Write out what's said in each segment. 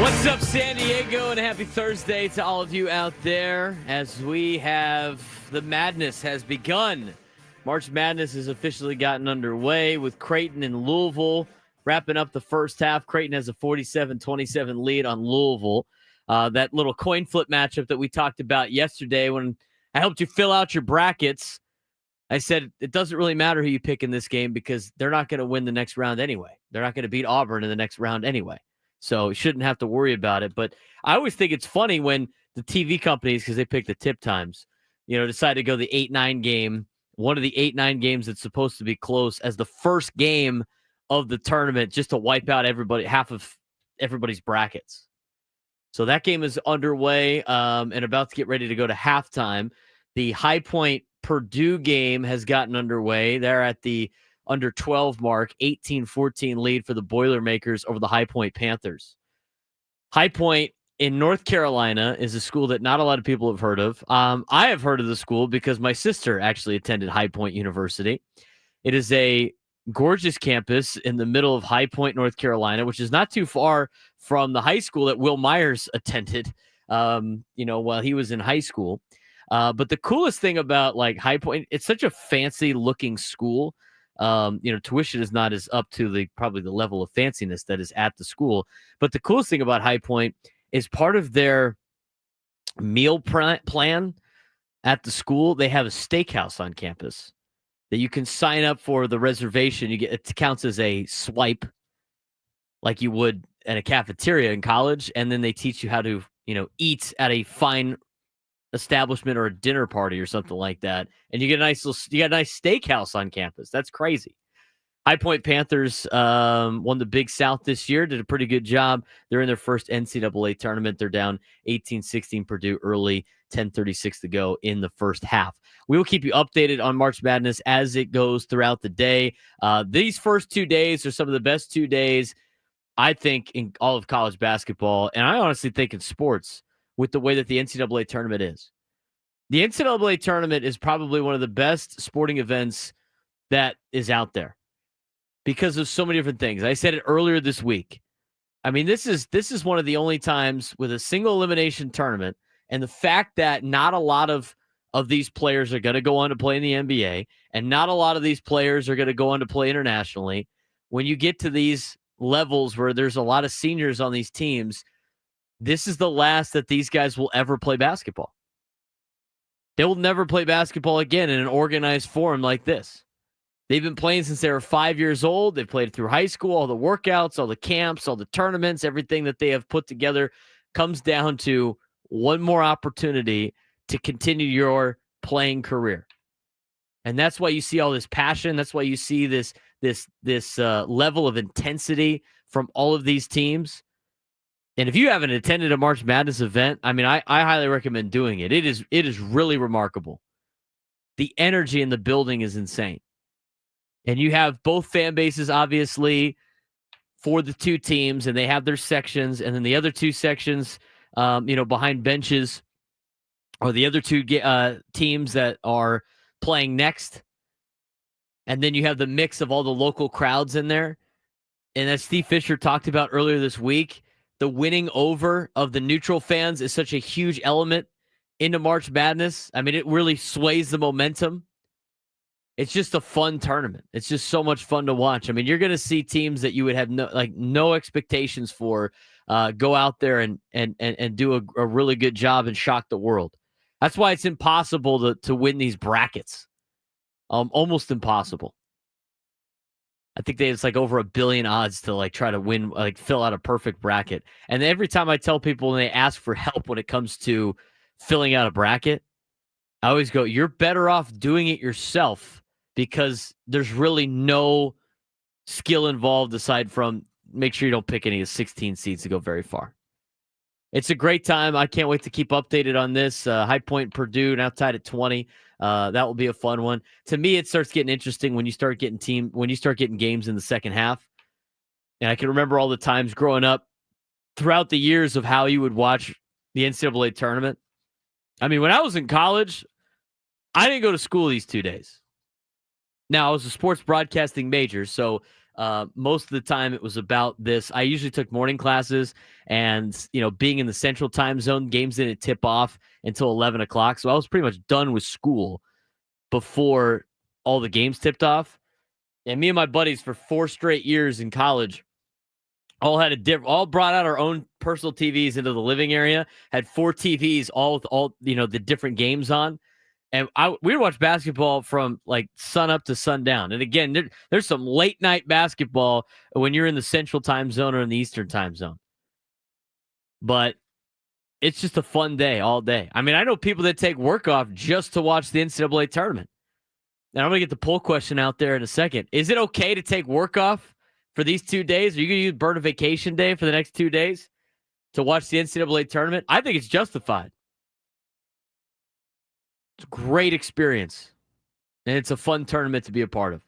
What's up, San Diego, and happy Thursday to all of you out there as we have the madness has begun. March Madness has officially gotten underway with Creighton and Louisville wrapping up the first half. Creighton has a 47-27 lead on Louisville. That little coin flip matchup that we talked about yesterday when I helped you fill out your brackets, I said it doesn't really matter who you pick in this game because they're not going to win the next round anyway. They're not going to beat Auburn in the next round anyway. So you shouldn't have to worry about it. But I always think it's funny when the TV companies, because they pick the tip times, decide to go the 8-9 game, one of the 8-9 games that's supposed to be close as the first game of the tournament just to wipe out half of everybody's brackets. So that game is underway and about to get ready to go to halftime. The High Point Purdue game has gotten underway. They're at the under 12 mark, 18-14 lead for the Boilermakers over the High Point Panthers. High Point in North Carolina is a school that not a lot of people have heard of. I have heard of the school because my sister actually attended High Point University. It is a gorgeous campus in the middle of High Point, North Carolina, which is not too far from the high school that Will Myers attended, while he was in high school. But the coolest thing about High Point, it's such a fancy looking school. Tuition is not as up to probably the level of fanciness that is at the school. But the coolest thing about High Point is part of their meal plan at the school. They have a steakhouse on campus that you can sign up for the reservation. It counts as a swipe like you would at a cafeteria in college. And then they teach you how to, eat at a fine establishment or a dinner party or something like that, and you got a nice steakhouse on campus. That's crazy. High Point Panthers won the Big South this year, did a pretty good job. They're in their first NCAA tournament. They're down 18-16 Purdue early, 10:36 to go in the first half. We will keep you updated on March Madness as it goes throughout the day. These first 2 days are some of the best 2 days, I think, in all of college basketball, and I honestly think in sports, with the way that the NCAA tournament is. The NCAA tournament is probably one of the best sporting events that is out there because of so many different things. I said it earlier this week. I mean, this is one of the only times with a single elimination tournament, and the fact that not a lot of these players are going to go on to play in the NBA, and not a lot of these players are going to go on to play internationally. When you get to these levels where there's a lot of seniors on these teams, this is the last that these guys will ever play basketball. They will never play basketball again in an organized form like this. They've been playing since they were 5 years old. They've played through high school, all the workouts, all the camps, all the tournaments, everything that they have put together comes down to one more opportunity to continue your playing career. And that's why you see all this passion. That's why you see this level of intensity from all of these teams. And if you haven't attended a March Madness event, I mean, I highly recommend doing it. It is really remarkable. The energy in the building is insane. And you have both fan bases, obviously, for the two teams, and they have their sections. And then the other two sections, behind benches, are the other two teams that are playing next. And then you have the mix of all the local crowds in there. And as Steve Fisher talked about earlier this week, the winning over of the neutral fans is such a huge element into March Madness. I mean, it really sways the momentum. It's just a fun tournament. It's just so much fun to watch. I mean, you're going to see teams that you would have no expectations for go out there and do a really good job and shock the world. That's why it's impossible to win these brackets. Almost impossible. I think it's over 1 billion odds to try to win, fill out a perfect bracket. And every time I tell people when they ask for help when it comes to filling out a bracket, I always go, you're better off doing it yourself because there's really no skill involved aside from make sure you don't pick any of the 16 seeds to go very far. It's a great time. I can't wait to keep updated on this. High Point, Purdue, now tied at 20. That will be a fun one. To me, it starts getting interesting when you start getting games in the second half. And I can remember all the times growing up throughout the years of how you would watch the NCAA tournament. I mean, when I was in college, I didn't go to school these 2 days. Now, I was a sports broadcasting major, so Most of the time it was about this. I usually took morning classes, and being in the central time zone, games didn't tip off until 11 o'clock. So I was pretty much done with school before all the games tipped off. And me and my buddies for 4 straight years in college all brought out our own personal TVs into the living area, had 4 TVs, all with all the different games on. And we would watch basketball from like sun up to sundown. And again, there's some late night basketball when you're in the central time zone or in the eastern time zone. But it's just a fun day all day. I mean, I know people that take work off just to watch the NCAA tournament. And I'm going to get the poll question out there in a second. Is it okay to take work off for these 2 days? Are you going to burn a vacation day for the next 2 days to watch the NCAA tournament? I think it's justified. It's a great experience, and it's a fun tournament to be a part of.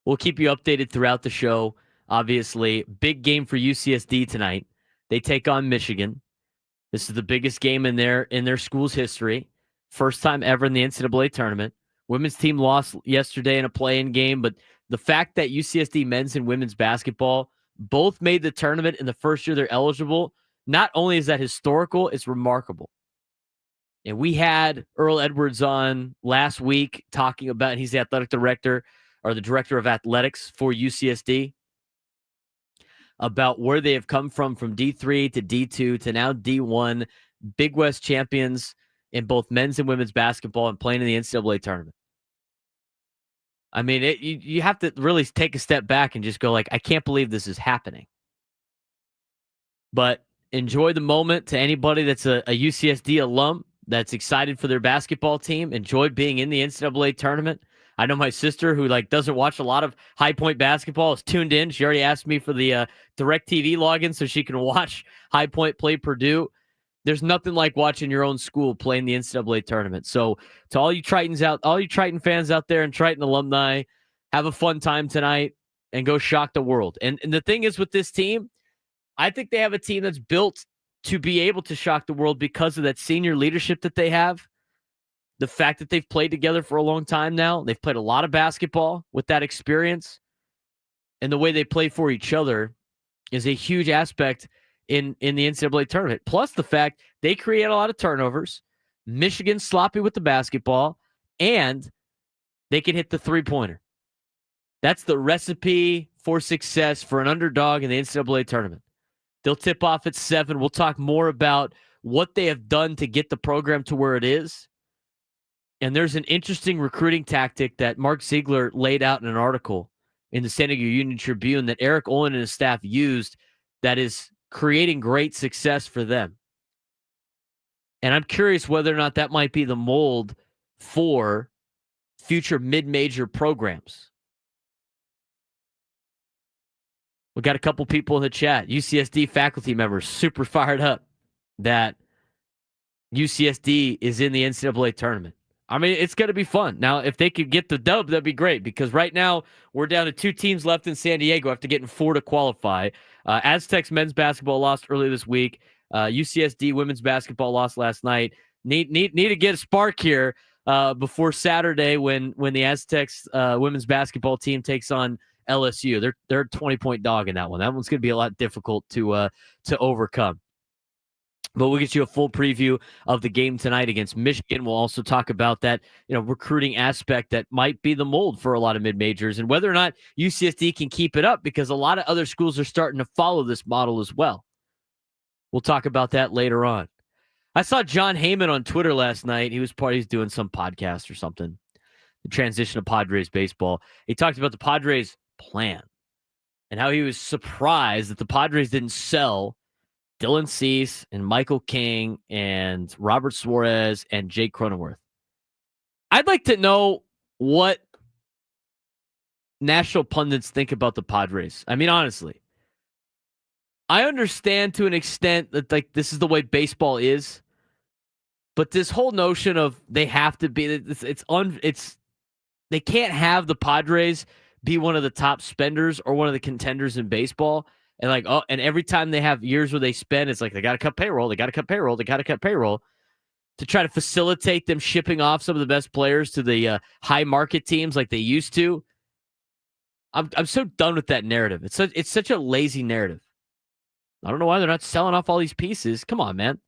We'll keep you updated throughout the show. Obviously, big game for UCSD tonight. They take on Michigan. This is the biggest game in their school's history. First time ever in the NCAA tournament. Women's team lost yesterday in a play-in game, but the fact that UCSD men's and women's basketball both made the tournament in the first year they're eligible, not only is that historical, it's remarkable. And we had Earl Edwards on last week talking about, he's the athletic director or the director of athletics for UCSD, about where they have come from D3 to D2 to now D1, Big West champions in both men's and women's basketball and playing in the NCAA tournament. I mean, you have to really take a step back and just go like, I can't believe this is happening. But enjoy the moment to anybody that's a UCSD alum that's excited for their basketball team. Enjoy being in the NCAA tournament. I know my sister, who doesn't watch a lot of High Point basketball, is tuned in. She already asked me for the DirecTV login so she can watch High Point play Purdue. There's nothing like watching your own school play in the NCAA tournament. So to all you Tritons all you Triton fans out there and Triton alumni, have a fun time tonight and go shock the world. And the thing is with this team, I think they have a team that's built to be able to shock the world because of that senior leadership that they have. The fact that they've played together for a long time now. They've played a lot of basketball with that experience. And the way they play for each other is a huge aspect in the NCAA tournament. Plus the fact they create a lot of turnovers. Michigan's sloppy with the basketball. And they can hit the three-pointer. That's the recipe for success for an underdog in the NCAA tournament. They'll tip off at 7. We'll talk more about what they have done to get the program to where it is. And there's an interesting recruiting tactic that Mark Ziegler laid out in an article in the San Diego Union Tribune that Eric Olin and his staff used that is creating great success for them. And I'm curious whether or not that might be the mold for future mid-major programs. We got a couple people in the chat. UCSD faculty members super fired up that UCSD is in the NCAA tournament. I mean, it's going to be fun. Now, if they could get the dub, that'd be great, because right now we're down to 2 teams left in San Diego after getting 4 to qualify. Aztecs men's basketball lost early this week. UCSD women's basketball lost last night. Need to get a spark here before Saturday when the Aztecs women's basketball team takes on LSU. They're a 20-point dog in that one. That one's going to be a lot difficult to overcome. But we'll get you a full preview of the game tonight against Michigan. We'll also talk about that, recruiting aspect that might be the mold for a lot of mid-majors and whether or not UCSD can keep it up, because a lot of other schools are starting to follow this model as well. We'll talk about that later on. I saw John Heyman on Twitter last night. He's doing some podcast or something. The transition of Padres baseball. He talked about the Padres plan and how he was surprised that the Padres didn't sell Dylan Cease and Michael King and Robert Suarez and Jake Cronenworth. I'd like to know what national pundits think about the Padres. I mean, honestly, I understand to an extent that this is the way baseball is, but this whole notion of they have to be, they can't have the Padres be one of the top spenders or one of the contenders in baseball. And and every time they have years where they spend, it's like they got to cut payroll, to try to facilitate them shipping off some of the best players to the high market teams like they used to. I'm so done with that narrative. It's such a lazy narrative. I don't know why they're not selling off all these pieces. Come on, man.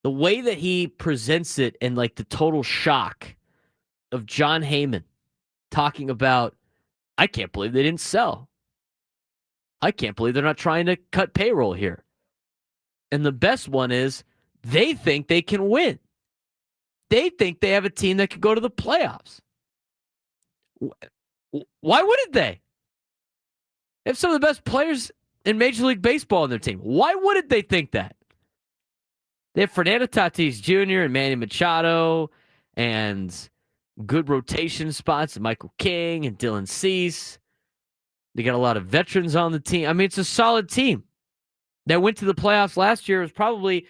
The way that he presents it and like the total shock of John Heyman talking about, I can't believe they didn't sell. I can't believe they're not trying to cut payroll here. And the best one is they think they can win. They think they have a team that could go to the playoffs. Why wouldn't they? They have some of the best players in Major League Baseball on their team. Why wouldn't they think that? They have Fernando Tatis Jr. and Manny Machado and good rotation spots, Michael King and Dylan Cease. They got a lot of veterans on the team. I mean, it's a solid team. That went to the playoffs last year. It was probably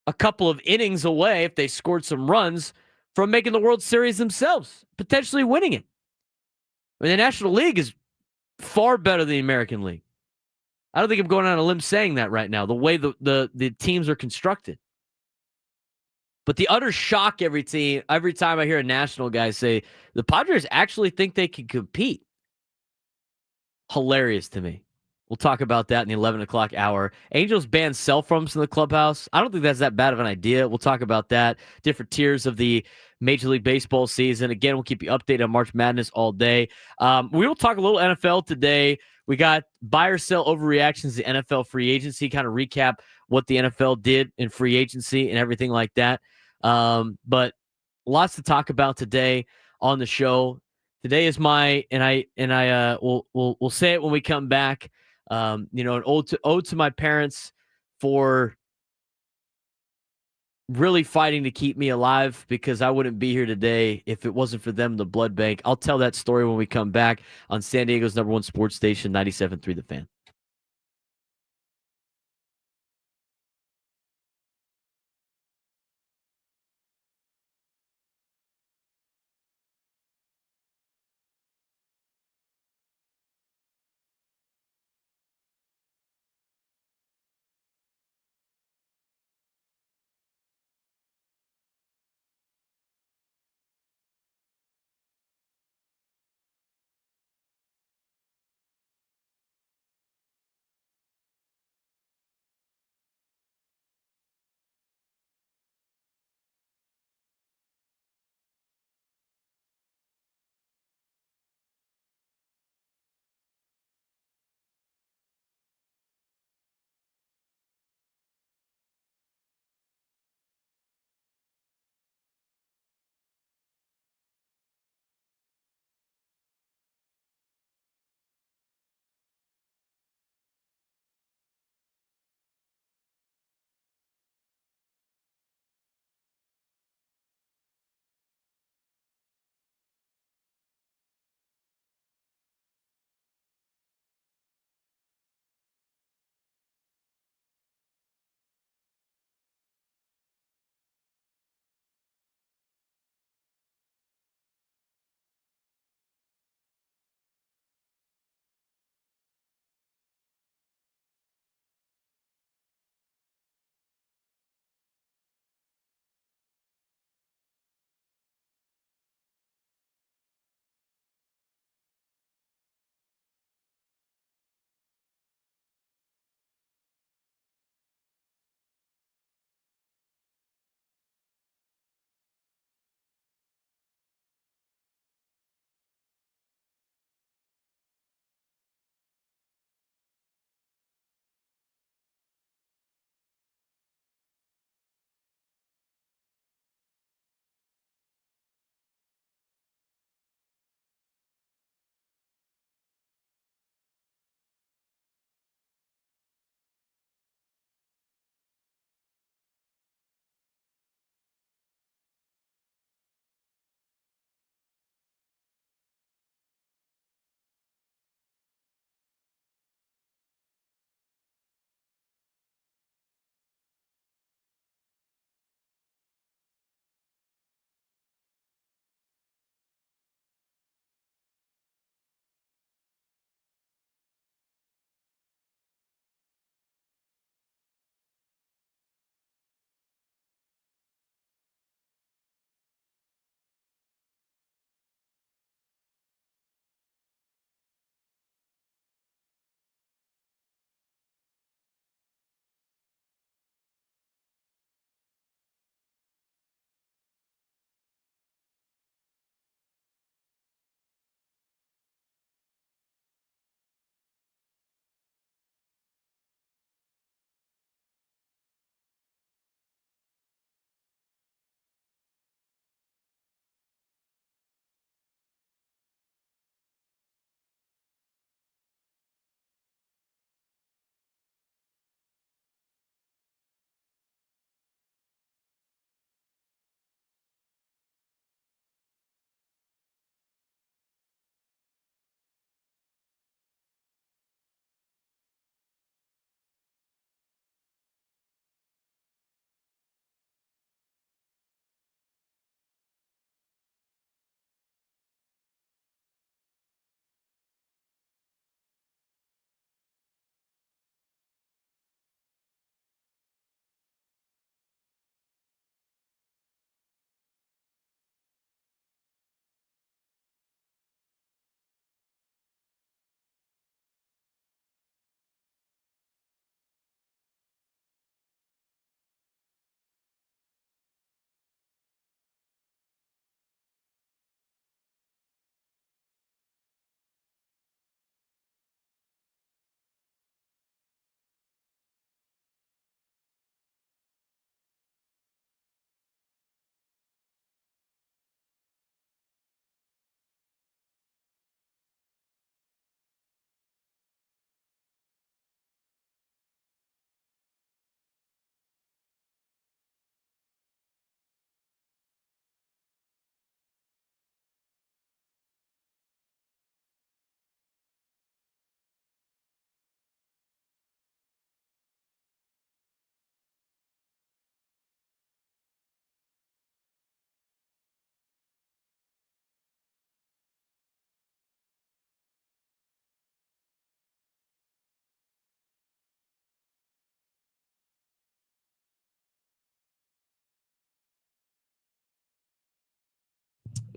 a couple of innings away if they scored some runs from making the World Series themselves, potentially winning it. I mean, the National League is far better than the American League. I don't think I'm going on a limb saying that right now, the way the teams are constructed. But the utter shock every time I hear a national guy say, the Padres actually think they can compete. Hilarious to me. We'll talk about that in the 11 o'clock hour. Angels ban cell phones in the clubhouse. I don't think that's that bad of an idea. We'll talk about that. Different tiers of the Major League Baseball season. Again, we'll keep you updated on March Madness all day. We will talk a little NFL today. We got buy or sell overreactions to NFL free agency, kind of recap what the NFL did in free agency and everything like that. But lots to talk about today on the show. Today is we'll say it when we come back. An ode to my parents for really fighting to keep me alive, because I wouldn't be here today if it wasn't for them, the blood bank. I'll tell that story when we come back on San Diego's #1 sports station, 97.3 The Fan.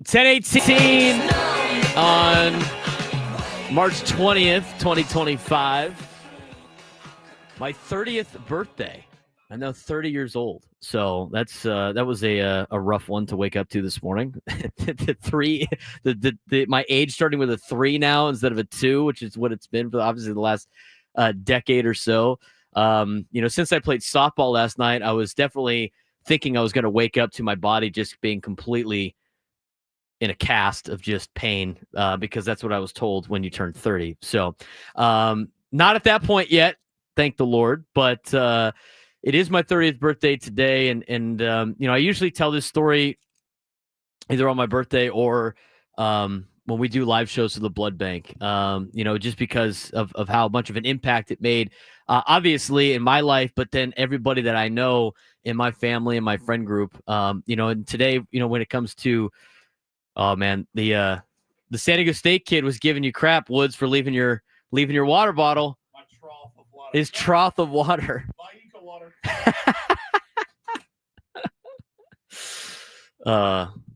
10:18 on March 20th, 2025. My 30th birthday. I'm now 30 years old. So that was a rough one to wake up to this morning. My age starting with a 3 now instead of a 2, which is what it's been for obviously the last decade or so. Since I played softball last night, I was definitely thinking I was going to wake up to my body just being completely in a cast of just pain, because that's what I was told when you turn 30. So not at that point yet, thank the Lord, but it is my 30th birthday today. And I usually tell this story either on my birthday or when we do live shows to the blood bank, just because of how much of an impact it made, obviously in my life, but then everybody that I know in my family and my friend group, and today, when it comes to, oh man, the San Diego State kid was giving you crap, Woods, for leaving your water bottle. My trough of water. His trough of water. My eco water.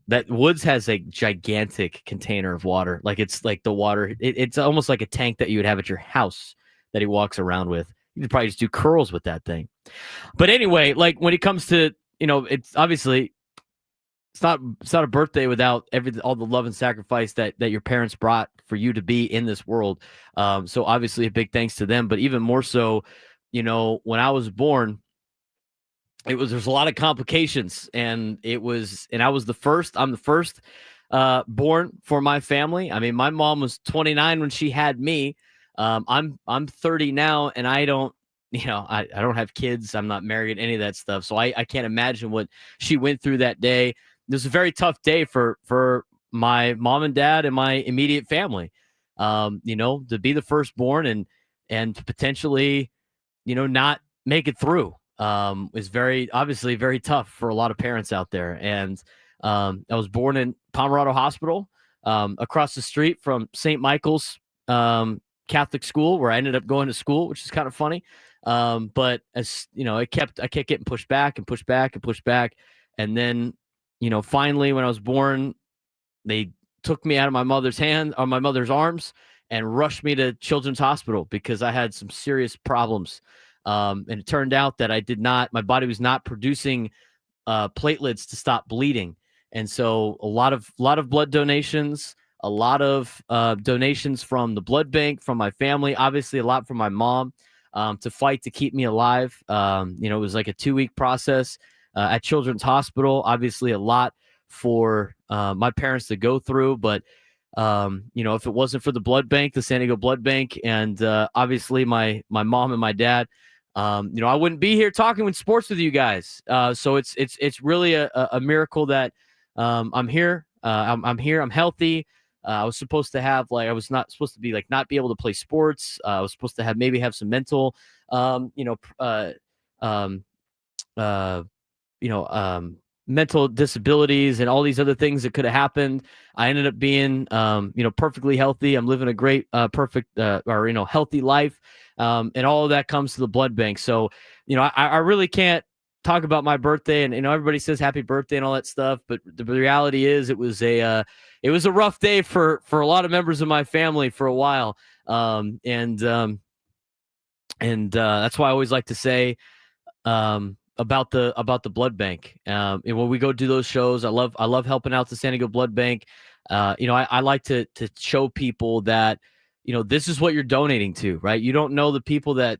That Woods has a gigantic container of water. Like it's like the water. It's almost like a tank that you would have at your house that he walks around with. You could probably just do curls with that thing. But anyway, like when it comes to, it's obviously it's not a birthday without all the love and sacrifice that your parents brought for you to be in this world. So obviously a big thanks to them, but even more so, when I was born, there's a lot of complications, and I was the first. I'm the first born for my family. I mean, my mom was 29 when she had me. I'm 30 now, and I don't have kids. I'm not married, any of that stuff. So I can't imagine what she went through that day. It was a very tough day for my mom and dad and my immediate family. To be the firstborn and to potentially, not make it through. Is obviously very tough for a lot of parents out there. And I was born in Pomerado Hospital, across the street from St. Michael's Catholic school, where I ended up going to school, which is kind of funny. But as I kept getting pushed back and pushed back and pushed back. And then, finally, when I was born, they took me out of my mother's arms and rushed me to Children's Hospital because I had some serious problems. And it turned out that my body was not producing platelets to stop bleeding. And so a lot of blood donations, a lot of donations from the blood bank, from my family, obviously a lot from my mom, to fight to keep me alive. It was like a 2-week process at Children's Hospital, obviously a lot for my parents to go through. But, if it wasn't for the blood bank, the San Diego Blood Bank, and obviously my mom and my dad, I wouldn't be here talking with sports with you guys. So it's really a miracle that I'm here. I'm here. I'm healthy. I was supposed to have I was not supposed to be not be able to play sports. I was supposed to have some mental, mental disabilities and all these other things that could have happened. I ended up being, perfectly healthy. I'm living a great, perfect, healthy life. And all of that comes to the blood bank. So, I really can't talk about my birthday, and, everybody says happy birthday and all that stuff. But the reality is it was a rough day for a lot of members of my family for a while. And that's why I always like to say, about the blood bank. And when we go do those shows, I love helping out the San Diego Blood Bank. I like to show people that, this is what you're donating to, right? You don't know the people that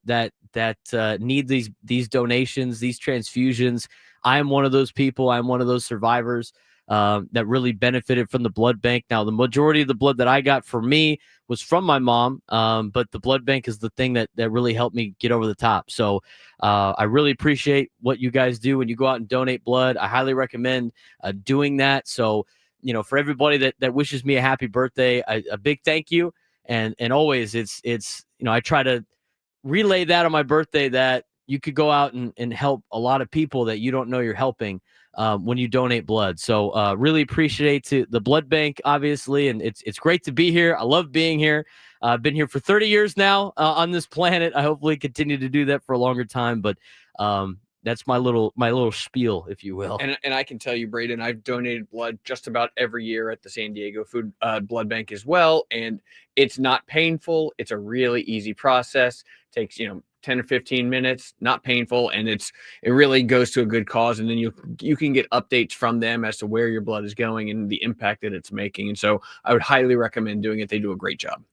need these donations, these transfusions. I am one of those people. I'm one of those survivors that really benefited from the blood bank. Now, the majority of the blood that I got for me was from my mom, but the blood bank is the thing that really helped me get over the top. So I really appreciate what you guys do when you go out and donate blood. I highly recommend doing that. So, for everybody that wishes me a happy birthday, a big thank you. And always it's I try to relay that on my birthday, that you could go out and help a lot of people that you don't know you're helping when you donate blood. So really appreciate the blood bank, obviously. And it's great to be here. I love being here. I've been here for 30 years now on this planet. I hopefully continue to do that for a longer time. But that's my little spiel, if you will. And I can tell you, Braden, I've donated blood just about every year at the San Diego Food Blood Bank as well, and it's not painful. It's a really easy process. Takes 10 or 15 minutes, not painful, and it really goes to a good cause. And then you can get updates from them as to where your blood is going and the impact that it's making. And so I would highly recommend doing it. They do a great job.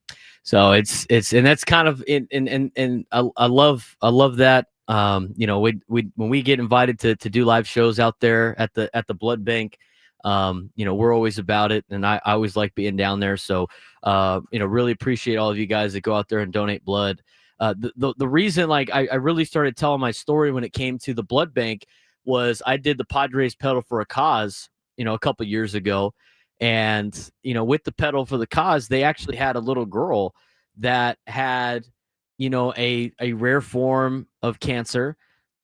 So it's and that's kind of and I love that. We when we get invited to do live shows out there at the blood bank, we're always about it, and I always like being down there. So really appreciate all of you guys that go out there and donate blood. The reason I really started telling my story when it came to the blood bank was I did the Padres Pedal for a Cause, a couple years ago. And, with the Pedal for the Cause, they actually had a little girl that had, a rare form of cancer.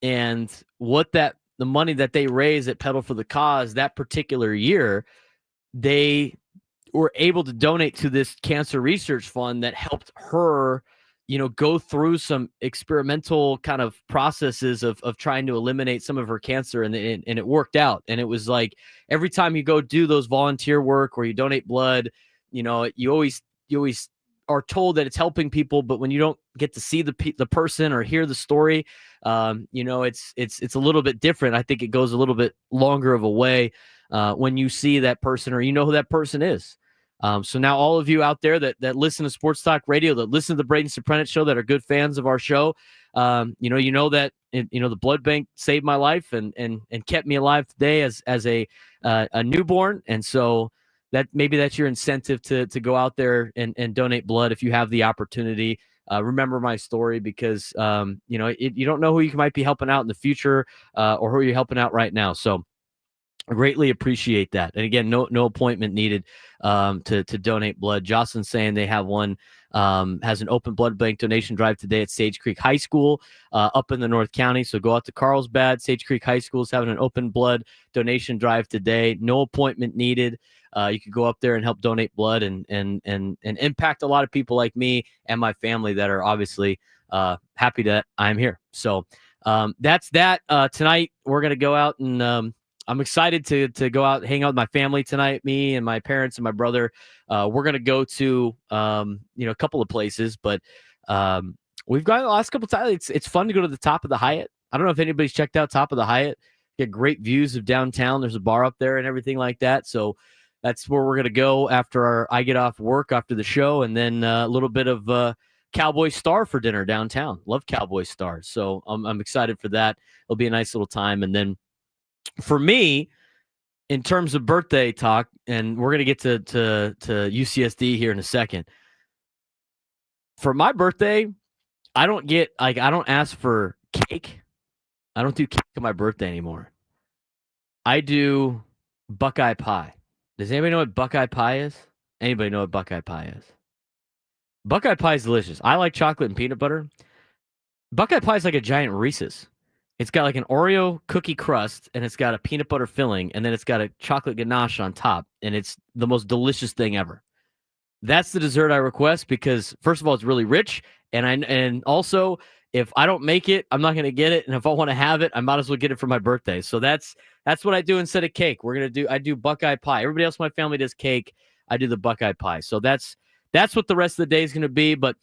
And the money that they raised at Pedal for the Cause that particular year, they were able to donate to this cancer research fund that helped her go through some experimental kind of processes of trying to eliminate some of her cancer, and it worked out. And it was like every time you go do those volunteer work or you donate blood, you always are told that it's helping people, but when you don't get to see the person or hear the story, it's a little bit different. I think it goes a little bit longer of a way when you see that person or who that person is. So now all of you out there that listen to Sports Talk Radio, that listen to the Braden Surprenant Show, that are good fans of our show, that the blood bank saved my life and kept me alive today as a newborn. And so that's your incentive to go out there and donate blood if you have the opportunity. Remember my story because you don't know who you might be helping out in the future or who you're helping out right now. So I greatly appreciate that. And again, no appointment needed to donate blood. Jocelyn's saying they have one, has an open blood bank donation drive today at Sage Creek High School up in the North County. So go out to Carlsbad. Sage Creek High School is having an open blood donation drive today. No appointment needed. You could go up there and help donate blood and impact a lot of people like me and my family that are obviously happy that I'm here. So that's that. Tonight, we're going to go out and I'm excited to go out and hang out with my family tonight, me and my parents and my brother. We're going to go to, a couple of places, but we've got the last couple of times. It's fun to go to the top of the Hyatt. I don't know if anybody's checked out top of the Hyatt. Get great views of downtown. There's a bar up there and everything like that. So that's where we're going to go after I get off work after the show. And then a little bit of Cowboy Star for dinner downtown. Love Cowboy Stars. So I'm excited for that. It'll be a nice little time. And then for me, in terms of birthday talk, and we're going to get to UCSD here in a second. For my birthday, I don't ask for cake. I don't do cake on my birthday anymore. I do Buckeye pie. Does anybody know what Buckeye pie is? Anybody know what Buckeye pie is? Buckeye pie is delicious. I like chocolate and peanut butter. Buckeye pie is like a giant Reese's. It's got like an Oreo cookie crust, and it's got a peanut butter filling, and then it's got a chocolate ganache on top, and it's the most delicious thing ever. That's the dessert I request because, first of all, it's really rich, and also, if I don't make it, I'm not going to get it, and if I want to have it, I might as well get it for my birthday. So that's what I do instead of cake. I do Buckeye pie. Everybody else in my family does cake. I do the Buckeye pie. So that's what the rest of the day is going to be, but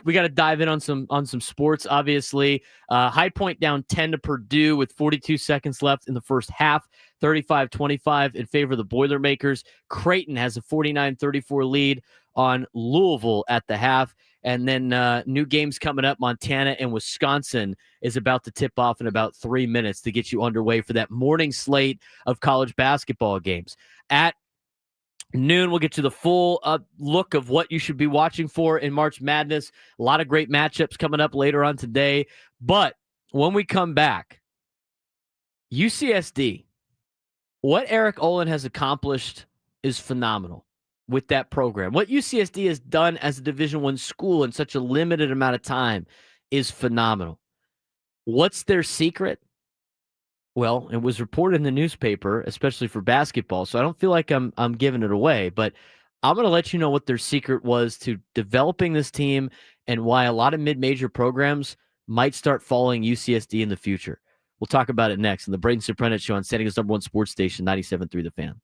we got to dive in on some sports, obviously. High Point down 10 to Purdue with 42 seconds left in the first half, 35-25 in favor of the Boilermakers. Creighton has a 49-34 lead on Louisville at the half. And then new games coming up. Montana and Wisconsin is about to tip off in about 3 minutes to get you underway for that morning slate of college basketball games. At noon, we'll get you the full look of what you should be watching for in March Madness. A lot of great matchups coming up later on today. But when we come back, UCSD, what Eric Olin has accomplished is phenomenal with that program. What UCSD has done as a Division I school in such a limited amount of time is phenomenal. What's their secret? Well, it was reported in the newspaper, especially for basketball, so I don't feel like I'm giving it away, but I'm going to let you know what their secret was to developing this team and why a lot of mid-major programs might start following UCSD in the future. We'll talk about it next on the Braden Surprenant Show on San Diego's #1 sports station, 97.3 The Fan.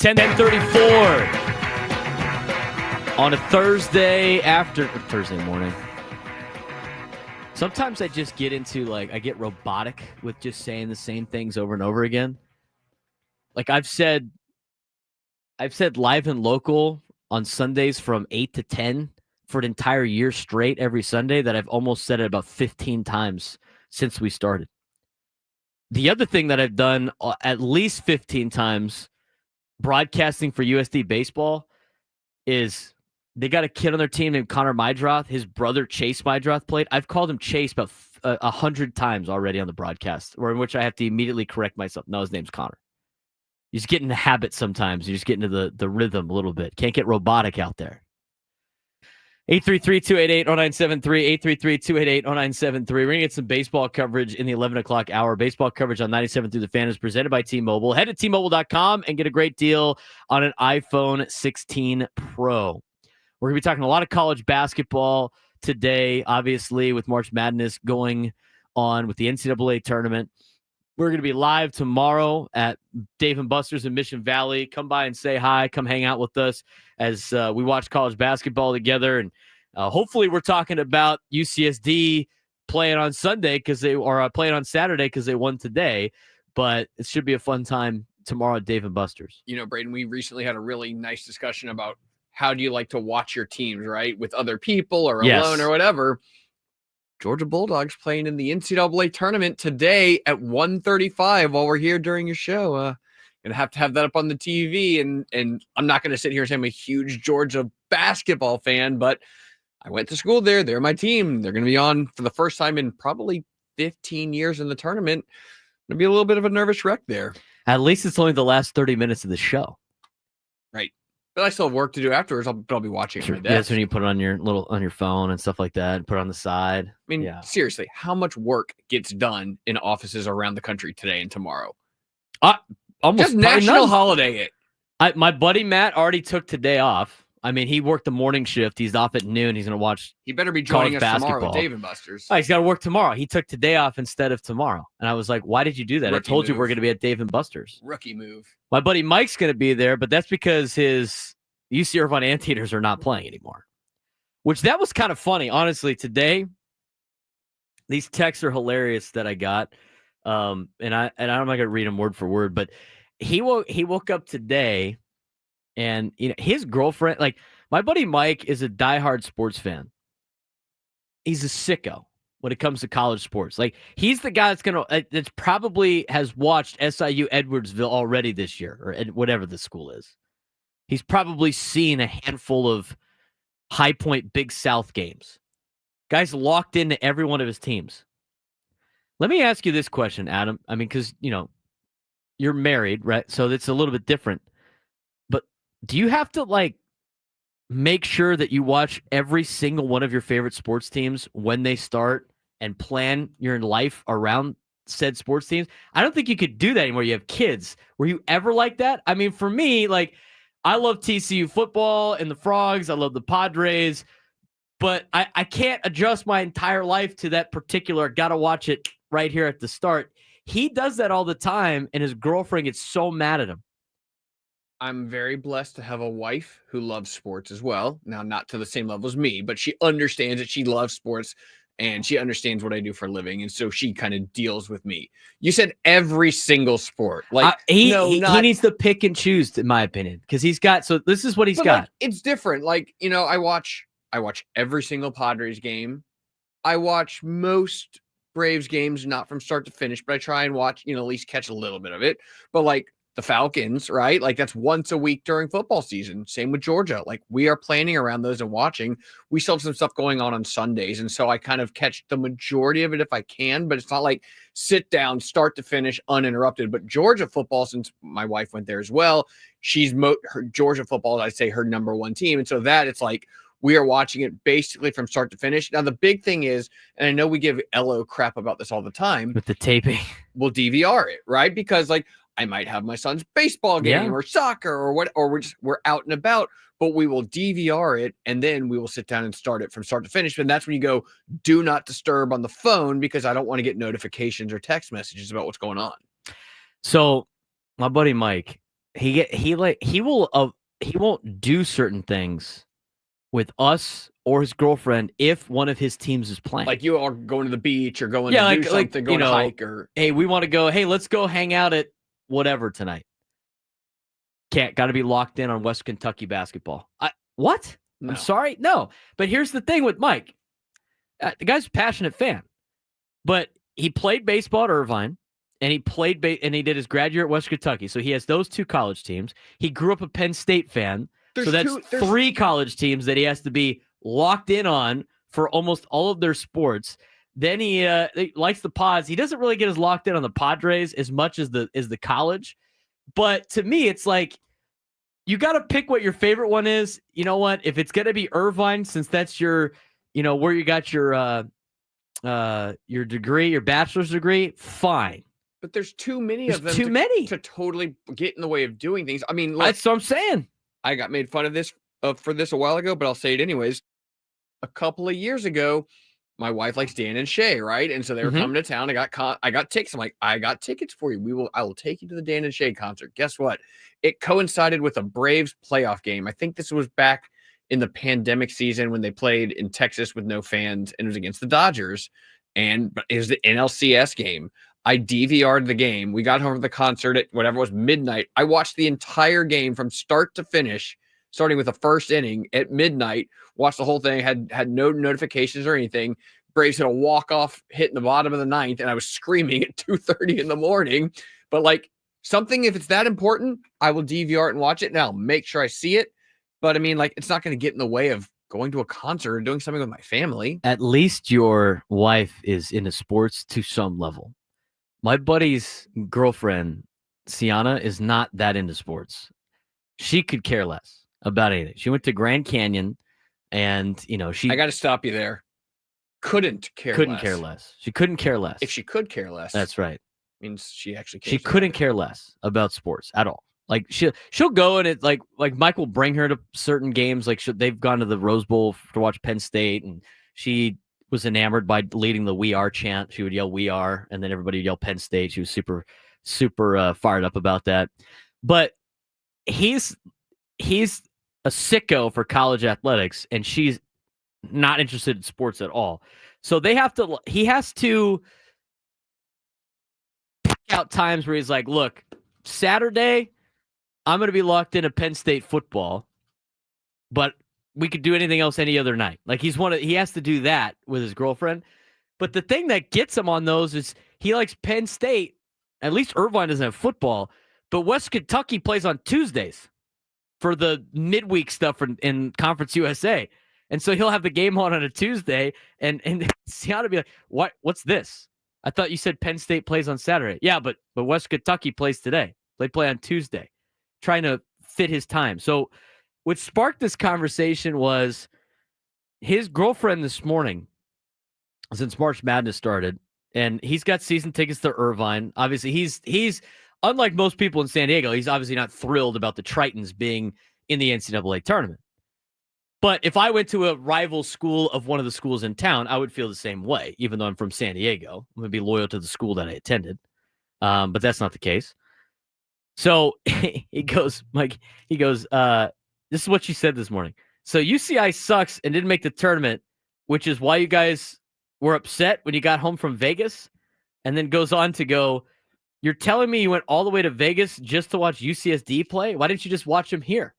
10:34 on a Thursday morning. Sometimes I just get into I get robotic with just saying the same things over and over again. Like I've said live and local on Sundays from 8 to 10 for an entire year straight every Sunday that I've almost said it about 15 times since we started. The other thing that I've done at least 15 times broadcasting for USD baseball is they got a kid on their team named Connor Mydroth. His brother Chase Mydroth played. I've called him Chase about 100 times already on the broadcast, or in which I have to immediately correct myself. No, his name's Connor. You just get in the habit sometimes. You just get into the rhythm a little bit. Can't get robotic out there. 833-288-0973, 833-288-0973. We're going to get some baseball coverage in the 11 o'clock hour. Baseball coverage on 97 through the Fan is presented by T-Mobile. Head to T-Mobile.com and get a great deal on an iPhone 16 Pro. We're going to be talking a lot of college basketball today, obviously, with March Madness going on with the NCAA tournament. We're going to be live tomorrow at Dave & Buster's in Mission Valley. Come by and say hi. Come hang out with us as we watch college basketball together. And hopefully we're talking about UCSD playing on Sunday playing on Saturday because they won today. But it should be a fun time tomorrow at Dave & Buster's. You know, Braden, we recently had a really nice discussion about how do you like to watch your teams, right? With other people or alone or whatever. Georgia Bulldogs playing in the NCAA tournament today at 1:35 while we're here during your show. Gonna have to have that up on the TV, and I'm not gonna sit here and say I'm a huge Georgia basketball fan, but I went to school there. They're my team. They're gonna be on for the first time in probably 15 years in the tournament. Gonna be a little bit of a nervous wreck there. At least it's only the last 30 minutes of the show. Right. But I still have work to do afterwards. I'll be watching it. Sure. Yeah, that's when you put it on your phone and stuff like that, and put it on the side. I mean, seriously, how much work gets done in offices around the country today and tomorrow? Almost just national holiday it. My buddy Matt already took today off. I mean, he worked the morning shift. He's off at noon. He's going to watch. He better be joining us tomorrow at Dave & Buster's. Oh, he's got to work tomorrow. He took today off instead of tomorrow. And I was like, why did you do that? Rookie I told you move. we're going to be at Dave & Buster's. Rookie move. My buddy Mike's going to be there, but that's because his UC Irvine Anteaters are not playing anymore. Which that was kind of funny, honestly. Today, these texts are hilarious that I got. And I'm not going to read them word for word, but he woke up today, and his girlfriend, like my buddy Mike, is a diehard sports fan. He's a sicko when it comes to college sports. Like he's the guy that's probably has watched SIU Edwardsville already this year, or whatever the school is. He's probably seen a handful of High Point Big South games. Guy's locked into every one of his teams. Let me ask you this question, Adam. I mean, because you're married, right? So it's a little bit different. But do you have to make sure that you watch every single one of your favorite sports teams when they start and plan your life around said sports teams? I don't think you could do that anymore. You have kids. Were you ever like that? I mean, for me, I love TCU football and the Frogs. I love the Padres. But I can't adjust my entire life to that particular, got to watch it right here at the start. He does that all the time, and his girlfriend gets so mad at him. I'm very blessed to have a wife who loves sports as well. Now, not to the same level as me, but she understands that she loves sports, and she understands what I do for a living, and so she kind of deals with me. You said every single sport. He needs to pick and choose, in my opinion, because he's got. So this is what he's got. It's different. I watch every single Padres game. I watch most Braves games, not from start to finish, but I try and watch, at least catch a little bit of it. But the Falcons, right? That's once a week during football season. Same with Georgia. We are planning around those and watching. We still have some stuff going on Sundays. And so I kind of catch the majority of it if I can, but it's not sit down, start to finish, uninterrupted. But Georgia football, since my wife went there as well, her Georgia football, I'd say her number one team. And so it's we are watching it basically from start to finish. Now, the big thing is, and I know we give Elo crap about this all the time. With the taping. We'll DVR it, right? Because I might have my son's baseball game or soccer or we're out and about, but we will DVR it and then we will sit down and start it from start to finish. And that's when you go, do not disturb on the phone because I don't want to get notifications or text messages about what's going on. So my buddy Mike, he won't do certain things with us or his girlfriend if one of his teams is playing. Like you are going to the beach or going to do something, going to hike or hey, we want to go. Hey, let's go hang out at whatever tonight. Got to be locked in on West Kentucky basketball. What? No. I'm sorry. No, but here's the thing with Mike. The guy's a passionate fan, but he played baseball at Irvine, and he and he did his graduate at West Kentucky. So he has those 2 college teams. He grew up a Penn State fan. So that's 3 college teams that he has to be locked in on for almost all of their sports. Then he likes the Pods. He doesn't really get as locked in on the Padres as much as the college. But to me, it's like you got to pick what your favorite one is. You know what? If it's going to be Irvine, since that's your, where you got your degree, your bachelor's degree, fine. But there's too many of them. Too many to totally get in the way of doing things. I mean, that's what I'm saying. I got made fun of for this a while ago, but I'll say it anyways. A couple of years ago, my wife likes Dan and Shay, right? And so they were coming to town. I got tickets. I'm like, I got tickets for you. I will take you to the Dan and Shay concert. Guess what? It coincided with a Braves playoff game. I think this was back in the pandemic season when they played in Texas with no fans, and it was against the Dodgers. And it was the NLCS game. I DVR'd the game. We got home from the concert at whatever it was, midnight. I watched the entire game from start to finish, starting with the first inning at midnight. Watched the whole thing, had no notifications or anything. Braves hit a walk-off hit in the bottom of the 9th, and I was screaming at 2:30 in the morning. But like something, if it's that important, I will DVR it and watch it. Now, make sure I see it. But I mean, like, it's not going to get in the way of going to a concert or doing something with my family. At least your wife is into sports to some level. My buddy's girlfriend, Sienna, is not that into sports. She could care less about anything. She went to Grand Canyon, and I got to stop you there. Couldn't care less. She couldn't care less. If she could care less, that's right. Means she actually cares. She couldn't care less about sports at all. Like she'll go, and it like Mike will bring her to certain games. Like they've gone to the Rose Bowl to watch Penn State, and she was enamored by leading the "We Are" chant. She would yell "We Are," and then everybody would yell Penn State. She was super fired up about that. But he's a sicko for college athletics, and she's not interested in sports at all. So he has to pick out times where he's like, look, Saturday, I'm going to be locked into Penn State football, but we could do anything else any other night. Like he has to do that with his girlfriend. But the thing that gets him on those is he likes Penn State. At least Irvine doesn't have football, but West Kentucky plays on Tuesdays for the midweek stuff in Conference USA. And so he'll have the game on a Tuesday, and Sienna be like, what's this? I thought you said Penn State plays on Saturday. Yeah, but West Kentucky plays today. They play on Tuesday, trying to fit his time. So what sparked this conversation was his girlfriend this morning, since March Madness started, and he's got season tickets to Irvine. Obviously, he's unlike most people in San Diego, he's obviously not thrilled about the Tritons being in the NCAA tournament. But if I went to a rival school of one of the schools in town, I would feel the same way, even though I'm from San Diego. I'm going to be loyal to the school that I attended. But that's not the case. So Mike, this is what she said this morning. So UCI sucks and didn't make the tournament, which is why you guys were upset when you got home from Vegas. And then goes on to go, you're telling me you went all the way to Vegas just to watch UCSD play? Why didn't you just watch them here?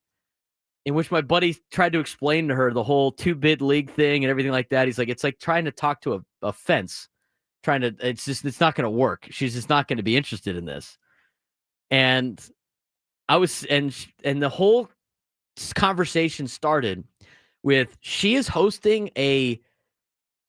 In which my buddy tried to explain to her the whole 2-bid league thing and everything like that. He's like, it's like trying to talk to a fence. It's not going to work. She's just not going to be interested in this. And the whole conversation started with, she is hosting a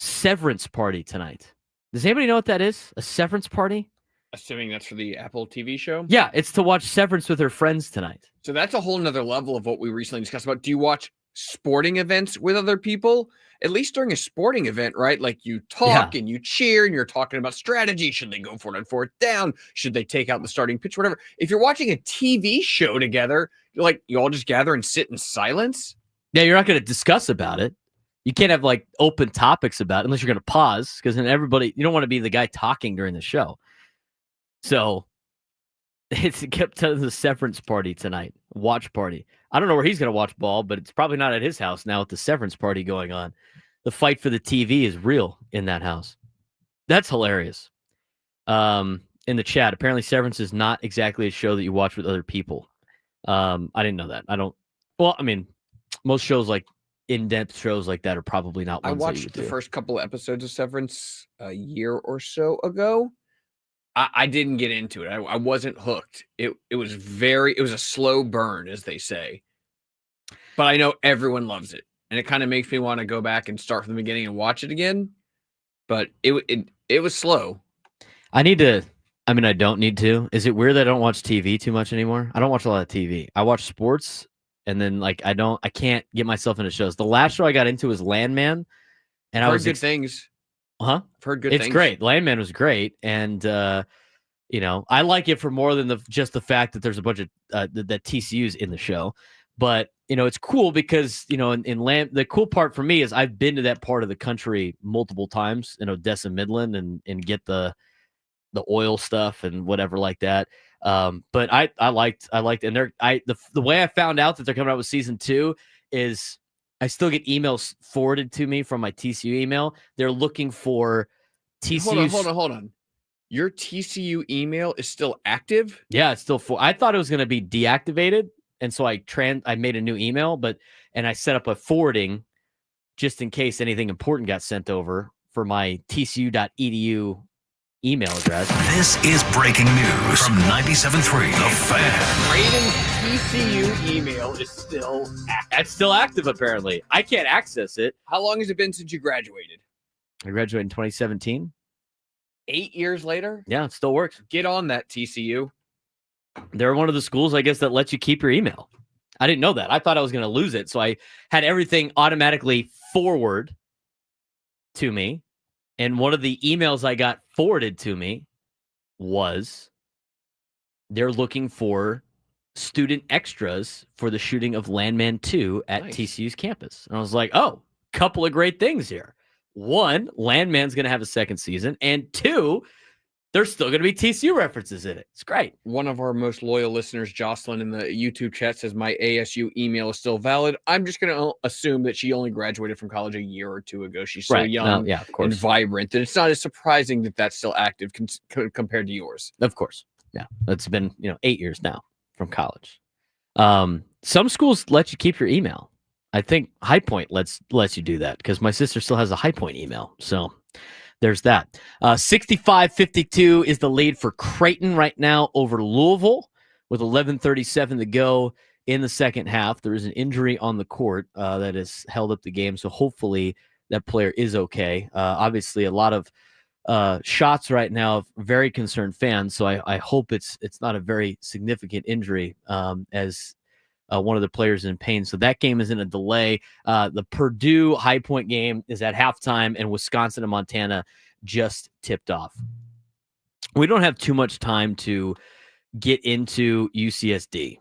severance party tonight. Does anybody know what that is? A severance party? Assuming that's for the Apple TV show? Yeah, it's to watch Severance with her friends tonight. So that's a whole nother level of what we recently discussed about. Do you watch sporting events with other people? At least during a sporting event, right? Like you talk and you cheer and you're talking about strategy. Should they go for it on fourth down? Should they take out the starting pitch? Whatever. If you're watching a TV show together, you all just gather and sit in silence. Yeah, you're not going to discuss about it. You can't have like open topics about it unless you're going to pause, because then you don't want to be the guy talking during the show. So It's kept to the severance party tonight, watch party. I don't know where he's going to watch ball, but it's probably not at his house now with the severance party going on. The fight for the TV is real in that house. That's hilarious. In the chat, apparently Severance is not exactly a show that you watch with other people. I didn't know that. Well, I mean, most shows like in-depth shows like that are probably not ones I watched the first couple of episodes of Severance a year or so ago. I didn't get into it. I wasn't hooked. It was a slow burn, as they say. But I know everyone loves it. And it kind of makes me want to go back and start from the beginning and watch it again. But it was slow. I don't need to. Is it weird that I don't watch TV too much anymore? I don't watch a lot of TV. I watch sports, and then I can't get myself into shows. The last show I got into was Landman, and I heard good things. Huh? I've heard good things. It's great. Landman was great, and I like it for more than just the fact that there's a bunch of that TCU's in the show. But it's cool because the cool part for me is I've been to that part of the country multiple times in Odessa, Midland, and get the oil stuff and whatever like that. But I liked, and the way I found out that they're coming out with season 2 is I still get emails forwarded to me from my TCU email. They're looking for TCU. Hold on. Your TCU email is still active? Yeah, it's still I thought it was going to be deactivated, and so I made a new email, and I set up a forwarding just in case anything important got sent over for my tcu.edu email address. This is breaking news from 97.3 The Fan. Braden's TCU email is still active. It's still active, apparently. I can't access it. How long has it been since you graduated? I graduated in 2017. 8 years later? Yeah, it still works. Get on that, TCU. They're one of the schools, I guess, that lets you keep your email. I didn't know that. I thought I was going to lose it, so I had everything automatically forward to me. And one of the emails I got forwarded to me was they're looking for student extras for the shooting of Landman 2 at TCU's campus. And I was like, oh, couple of great things here. One, Landman's going to have a second season. And two, there's still going to be TCU references in it. It's great. One of our most loyal listeners, Jocelyn, in the YouTube chat says my ASU email is still valid. I'm just going to assume that she only graduated from college a year or two ago. She's so young and vibrant that it's not as surprising that that's still active compared to yours. Of course. Yeah. It's been, 8 years now from college. Some schools let you keep your email. I think High Point lets you do that because my sister still has a High Point email. So there's that. 65-52 is the lead for Creighton right now over Louisville with 11:37 to go in the second half. There is an injury on the court that has held up the game, so hopefully that player is okay. Obviously, a lot of shots right now of very concerned fans, so I hope it's not a very significant injury as one of the players in pain. So that game is in a delay. The Purdue High Point game is at halftime, and Wisconsin and Montana just tipped off. We don't have too much time to get into UCSD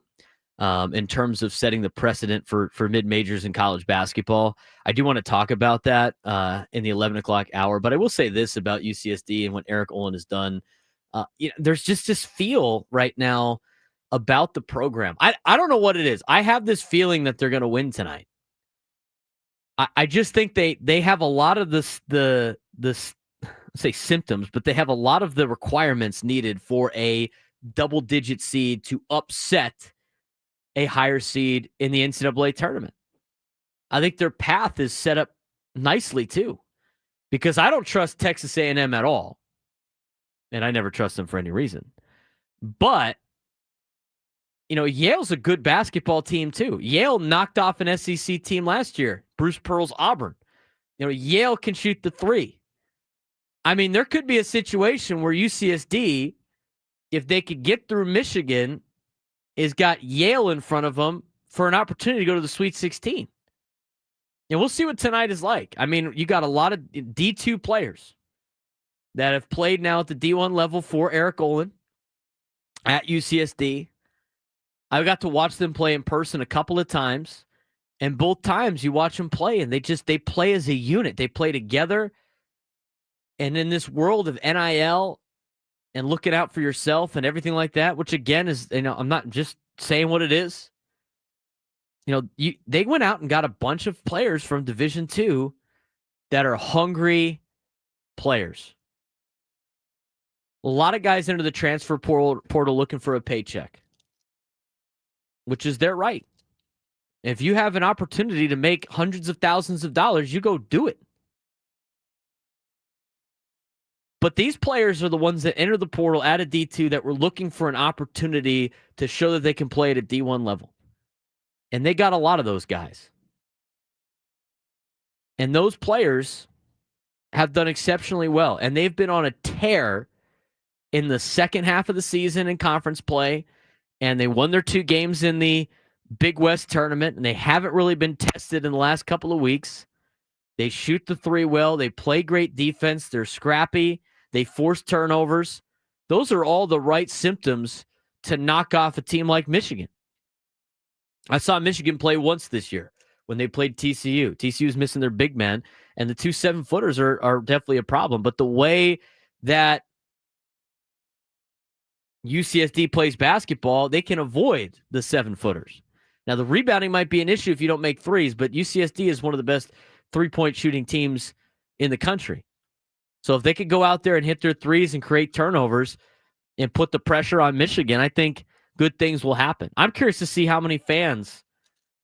in terms of setting the precedent for mid-majors in college basketball. I do want to talk about that in the 11 o'clock hour, but I will say this about UCSD and what Eric Olin has done. There's just this feel right now about the program. I don't know what it is. I have this feeling that they're going to win tonight. I just think they have a lot of this say symptoms, but they have a lot of the requirements needed for a double-digit seed to upset a higher seed in the NCAA tournament. I think their path is set up nicely too, because I don't trust Texas A&M at all, and I never trust them for any reason. But Yale's a good basketball team too. Yale knocked off an SEC team last year, Bruce Pearl's Auburn. Yale can shoot the three. I mean, there could be a situation where UCSD, if they could get through Michigan, has got Yale in front of them for an opportunity to go to the Sweet 16. And we'll see what tonight is like. I mean, you got a lot of D2 players that have played now at the D1 level for Eric Olin at UCSD. I got to watch them play in person a couple of times, and both times you watch them play, and they play as a unit. They play together. And in this world of NIL and looking out for yourself and everything like that, which again is, I'm not just saying what it is. They went out and got a bunch of players from Division II that are hungry players. A lot of guys enter the transfer portal looking for a paycheck, which is their right. If you have an opportunity to make hundreds of thousands of dollars, you go do it. But these players are the ones that enter the portal at a D2 that were looking for an opportunity to show that they can play at a D1 level. And they got a lot of those guys. And those players have done exceptionally well. And they've been on a tear in the second half of the season in conference play. And they won their 2 games in the Big West tournament. And they haven't really been tested in the last couple of weeks. They shoot the 3 well. They play great defense. They're scrappy. They force turnovers. Those are all the right symptoms to knock off a team like Michigan. I saw Michigan play once this year when they played TCU. TCU's missing their big man, and the 2 7-footers are definitely a problem. But the way that UCSD plays basketball, they can avoid the 7-footers. Now, the rebounding might be an issue if you don't make threes, but UCSD is one of the best three-point shooting teams in the country. So if they could go out there and hit their threes and create turnovers and put the pressure on Michigan, I think good things will happen. I'm curious to see how many fans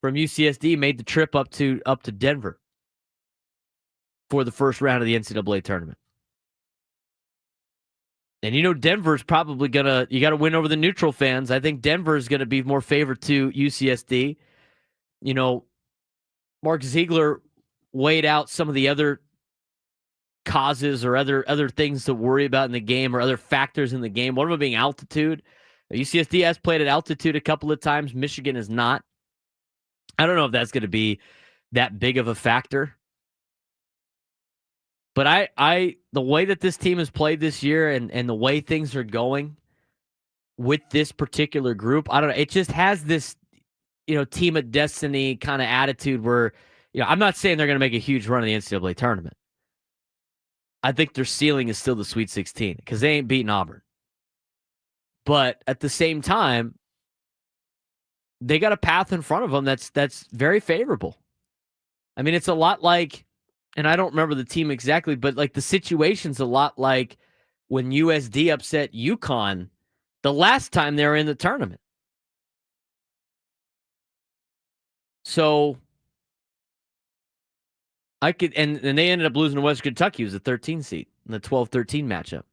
from UCSD made the trip up to Denver for the first round of the NCAA tournament. And Denver's probably you got to win over the neutral fans. I think Denver is going to be more favored to UCSD. Mark Ziegler weighed out some of the other causes or other things to worry about in the game or other factors in the game. One of them being altitude. UCSD has played at altitude a couple of times. Michigan is not. I don't know if that's going to be that big of a factor. But the way that this team has played this year and the way things are going with this particular group, I don't know. It just has this, team of destiny kind of attitude where, I'm not saying they're going to make a huge run in the NCAA tournament. I think their ceiling is still the Sweet 16 because they ain't beating Auburn. But at the same time, they got a path in front of them that's very favorable. I mean, it's a lot like, and I don't remember the team exactly, but like the situation's a lot like when USD upset UConn the last time they were in the tournament. So I could, and they ended up losing to West Kentucky. It was a 13 seed in the 12-13 matchup.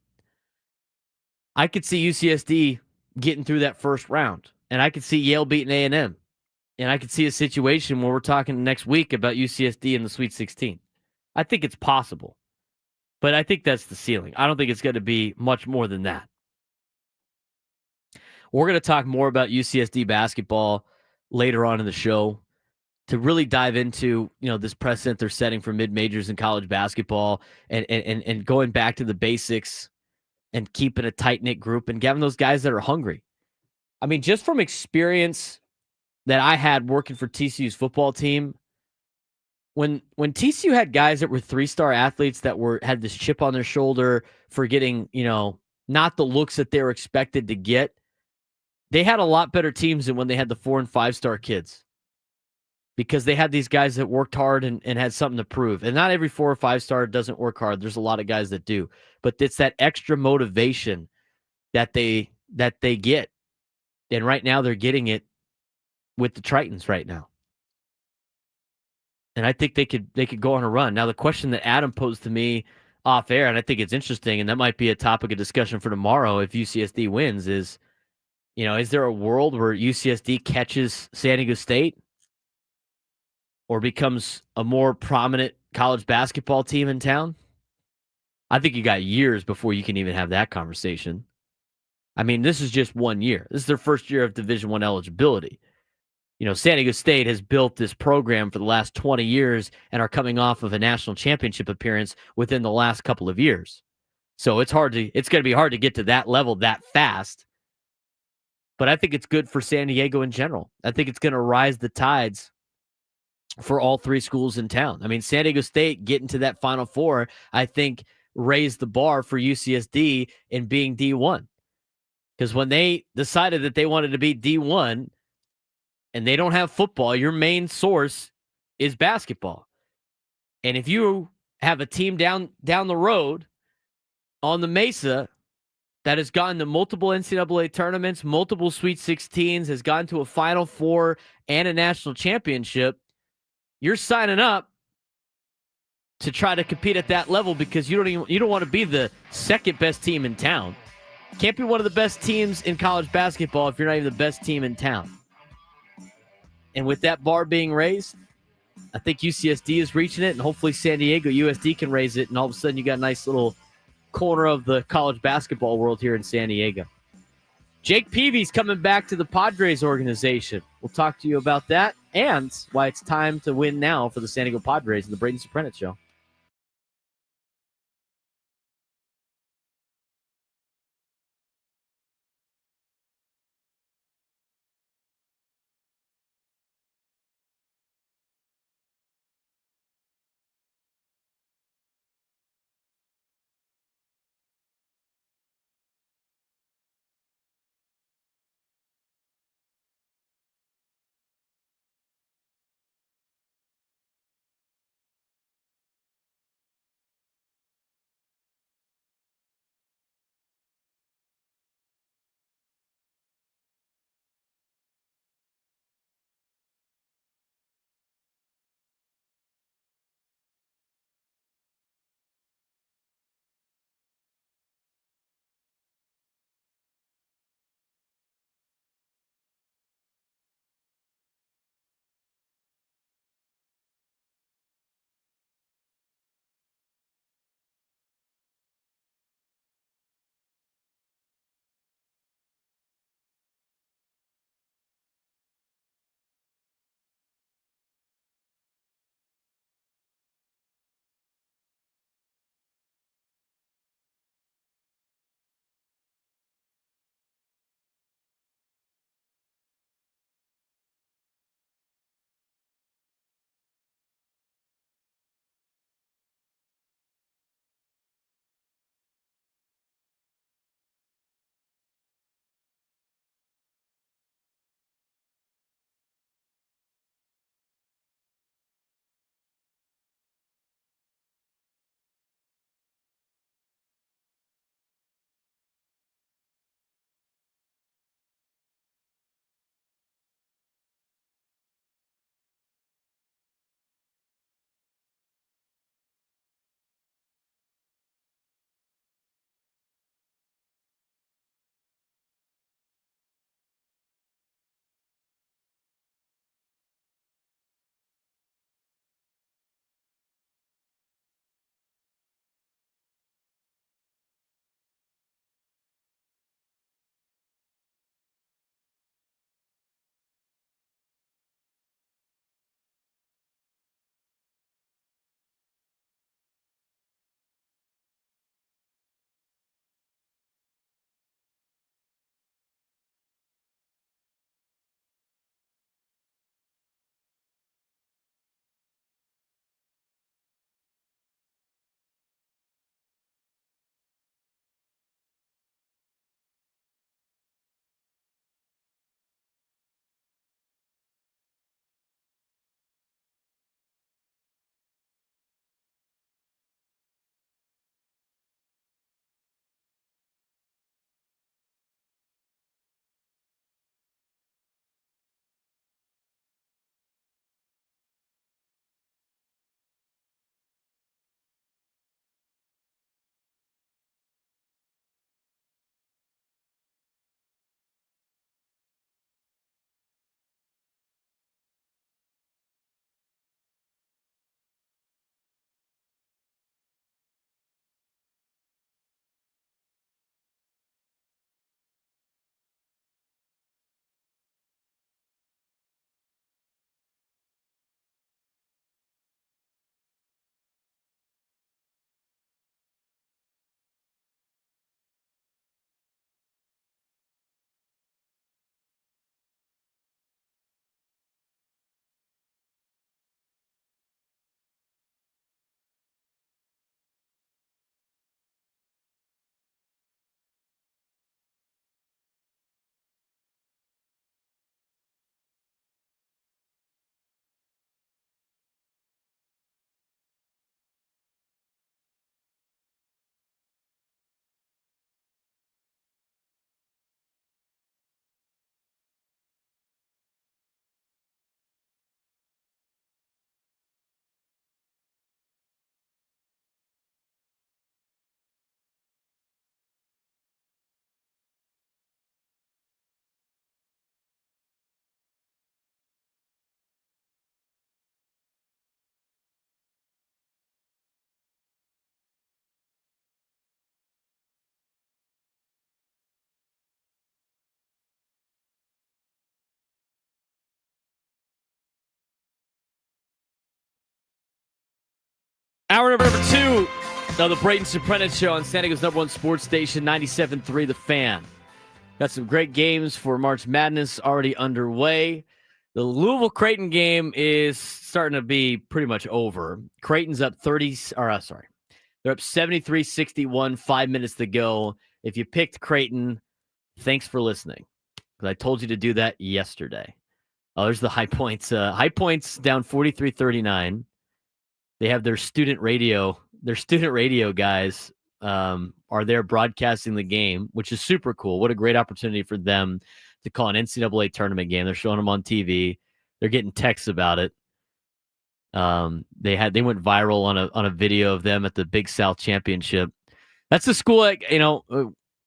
I could see UCSD getting through that first round, and I could see Yale beating A&M, and I could see a situation where we're talking next week about UCSD in the Sweet 16. I think it's possible, but I think that's the ceiling. I don't think it's going to be much more than that. We're going to talk more about UCSD basketball later on in the show to really dive into, this precedent they're setting for mid-majors in college basketball and going back to the basics and keeping a tight-knit group and having those guys that are hungry. I mean, just from experience that I had working for TCU's football team, when TCU had guys that were 3-star athletes that had this chip on their shoulder for getting, not the looks that they were expected to get, they had a lot better teams than when they had the 4- and 5-star kids. Because they had these guys that worked hard and had something to prove. And not every 4 or 5-star doesn't work hard. There's a lot of guys that do. But it's that extra motivation that they get. And right now they're getting it with the Tritons right now. And I think they could go on a run. Now, the question that Adam posed to me off air, and I think it's interesting, and that might be a topic of discussion for tomorrow if UCSD wins, is, is there a world where UCSD catches San Diego State or becomes a more prominent college basketball team in town? I think you got years before you can even have that conversation. I mean, this is just 1 year. This is their first year of Division I eligibility. San Diego State has built this program for the last 20 years and are coming off of a national championship appearance within the last couple of years. So it's going to be hard to get to that level that fast. But I think it's good for San Diego in general. I think it's going to rise the tides for all 3 schools in town. I mean, San Diego State getting to that Final Four, I think raised the bar for UCSD in being D1. Because when they decided that they wanted to be D1 and they don't have football, your main source is basketball. And if you have a team down the road on the Mesa that has gotten to multiple NCAA tournaments, multiple Sweet 16s, has gotten to a Final Four and a national championship, you're signing up to try to compete at that level because you don't want to be the second best team in town. Can't be one of the best teams in college basketball if you're not even the best team in town. And with that bar being raised, I think UCSD is reaching it, and hopefully San Diego USD can raise it, and all of a sudden you got a nice little corner of the college basketball world here in San Diego. Jake Peavey's coming back to the Padres organization. We'll talk to you about that and why it's time to win now for the San Diego Padres in the Braden Surprenant Show. Hour number 2 of the Braden Surprenant Show on San Diego's #1 sports station, 97.3 The Fan. Got some great games for March Madness already underway. The Louisville-Creighton game is starting to be pretty much over. Creighton's up they're up 73-61, 5 minutes to go. If you picked Creighton, thanks for listening, because I told you to do that yesterday. Oh, there's the High Points. High Points down 43-39. They have their student radio guys are there broadcasting the game, which is super cool. What a great opportunity for them to call an NCAA tournament game. They're showing them on TV. They're getting texts about it. They went viral on a video of them at the Big South Championship. That's a school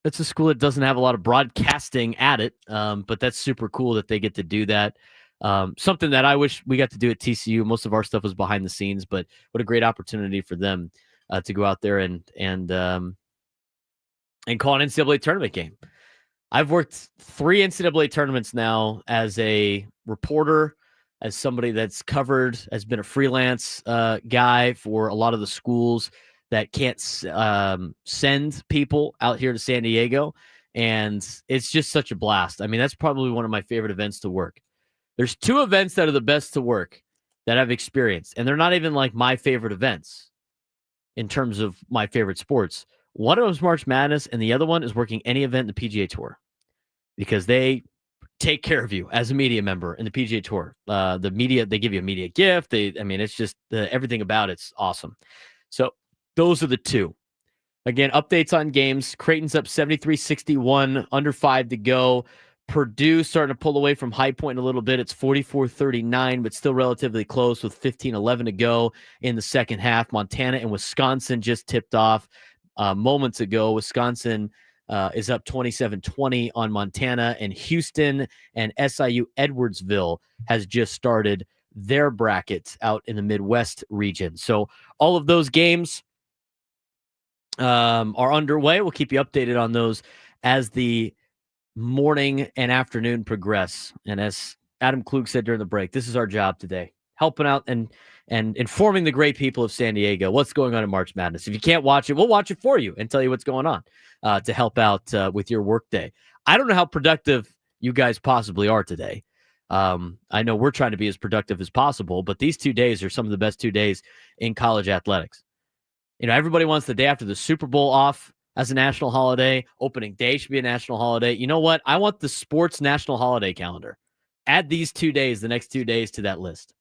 that's a school that doesn't have a lot of broadcasting at it, but that's super cool that they get to do that. Something that I wish we got to do at TCU. Most of our stuff was behind the scenes, but what a great opportunity for them to go out there and call an NCAA tournament game. I've worked 3 NCAA tournaments now as a reporter, as somebody that's covered, has been a freelance guy for a lot of the schools that can't send people out here to San Diego. And it's just such a blast. I mean, that's probably one of my favorite events to work. There's 2 events that are the best to work that I've experienced, and they're not even like my favorite events in terms of my favorite sports. One of them is March Madness, and the other one is working any event in the PGA Tour, because they take care of you as a media member in the PGA Tour. The media, they give you a media gift. It's just everything about it's awesome. So those are the 2. Again, updates on games. Creighton's up 73-61, under 5 to go. Purdue starting to pull away from High Point a little bit. It's 44-39, but still relatively close with 15-11 to go in the second half. Montana and Wisconsin just tipped off moments ago. Wisconsin is up 27-20 on Montana, and Houston and SIU Edwardsville has just started their brackets out in the Midwest region. So all of those games are underway. We'll keep you updated on those as the morning and afternoon progress. And as Adam Klug said during the break, this is our job today, helping out and informing the great people of San Diego what's going on in March Madness. If you can't watch it, we'll watch it for you and tell you what's going on to help out with your workday. I don't know how productive you guys possibly are today. I know we're trying to be as productive as possible, but these 2 days are some of the best 2 days in college athletics. You know, everybody wants the day after the Super Bowl off as a national holiday. Opening day should be a national holiday. You know what? I want the sports national holiday calendar. Add these 2 days, the next 2 days, to that list.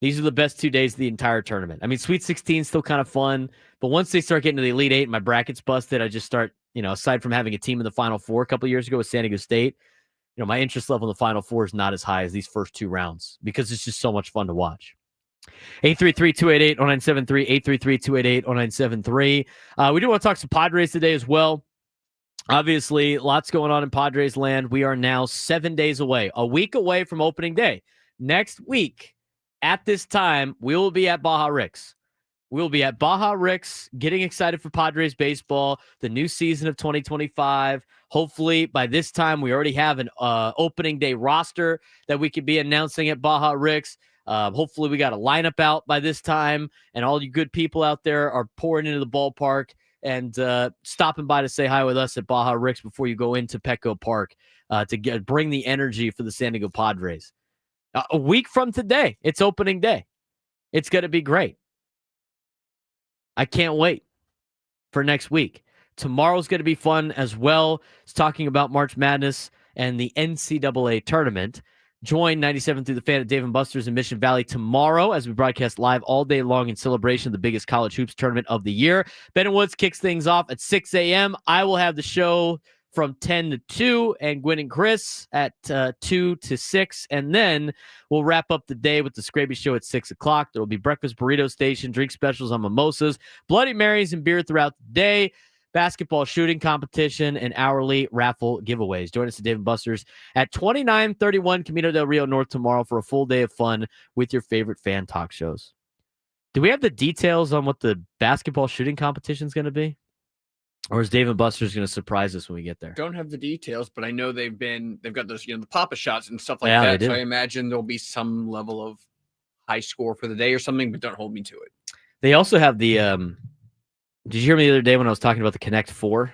These are the best 2 days of the entire tournament. I mean, Sweet 16 is still kind of fun, but once they start getting to the Elite 8 and my bracket's busted, I just start, aside from having a team in the Final Four a couple of years ago with San Diego State, my interest level in the Final Four is not as high as these first 2 rounds, because it's just so much fun to watch. 833-288-0973, 833-288-0973. We do want to talk some Padres today as well. Obviously, lots going on in Padres land. We are now 7 days away, a week away from opening day. Next week, at this time, we will be at Baja Ricks. We'll be at Baja Ricks, getting excited for Padres baseball, the new season of 2025. Hopefully, by this time, we already have an opening day roster that we could be announcing at Baja Ricks. Hopefully, we got a lineup out by this time, and all you good people out there are pouring into the ballpark and stopping by to say hi with us at Baja Ricks before you go into Petco Park to bring the energy for the San Diego Padres. A week from today, it's opening day. It's going to be great. I can't wait for next week. Tomorrow's going to be fun as well. It's talking about March Madness and the NCAA tournament. Join 97 through the Fan at Dave & Buster's in Mission Valley tomorrow as we broadcast live all day long in celebration of the biggest college hoops tournament of the year. Ben Woods kicks things off at 6 a.m. I will have the show from 10 to 2, and Gwen and Chris at 2 to 6. And then we'll wrap up the day with the Scraby Show at 6 o'clock. There will be breakfast burrito station, drink specials on mimosas, Bloody Marys, and beer throughout the day. Basketball shooting competition, and hourly raffle giveaways. Join us at Dave & Buster's at 2931 Camino del Rio North tomorrow for a full day of fun with your favorite fan talk shows. Do we have the details on what the basketball shooting competition is going to be? Or is Dave & Buster's going to surprise us when we get there? Don't have the details, but I know they've got those, the Papa shots and stuff like that. So I imagine there'll be some level of high score for the day or something, but don't hold me to it. They also have the did you hear me the other day when I was talking about the Connect 4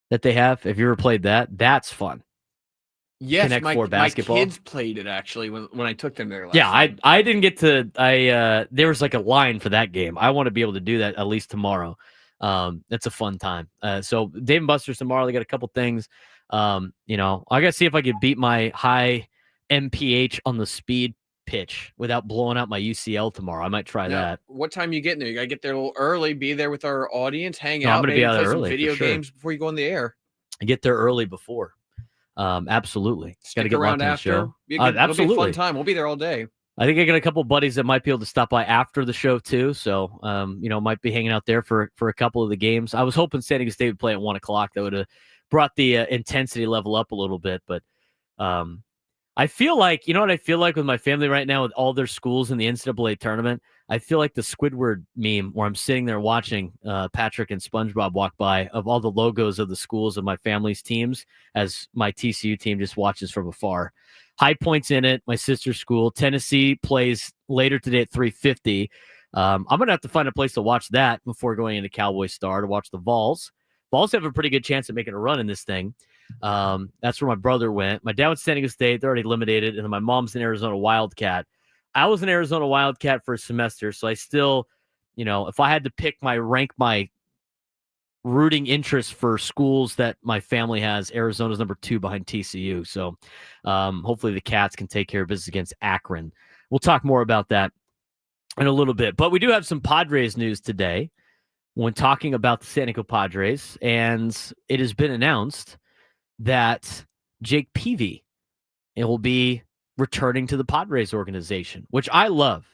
that they have? Have you ever played that? That's fun. Yes, Connect my 4 basketball. kids played it actually when I took them there last Yeah, time. I didn't get to there was like a line for that game. I want to be able to do that at least tomorrow. It's a fun time. So Dave and Buster's tomorrow. They got a couple things. I gotta see if I could beat my high MPH on the speed pitch without blowing out my UCL tomorrow. I might try that. What time you getting there? You gotta get there a little early, be there with our audience, hang No, I'm out, gonna maybe be out play there some early, for video sure. games before you go on the air. I get there early before. Absolutely. Got to Stick get around locked in after. the show. It'll be Absolutely. a fun time. We'll be there all day. I think I got a couple buddies that might be able to stop by after the show too. So, might be hanging out there for a couple of the games. I was hoping San Diego State would play at 1:00. That would have brought the intensity level up a little bit. But I feel like, you know what I feel like with my family right now with all their schools in the NCAA tournament? I feel like the Squidward meme where I'm sitting there watching Patrick and SpongeBob walk by of all the logos of the schools of my family's teams as my TCU team just watches from afar. High Point's in it, my sister's school. Tennessee plays later today at 3:50. I'm going to have to find a place to watch that before going into Cowboy Star to watch the Vols. Vols have a pretty good chance of making a run in this thing. That's where my brother went. My dad went to San Diego State. They're already eliminated. And then my mom's an Arizona Wildcat. I was an Arizona Wildcat for a semester, so I still, if I had to rank my rooting interest for schools that my family has, Arizona's number 2 behind TCU. So hopefully the Cats can take care of business against Akron. We'll talk more about that in a little bit. But we do have some Padres news today when talking about the San Diego Padres, and it has been announced that Jake Peavey will be returning to the Padres organization, which I love.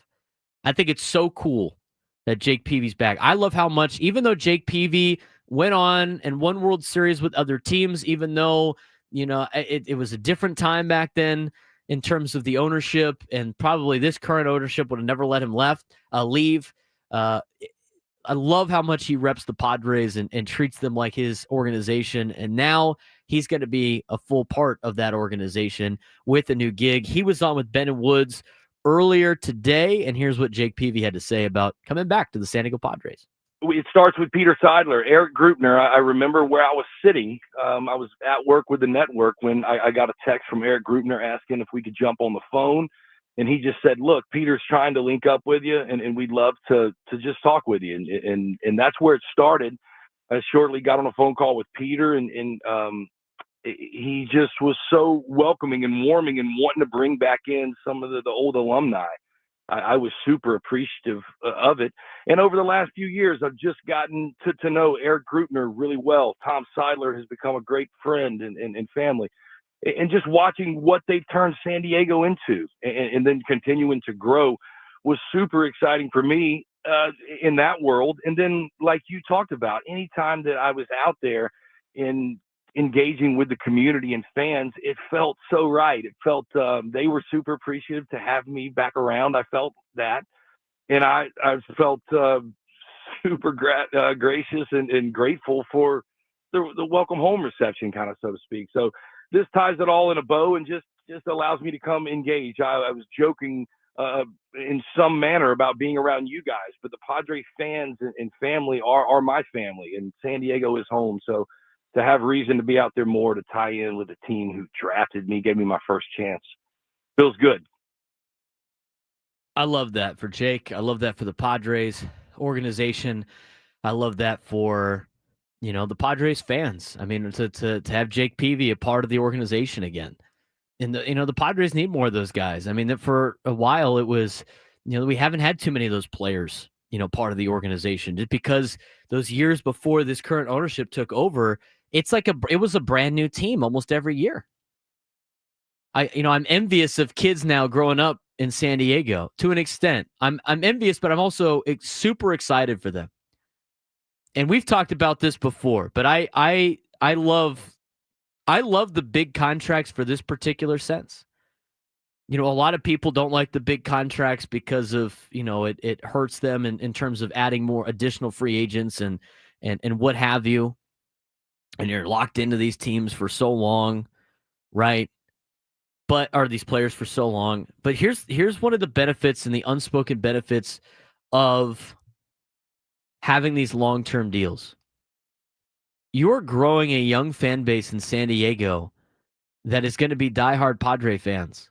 I think it's so cool that Jake Peavey's back. I love how much, even though Jake Peavey went on and won World Series with other teams, even though, it was a different time back then in terms of the ownership, and probably this current ownership would have never let him leave. I love how much he reps the Padres and treats them like his organization. And now he's going to be a full part of that organization with a new gig. He was on with Ben and Woods earlier today, and here's what Jake Peavey had to say about coming back to the San Diego Padres. It starts with Peter Seidler, Eric Grupner. I remember where I was sitting. I was at work with the network when I got a text from Eric Grupner asking if we could jump on the phone. And he just said, look, Peter's trying to link up with you, and we'd love to just talk with you. And that's where it started. I shortly got on a phone call with Peter, and he just was so welcoming and warming and wanting to bring back in some of the old alumni. I was super appreciative of it. And over the last few years, I've just gotten to know Eric Grupner really well. Tom Seidler has become a great friend and family. And just watching what they've turned San Diego into and then continuing to grow was super exciting for me in that world. And then, like you talked about, anytime that I was out there in engaging with the community and fans, it felt so right. It felt they were super appreciative to have me back around. I felt that. And I felt super gracious and grateful for the welcome home reception, kind of, so to speak. So this ties it all in a bow and just allows me to come engage. I was joking in some manner about being around you guys, but the Padre fans and family are my family, and San Diego is home. So to have reason to be out there more, to tie in with the team who drafted me, gave me my first chance, feels good. I love that for Jake. I love that for the Padres organization. I love that for the Padres fans. I mean, to have Jake Peavey a part of the organization again. And the Padres need more of those guys. I mean, for a while it was, we haven't had too many of those players, part of the organization, just because those years before this current ownership took over, it was a brand new team almost every year. I'm envious of kids now growing up in San Diego to an extent. I'm envious, but I'm also super excited for them. And we've talked about this before, but I love the big contracts for this particular sense. A lot of people don't like the big contracts because of, it hurts them in terms of adding more additional free agents and what have you. And you're locked into these teams for so long, right? But are these players for so long? But here's one of the benefits and the unspoken benefits of having these long-term deals. You're growing a young fan base in San Diego that is going to be diehard Padre fans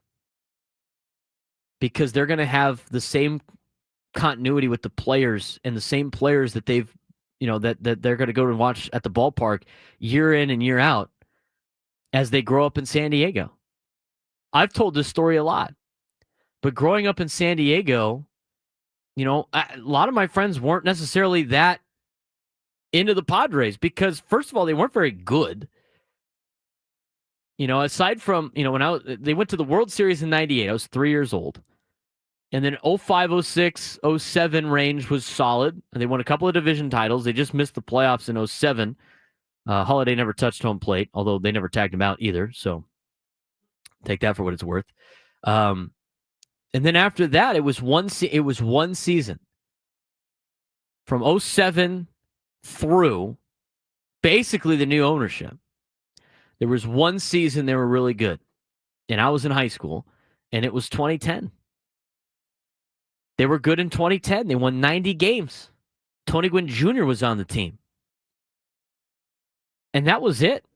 because they're going to have the same continuity with the players and the same players that they've, that they're going to go and watch at the ballpark year in and year out as they grow up in San Diego. I've told this story a lot, but growing up in San Diego, a lot of my friends weren't necessarily that into the Padres because, first of all, they weren't very good. Aside from, when they went to the World Series in 98, I was 3 years old. And then 05, 06, 07 range was solid. And they won a couple of division titles. They just missed the playoffs in 07. Holiday never touched home plate, although they never tagged him out either. So take that for what it's worth. And then after that, it was one season. From 07 through basically the new ownership. There was one season they were really good. And I was in high school, and it was 2010. They were good in 2010. They won 90 games. Tony Gwynn Jr. was on the team. And that was it.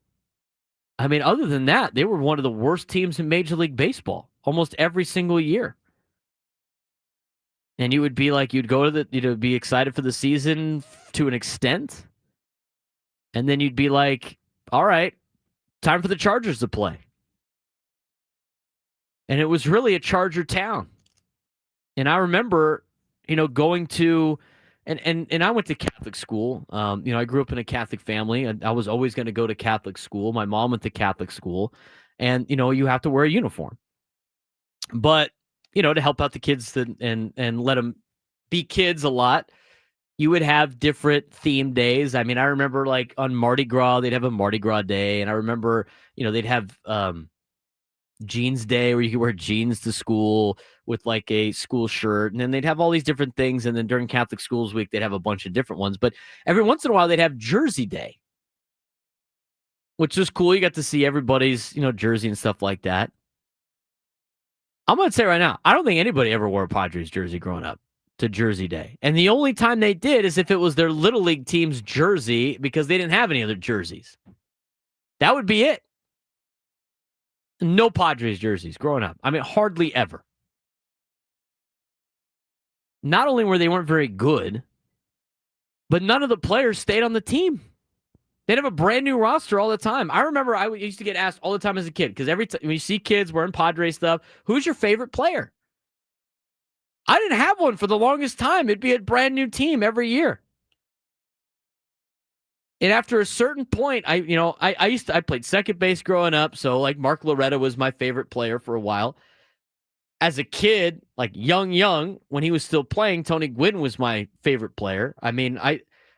I mean, other than that, they were one of the worst teams in Major League Baseball almost every single year. And you would be like, you'd go to be excited for the season to an extent. And then you'd be like, all right, time for the Chargers to play. And it was really a Charger town. And I remember, going to, and I went to Catholic school. I grew up in a Catholic family, and I was always going to go to Catholic school. My mom went to Catholic school, and, you have to wear a uniform. But, to help out the kids and let them be kids a lot, you would have different theme days. I mean, I remember like on Mardi Gras, they'd have a Mardi Gras day. And I remember, they'd have jeans day where you could wear jeans to school with like a school shirt. And then they'd have all these different things. And then during Catholic Schools Week, they'd have a bunch of different ones. But every once in a while, they'd have Jersey Day, which was cool. You got to see everybody's, jersey and stuff like that. I'm going to say right now, I don't think anybody ever wore a Padres jersey growing up to Jersey Day. And the only time they did is if it was their Little League team's jersey because they didn't have any other jerseys. That would be it. No Padres jerseys growing up. I mean, hardly ever. Not only weren't very good, but none of the players stayed on the team. They'd have a brand new roster all the time. I remember I used to get asked all the time as a kid, because every time when you see kids wearing Padres stuff, who's your favorite player? I didn't have one for the longest time. It'd be a brand new team every year. And after a certain point, I played second base growing up, so like Mark Loretta was my favorite player for a while. As a kid, like young, when he was still playing, Tony Gwynn was my favorite player. I mean,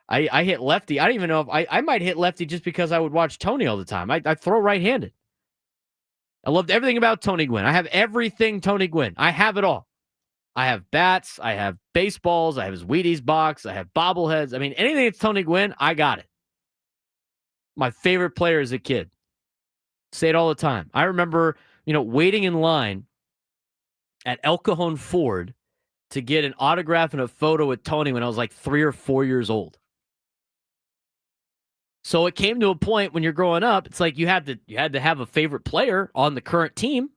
I hit lefty. I don't even know if I might hit lefty just because I would watch Tony all the time. I throw right-handed. I loved everything about Tony Gwynn. I have everything Tony Gwynn. I have it all. I have bats. I have baseballs. I have his Wheaties box. I have bobbleheads. I mean, anything that's Tony Gwynn, I got it. My favorite player as a kid. Say it all the time. I remember, waiting in line at El Cajon Ford to get an autograph and a photo with Tony when I was like 3 or 4 years old. So it came to a point when you're growing up, it's like you had to have a favorite player on the current team.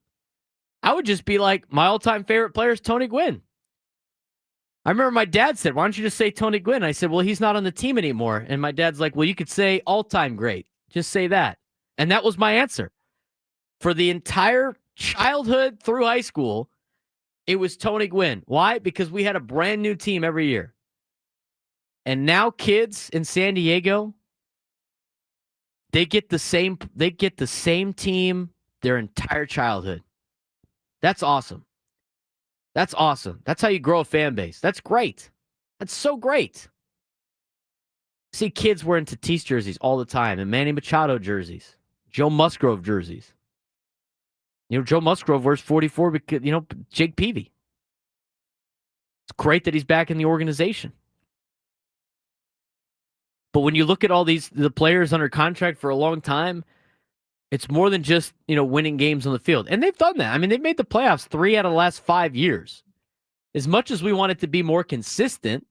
I would just be like, my all-time favorite player is Tony Gwynn. I remember my dad said, why don't you just say Tony Gwynn? I said, well, he's not on the team anymore. And my dad's like, well, you could say all-time great. Just say that. And that was my answer. For the entire childhood through high school, it was Tony Gwynn. Why? Because we had a brand new team every year. And now kids in San Diego, they get the same team their entire childhood. That's awesome. That's awesome. That's how you grow a fan base. That's great. That's so great. See kids wearing Tatis jerseys all the time and Manny Machado jerseys, Joe Musgrove jerseys. Joe Musgrove wears 44 because, Jake Peavey. It's great that he's back in the organization. But when you look at all the players under contract for a long time, it's more than just, winning games on the field. And they've done that. I mean, they've made the playoffs 3 out of the last 5 years. As much as we want it to be more consistent,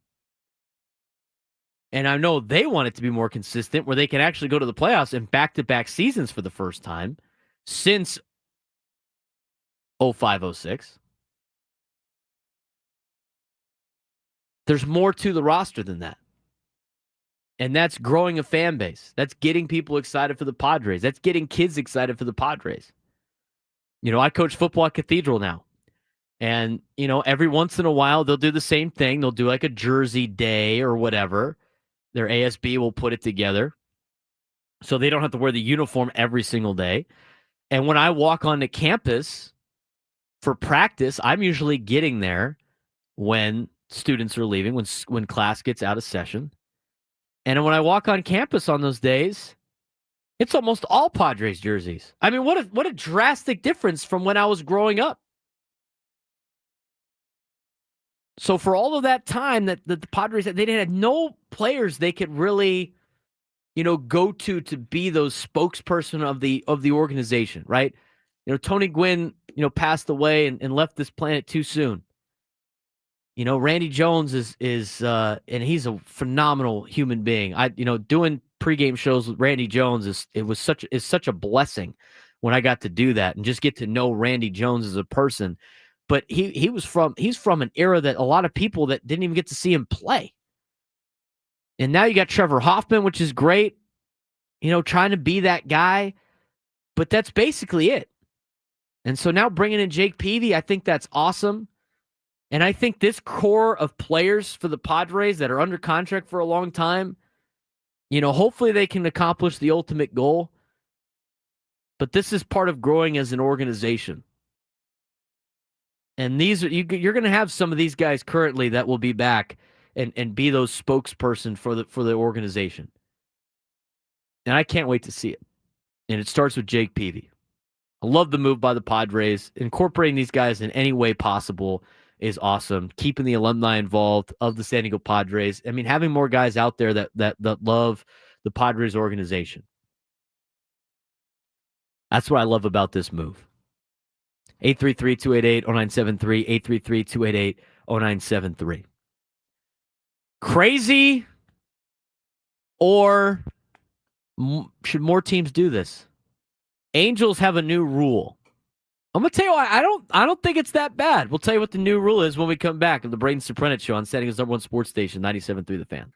And I know they want it to be more consistent where they can actually go to the playoffs in back-to-back seasons for the first time since 05-06. There's more to the roster than that. And that's growing a fan base. That's getting people excited for the Padres. That's getting kids excited for the Padres. I coach football at Cathedral now. And, every once in a while, they'll do the same thing. They'll do like a jersey day or whatever. Their ASB will put it together so they don't have to wear the uniform every single day. And when I walk onto campus for practice, I'm usually getting there when students are leaving, when class gets out of session. And when I walk on campus on those days, it's almost all Padres jerseys. I mean, what a drastic difference from when I was growing up. So for all of that time that the Padres, they didn't have no players they could really, go to be those spokesperson of the organization, right? Tony Gwynn, passed away and left this planet too soon. Randy Jones is and he's a phenomenal human being. Doing pregame shows with Randy Jones is such a blessing when I got to do that and just get to know Randy Jones as a person. But he's from an era that a lot of people that didn't even get to see him play. And now you got Trevor Hoffman, which is great, trying to be that guy. But that's basically it. And so now bringing in Jake Peavey, I think that's awesome. And I think this core of players for the Padres that are under contract for a long time, hopefully they can accomplish the ultimate goal. But this is part of growing as an organization. And you're going to have some of these guys currently that will be back and be those spokesperson for the organization. And I can't wait to see it. And it starts with Jake Peavey. I love the move by the Padres. Incorporating these guys in any way possible is awesome. Keeping the alumni involved of the San Diego Padres. I mean, having more guys out there that love the Padres organization. That's what I love about this move. 833-288-0973, 833-288-0973. Crazy, or should more teams do this? Angels have a new rule. I'm going to tell you why. I don't think it's that bad. We'll tell you what the new rule is when we come back on the Braden Surprenant Show on San Diego's #1 sports station, 97.3 The Fan.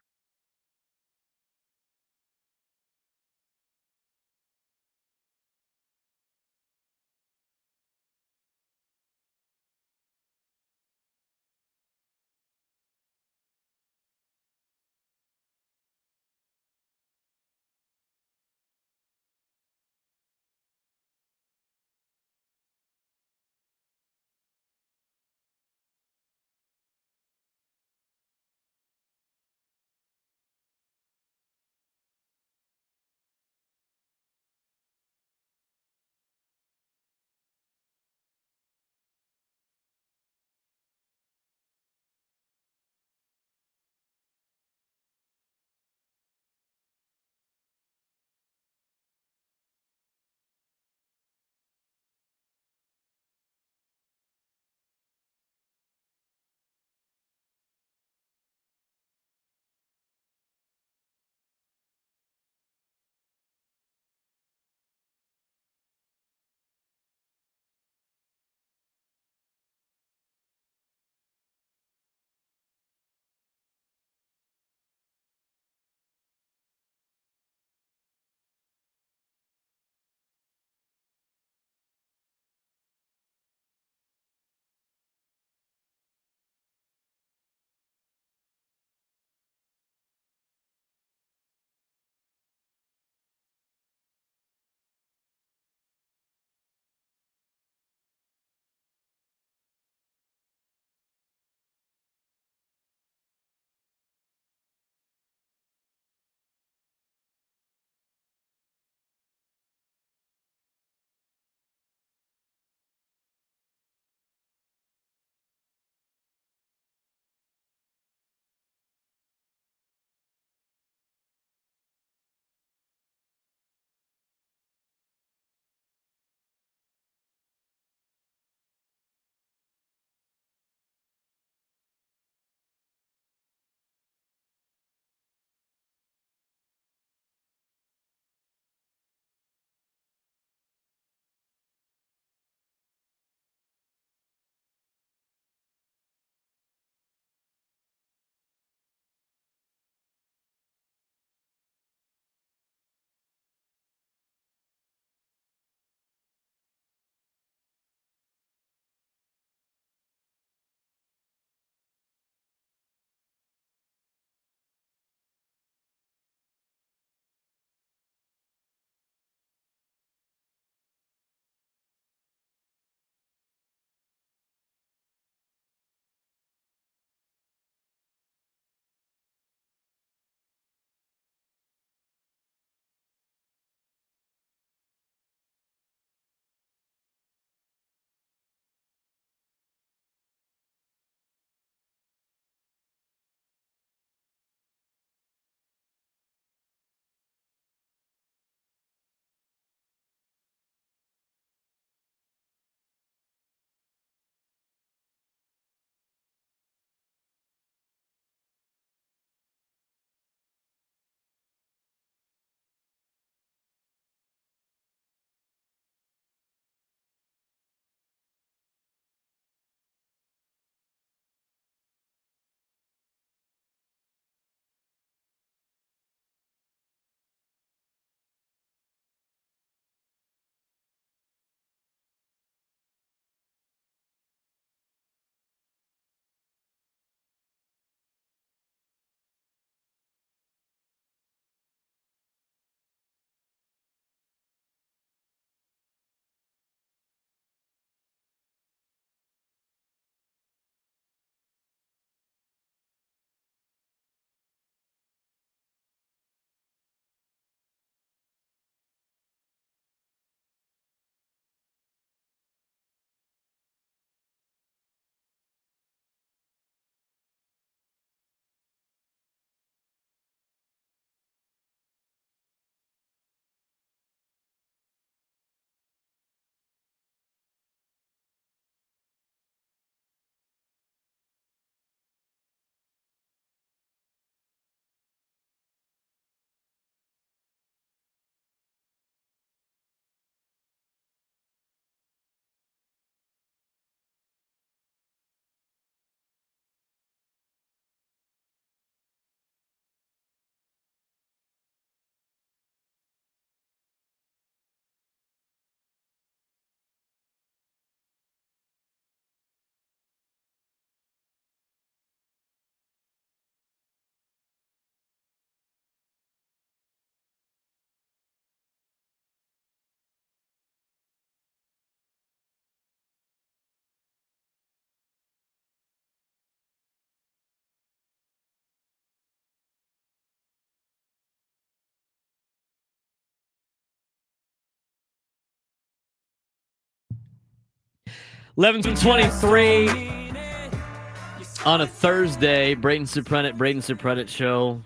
11:23 on a Thursday. Braden Surprenant Show.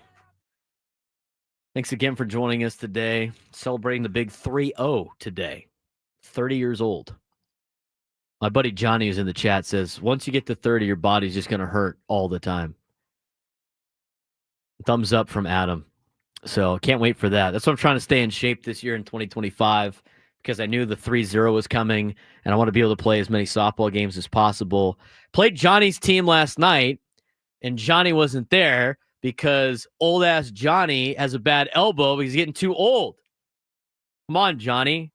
Thanks again for joining us today. Celebrating the big 3-0 today. 30 years old. My buddy Johnny who's in the chat says, once you get to 30, your body's just going to hurt all the time. Thumbs up from Adam. So can't wait for that. That's why I'm trying to stay in shape this year in 2025 because I knew the 3-0 was coming and I want to be able to play as many softball games as possible. Played Johnny's team last night and Johnny wasn't there because old-ass Johnny has a bad elbow because he's getting too old. Come on, Johnny.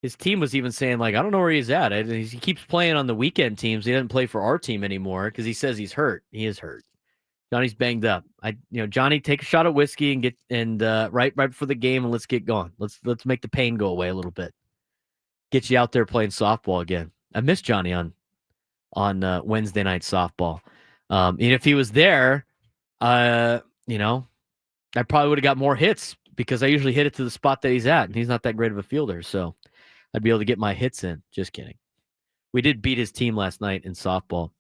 His team was even saying, like, I don't know where he's at. He keeps playing on the weekend teams. He doesn't play for our team anymore because he says he's hurt. He is hurt. Johnny's banged up. Johnny, take a shot of whiskey and get right before the game and let's get going. Let's make the pain go away a little bit. Get you out there playing softball again. I miss Johnny on Wednesday night softball. And if he was there, I probably would have got more hits because I usually hit it to the spot that he's at, and he's not that great of a fielder, so I'd be able to get my hits in. Just kidding. We did beat his team last night in softball.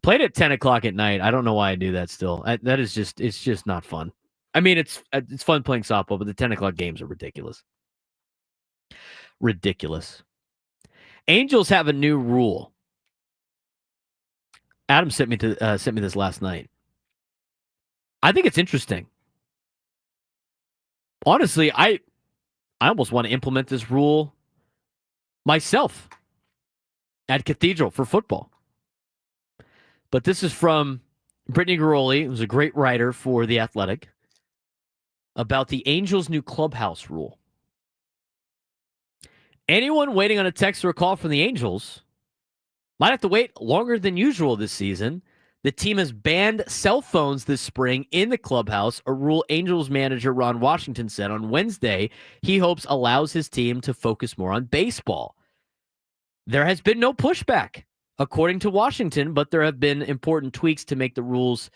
Played at 10 o'clock at night. I don't know why I do that still. It's just not fun. I mean, it's fun playing softball, but the 10 o'clock games are ridiculous. Ridiculous. Angels have a new rule. Adam sent me this last night. I think it's interesting. Honestly, I almost want to implement this rule myself at Cathedral for football. But this is from Brittany Garoli, who's a great writer for The Athletic, about the Angels' new clubhouse rule. Anyone waiting on a text or a call from the Angels might have to wait longer than usual this season. The team has banned cell phones this spring in the clubhouse, a rule Angels manager Ron Washington said on Wednesday he hopes allows his team to focus more on baseball. There has been no pushback, according to Washington, but there have been important tweaks to make the rules,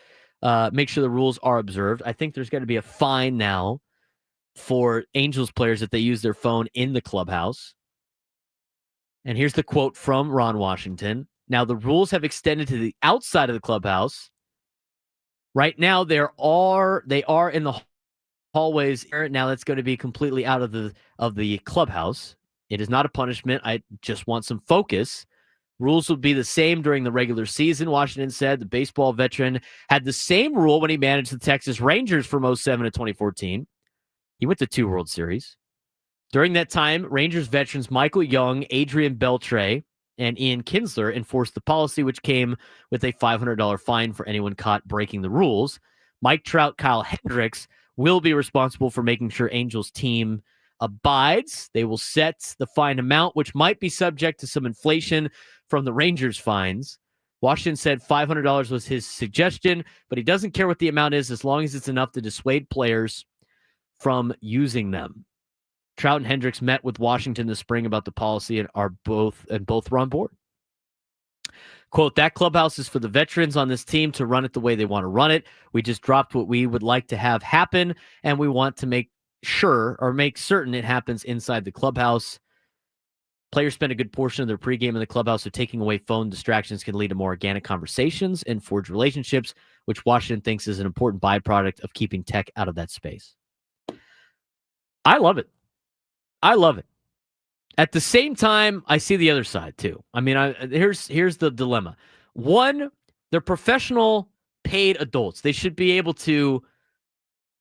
make sure the rules are observed. I think there's going to be a fine now for Angels players if they use their phone in the clubhouse. And here's the quote from Ron Washington. Now, the rules have extended to the outside of the clubhouse. Right now, they are in the hallways. Now that's going to be completely out of the clubhouse. It is not a punishment. I just want some focus. Rules will be the same during the regular season, Washington said. The baseball veteran had the same rule when he managed the Texas Rangers from 2007 to 2014. He went to 2 World Series. During that time, Rangers veterans Michael Young, Adrian Beltre, and Ian Kinsler enforced the policy, which came with a $500 fine for anyone caught breaking the rules. Mike Trout, Kyle Hendricks will be responsible for making sure Angels team abides. They will set the fine amount, which might be subject to some inflation from the Rangers fines. Washington said $500 was his suggestion, but he doesn't care what the amount is as long as it's enough to dissuade players from using them. Trout and Hendricks met with Washington this spring about the policy and both were on board. Quote, that clubhouse is for the veterans on this team to run it the way they want to run it. We just dropped what we would like to have happen, and we want to make certain it happens inside the clubhouse. Players spend a good portion of their pregame in the clubhouse, so taking away phone distractions can lead to more organic conversations and forge relationships, which Washington thinks is an important byproduct of keeping tech out of that space. I love it. At the same time, I see the other side too. I mean, here's the dilemma. One, they're professional, paid adults. They should be able to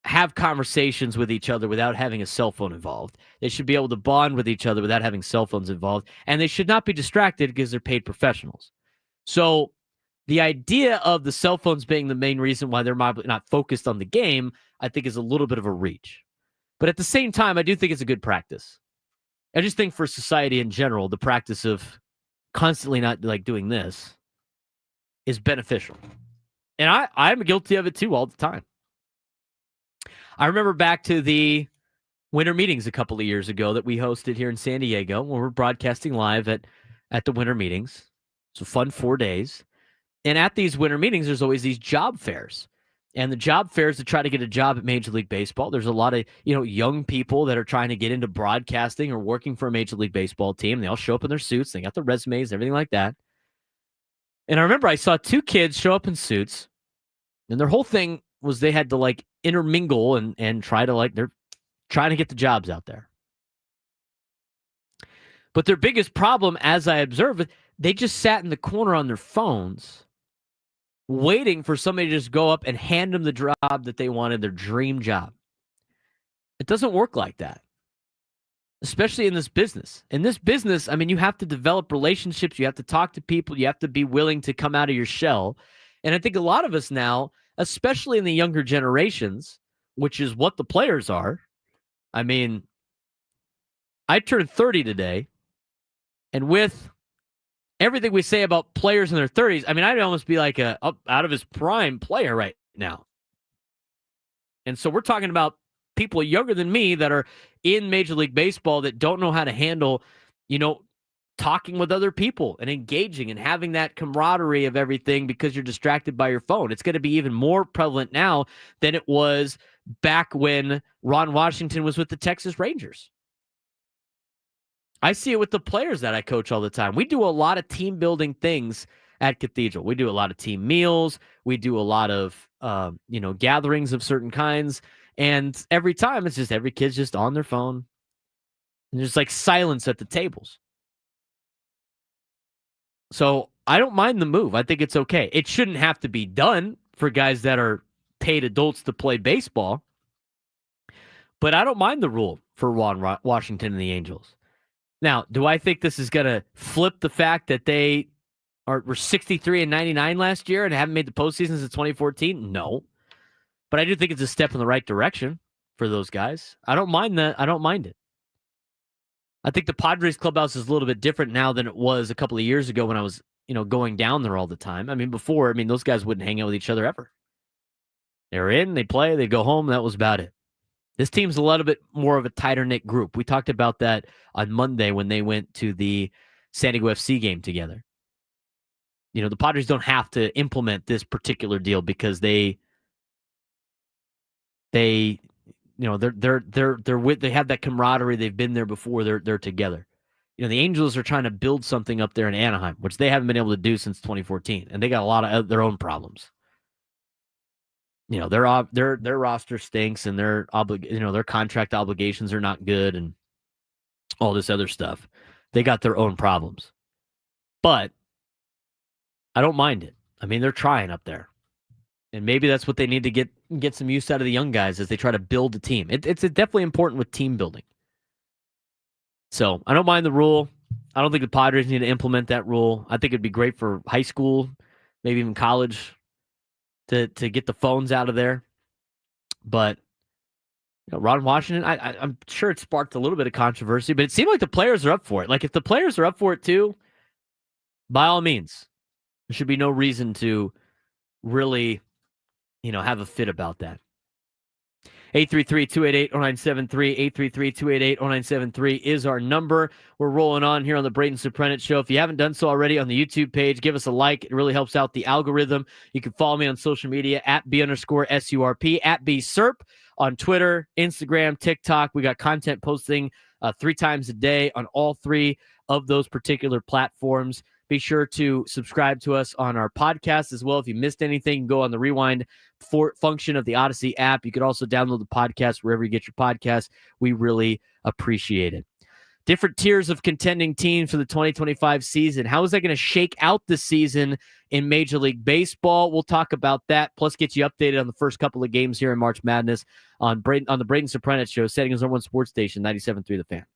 have conversations with each other without having a cell phone involved. They should be able to bond with each other without having cell phones involved. And they should not be distracted because they're paid professionals. So the idea of the cell phones being the main reason why they're not focused on the game, I think is a little bit of a reach. But at the same time, I do think it's a good practice. I just think for society in general, the practice of constantly not doing this is beneficial. And I'm guilty of it too all the time. I remember back to the winter meetings a couple of years ago that we hosted here in San Diego when we're broadcasting live at the winter meetings. It's a fun 4 days. And at these winter meetings, there's always these job fairs. And the job fairs to try to get a job at Major League Baseball. There's a lot of, young people that are trying to get into broadcasting or working for a Major League Baseball team. They all show up in their suits. They got their resumes, everything like that. And I remember I saw two kids show up in suits, and their whole thing was they had to intermingle and try to they're trying to get the jobs out there. But their biggest problem, as I observed, they just sat in the corner on their phones waiting for somebody to just go up and hand them the job that they wanted, their dream job. It doesn't work like that, especially in this business. In this business, you have to develop relationships. You have to talk to people. You have to be willing to come out of your shell. And I think a lot of us now, especially in the younger generations, which is what the players are. I turned 30 today, and with everything we say about players in their 30s, I'd almost be like a out of his prime player right now. And so we're talking about people younger than me that are in Major League Baseball that don't know how to handle, talking with other people and engaging and having that camaraderie of everything because you're distracted by your phone. It's going to be even more prevalent now than it was back when Ron Washington was with the Texas Rangers. I see it with the players that I coach all the time. We do a lot of team building things at Cathedral. We do a lot of team meals. We do a lot of, gatherings of certain kinds. And every time it's just every kid's just on their phone. And there's silence at the tables. So I don't mind the move. I think it's okay. It shouldn't have to be done for guys that are paid adults to play baseball. But I don't mind the rule for Ron Washington and the Angels. Now, do I think this is going to flip the fact that they were 63 and 99 last year and haven't made the postseason since 2014? No. But I do think it's a step in the right direction for those guys. I don't mind that. I don't mind it. I think the Padres clubhouse is a little bit different now than it was a couple of years ago when I was, going down there all the time. Before, those guys wouldn't hang out with each other ever. They were in, they play, they go home. That was about it. This team's a little bit more of a tighter-knit group. We talked about that on Monday when they went to the San Diego FC game together. The Padres don't have to implement this particular deal because they have that camaraderie. They've been there before. They're together. The Angels are trying to build something up there in Anaheim, which they haven't been able to do since 2014, and they got a lot of their own problems. Their roster stinks, and their contract obligations are not good, and all this other stuff. They got their own problems, but I don't mind it. They're trying up there, and maybe that's what they need to get some use out of the young guys as they try to build a team. It's definitely important with team building. So I don't mind the rule. I don't think the Padres need to implement that rule. I think it'd be great for high school, maybe even college, to get the phones out of there. But Ron Washington, I'm sure it sparked a little bit of controversy, but it seemed like the players are up for it. If the players are up for it too, by all means, there should be no reason to really, have a fit about that. 833-288-0973, 833-288-0973 is our number. We're rolling on here on the Braden Surprenant Show. If you haven't done so already on the YouTube page, give us a like. It really helps out the algorithm. You can follow me on social media at @B_SURP, at BSURP on Twitter, Instagram, TikTok. We got content posting 3 times a day on all 3 of those particular platforms. Be sure to subscribe to us on our podcast as well. If you missed anything, go on the rewind function of the Odyssey app. You could also download the podcast wherever you get your podcasts. We really appreciate it. Different tiers of contending teams for the 2025 season. How is that going to shake out this season in Major League Baseball? We'll talk about that, plus get you updated on the first couple of games here in March Madness on the Braden Surprenant Show, San Diego's #1 sports station, 97.3 The Fan.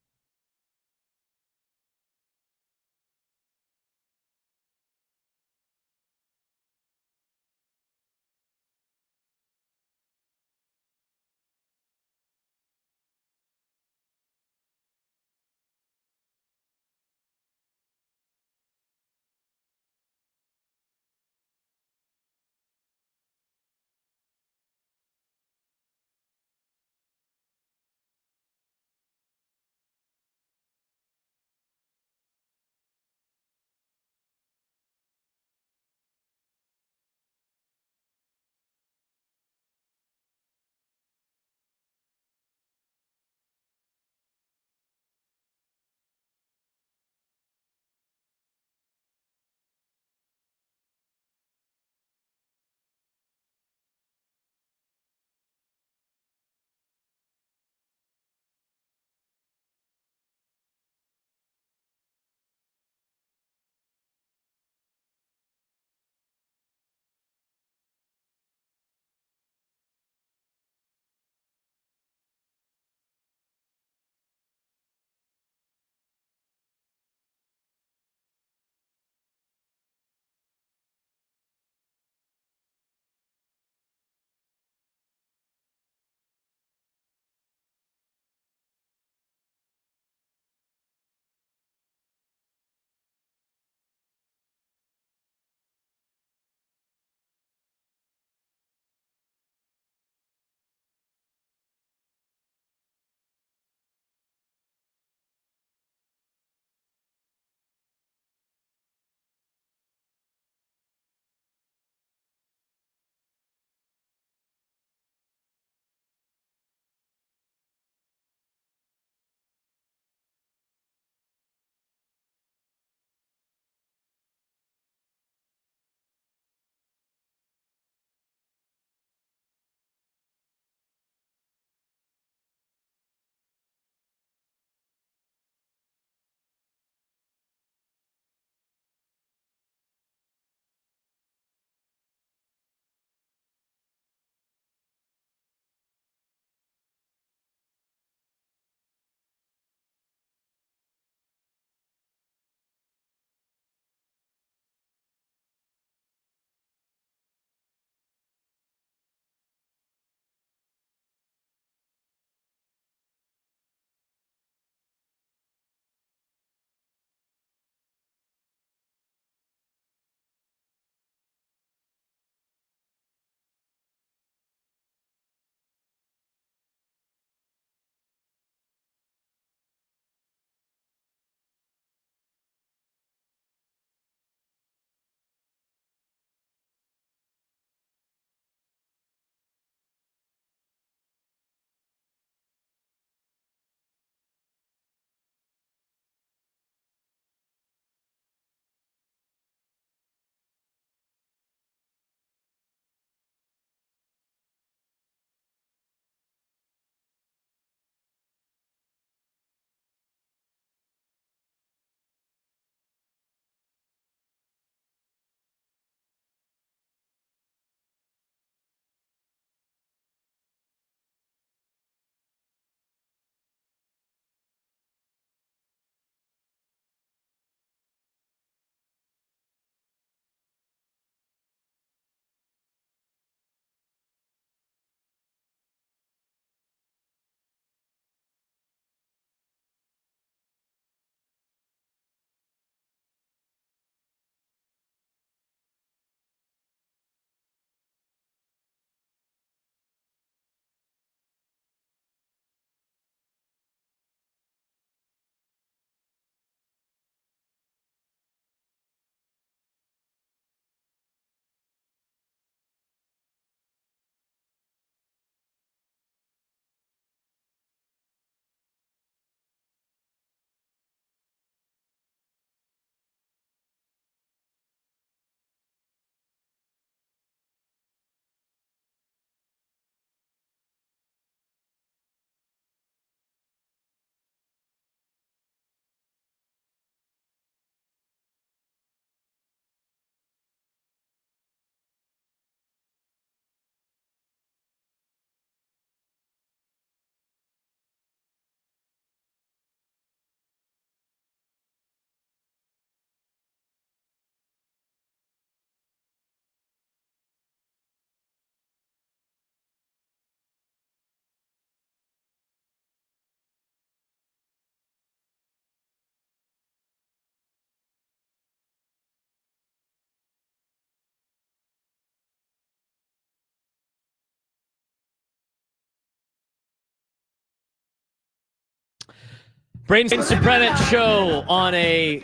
Braden Surprenant Show on a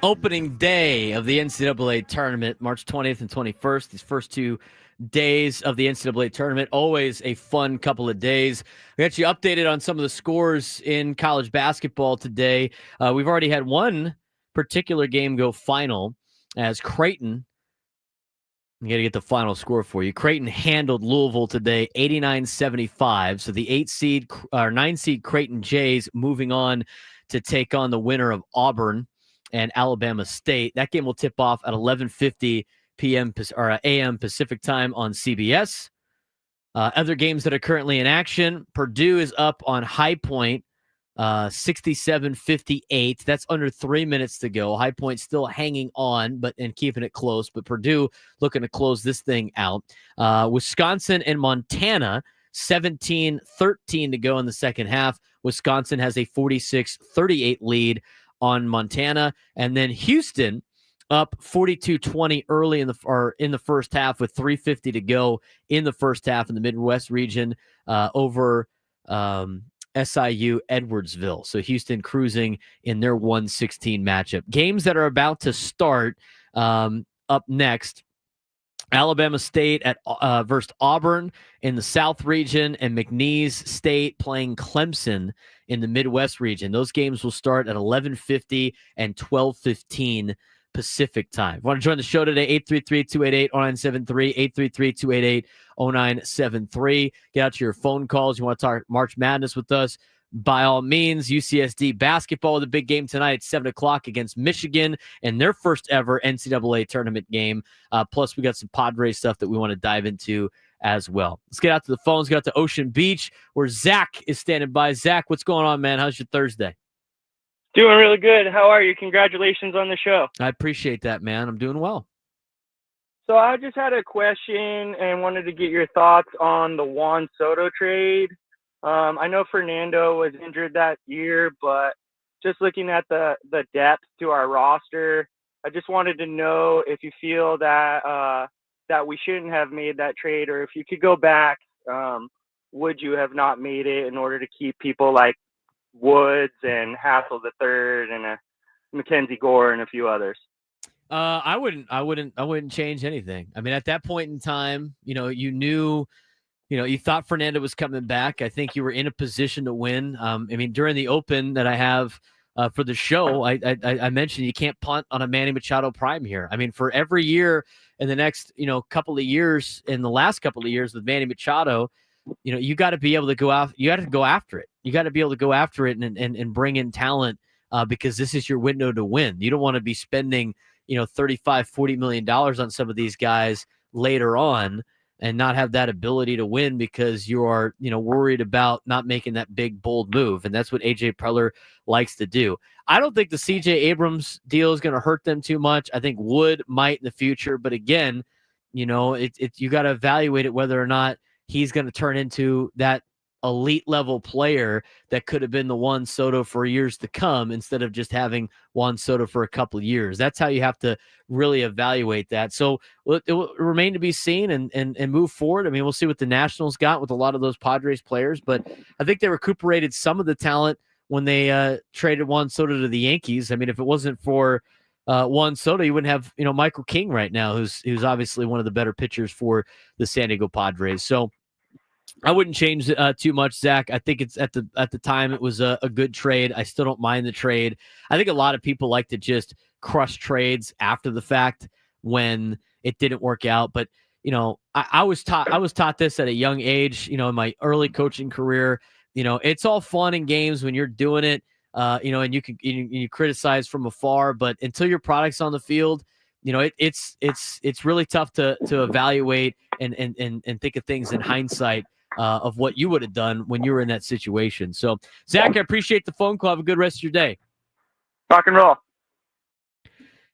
opening day of the NCAA tournament, March 20th and 21st. These first 2 days of the NCAA tournament, always a fun couple of days. We got you updated on some of the scores in college basketball today. We've already had one particular game go final as Creighton. I got to get the final score for you. Creighton handled Louisville today, 89-75. So the 9-seed Creighton Jays moving on to take on the winner of Auburn and Alabama State. That game will tip off at 11:50 p.m. or a.m. Pacific time on CBS. Other games that are currently in action: Purdue is up on High Point, 67-58. That's under 3 minutes to go. High Point still hanging on, and keeping it close. But Purdue looking to close this thing out. Wisconsin and Montana, 17-13 to go in the second half. Wisconsin has a 46-38 lead on Montana, and then Houston up 42-20 early in the first half with 3:50 to go in the first half in the Midwest region over SIU Edwardsville. So Houston cruising in their 1-16 matchup. Games that are about to start up next: Alabama State versus Auburn in the South region, and McNeese State playing Clemson in the Midwest region. Those games will start at 11:50 and 12:15 Pacific time. If you want to join the show today, 833-288-0973, 833-288-0973. Get out to your phone calls. You want to talk March Madness with us? By all means. UCSD basketball with a big game tonight at 7 o'clock against Michigan and their first ever NCAA tournament game. Plus, we got some Padres stuff that we want to dive into as well. Let's get out to the phones. Get out to Ocean Beach where Zach is standing by. Zach, what's going on, man? How's your Thursday? Doing really good. How are you? Congratulations on the show. I appreciate that, man. I'm doing well. So I just had a question and wanted to get your thoughts on the Juan Soto trade. I know Fernando was injured that year, but just looking at the depth to our roster, I just wanted to know if you feel that that we shouldn't have made that trade, or if you could go back, would you have not made it in order to keep people like Woods and Hassel III and Mackenzie Gore and a few others? I wouldn't change anything. I mean, at that point in time, you thought Fernando was coming back. I think you were in a position to win. I mean, during the open that I have for the show, I mentioned you can't punt on a Manny Machado prime here. I mean, for every year in the next, couple of years, in the last couple of years with Manny Machado, you got to be able to go out. You got to go after it. You got to be able to go after it and bring in talent because this is your window to win. You don't want to be spending, $35-40 million on some of these guys later on and not have that ability to win because you are, worried about not making that big, bold move. And that's what A.J. Preller likes to do. I don't think the C.J. Abrams deal is going to hurt them too much. I think Wood might in the future. But again, you got to evaluate it whether or not he's going to turn into that elite level player that could have been the Juan Soto for years to come instead of just having Juan Soto for a couple of years. That's how you have to really evaluate that. So it will remain to be seen and move forward. I mean, we'll see what the Nationals got with a lot of those Padres players, but I think they recuperated some of the talent when they traded Juan Soto to the Yankees. I mean, if it wasn't for Juan Soto, you wouldn't have, Michael King right now, who's obviously one of the better pitchers for the San Diego Padres. So I wouldn't change too much, Zach. I think it's at the time it was a good trade. I still don't mind the trade. I think a lot of people like to just crush trades after the fact when it didn't work out. But I was taught this at a young age. In my early coaching career, it's all fun and games when you're doing it. And you criticize from afar, but until your product's on the field, it's really tough to evaluate and think of things in hindsight. Of what you would have done when you were in that situation. So, Zach, I appreciate the phone call. Have a good rest of your day. Rock and roll.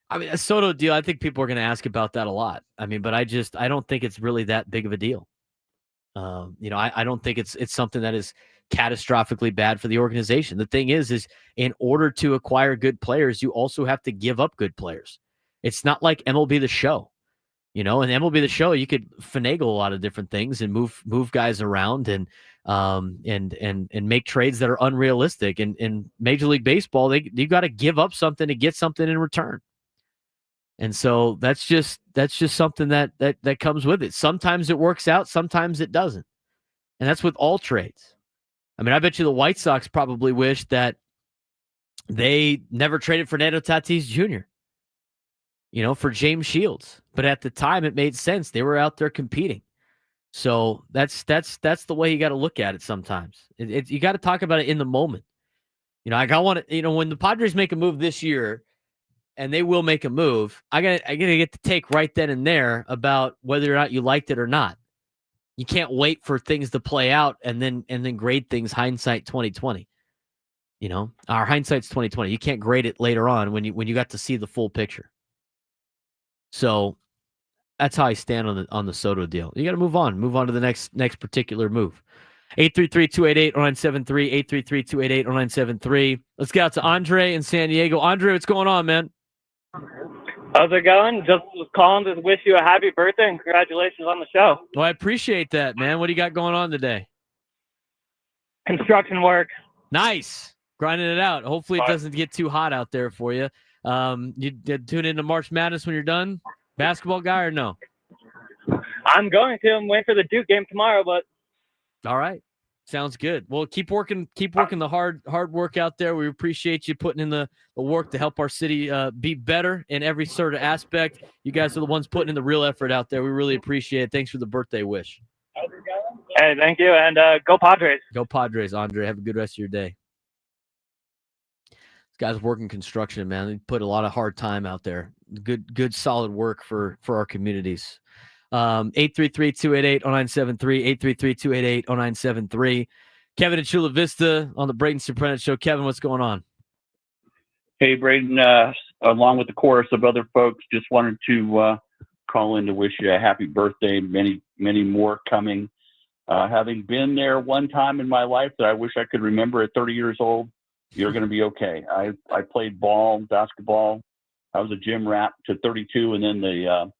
I mean, a Soto deal, I think people are going to ask about that a lot. I mean, but I don't think it's really that big of a deal. I don't think it's something that is catastrophically bad for the organization. The thing is in order to acquire good players, you also have to give up good players. It's not like MLB The Show. And MLB The Show, you could finagle a lot of different things and move guys around and make trades that are unrealistic. And in Major League Baseball, you got to give up something to get something in return. And so that's just something that comes with it. Sometimes it works out, sometimes it doesn't. And that's with all trades. I mean, I bet you the White Sox probably wish that they never traded Fernando Tatis Jr., for James Shields. But at the time, it made sense. They were out there competing. So that's the way you got to look at it sometimes. You got to talk about it in the moment. When the Padres make a move this year, and they will make a move, I gotta get the take right then and there about whether or not you liked it or not. You can't wait for things to play out and then grade things hindsight 2020. Our hindsight's 2020. You can't grade it later on when you got to see the full picture. So that's how I stand on the Soto deal. You got to move on to the next particular move. 833-288-0973, 833-288-0973. Let's get out to Andre in San Diego. Andre, what's going on, man? How's it going? Just was calling to wish you a happy birthday and congratulations on the show. Well, I appreciate that, man. What do you got going on today? Construction work. Nice. Grinding it out. Hopefully it doesn't get too hot out there for you. You tune into March Madness when you're done? Basketball guy or no? I'm going to. I'm waiting for the Duke game tomorrow, but. All right. Sounds good. Well, keep working the hard work out there. We appreciate you putting in the work to help our city be better in every sort of aspect. You guys are the ones putting in the real effort out there. We really appreciate it. Thanks for the birthday wish. Hey, thank you, and go Padres. Go Padres, Andre. Have a good rest of your day. This guy's working construction, man. They put a lot of hard time out there. Good solid work for our communities. 833-288-0973, 833-288-0973. Kevin in Chula Vista on the Braden Surprenant Show. Kevin, what's going on? Hey, Braden, along with the chorus of other folks, just wanted to call in to wish you a happy birthday. Many, many more coming. Having been there one time in my life that I wish I could remember at 30 years old, you're going to be okay. I played basketball. I was a gym rat to 32, and then the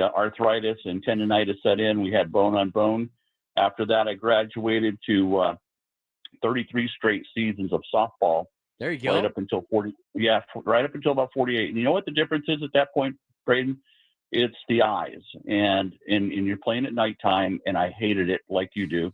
arthritis and tendonitis set in. We had bone on bone. After that, I graduated to 33 straight seasons of softball. There you go. Right up until 40. Yeah, right up until about 48. And you know what the difference is at that point, Braden? It's the eyes. And you're playing at nighttime, and I hated it like you do.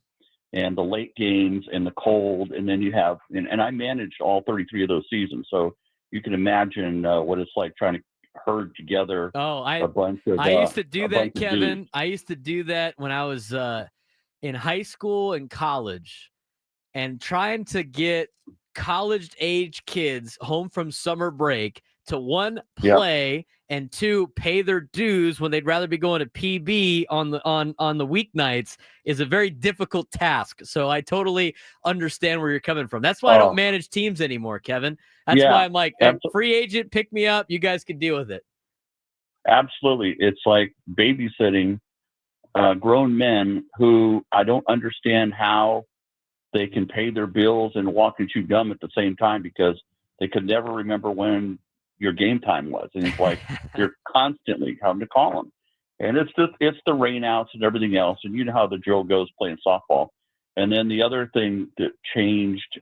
And the late games and the cold. And then you have, and I managed all 33 of those seasons. So you can imagine what it's like trying to herd together a bunch of I used to do that, Kevin. I used to do that when I was in high school and college, and trying to get college-age kids home from summer break to, one, play, and two, pay their dues when they'd rather be going to PB on the weeknights is a very difficult task. So I totally understand where you're coming from. That's why I don't manage teams anymore, Kevin. That's why I'm like, free agent, pick me up. You guys can deal with it. Absolutely. It's like babysitting grown men who I don't understand how they can pay their bills and walk and chew gum at the same time, because they could never remember when your game time was. And it's like you're constantly having to call them. And it's the rainouts and everything else. And you know how the drill goes playing softball. And then the other thing that changed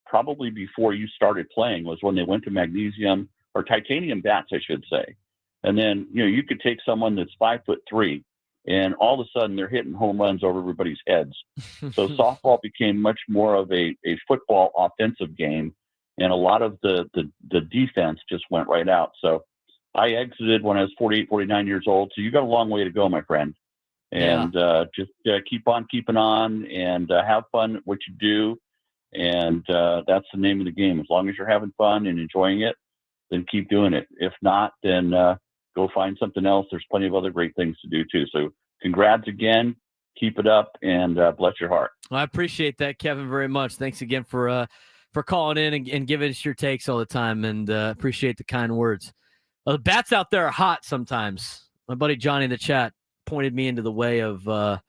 probably before you started playing was when they went to magnesium or titanium bats, I should say. And then, you could take someone that's 5'3", and all of a sudden they're hitting home runs over everybody's heads. So softball became much more of a football offensive game, and a lot of the defense just went right out. So I exited when I was 48, 49 years old. So you got a long way to go, my friend. And just keep on keeping on and have fun at what you do. And that's the name of the game. As long as you're having fun and enjoying it, then keep doing it. If not, then go find something else. There's plenty of other great things to do too. So congrats again. Keep it up, and bless your heart. Well, I appreciate that, Kevin, very much. Thanks again for calling in and giving us your takes all the time, and appreciate the kind words. The bats out there are hot sometimes. My buddy Johnny in the chat pointed me into the way of the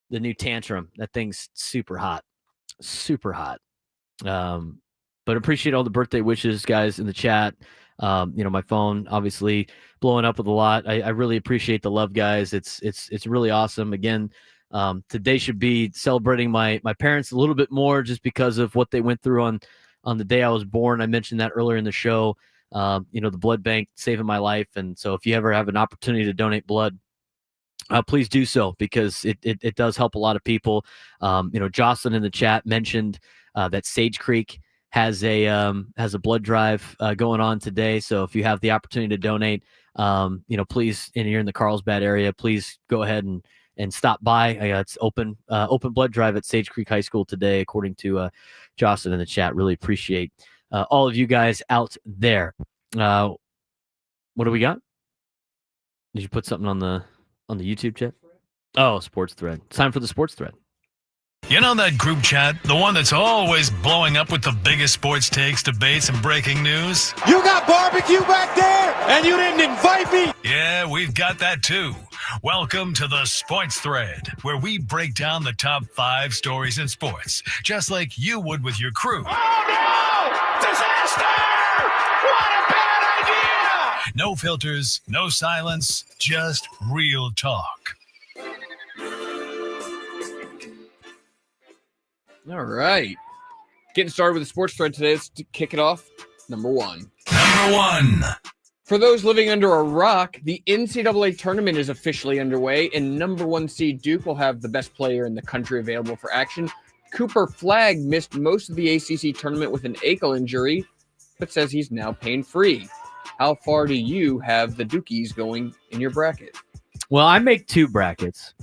new Tantrum. That thing's super hot. Super hot. But appreciate all the birthday wishes, guys, in the chat. My phone obviously blowing up with a lot. I really appreciate the love, guys. It's really awesome. Again, today should be celebrating my parents a little bit more just because of what they went through on the day I was born. I mentioned that earlier in the show. The blood bank saving my life. And so if you ever have an opportunity to donate blood, please do so, because it does help a lot of people. Jocelyn in the chat mentioned that Sage Creek has a blood drive going on today. So if you have the opportunity to donate, please, and you're in the Carlsbad area, please go ahead and stop by. It's open blood drive at Sage Creek High School today, according to Jocelyn in the chat. Really appreciate all of you guys out there. What do we got? Did you put something on the YouTube chat? Oh, sports thread. It's time for the sports thread. You know that group chat? The one that's always blowing up with the biggest sports takes, debates, and breaking news? You got barbecue back there, and you didn't invite me? Yeah, we've got that too. Welcome to the Sports Thread, where we break down the top 5 stories in sports, just like you would with your crew. Oh, no! Disaster! What a bad idea! No filters, no silence, just real talk. All right. Getting started with the sports thread today. Let's kick it off. Number 1. Number 1. For those living under a rock, the NCAA tournament is officially underway, and number 1 seed Duke will have the best player in the country available for action. Cooper Flagg missed most of the ACC tournament with an ankle injury, but says he's now pain-free. How far do you have the Dukies going in your bracket? Well, I make 2 brackets.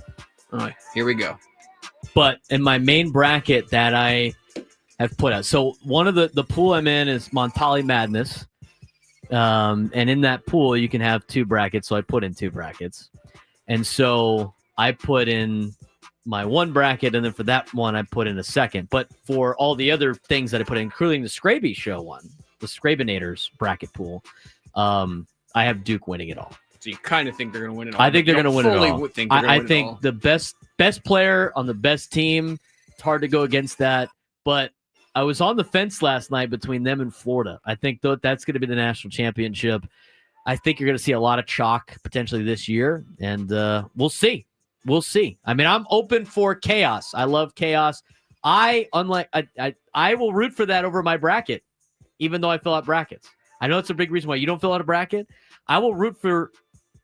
All right, here we go. But in my main bracket that I have put out, so one of the pool I'm in is Montali Madness. And in that pool, you can have 2 brackets. So I put in 2 brackets. And so I put in my 1 bracket, and then for that one, I put in a second. But for all the other things that I put in, including the Scraby Show one, the Scrabinators bracket pool, I have Duke winning it all. So you kind of think they're going to win it all. I think they're going to win it all. I think think the best player on the best team, it's hard to go against that. But I was on the fence last night between them and Florida. I think that's going to be the national championship. I think you're going to see a lot of chalk potentially this year, and we'll see. We'll see. I mean, I'm open for chaos. I love chaos. I will root for that over my bracket, even though I fill out brackets. I know it's a big reason why you don't fill out a bracket. I will root for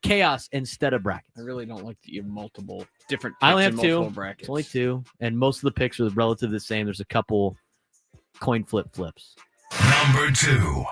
chaos instead of brackets. I really don't like that you have multiple different picks. I only have 2 brackets. It's only 2, and most of the picks are relatively the same. There's a couple coin flips. Number 2.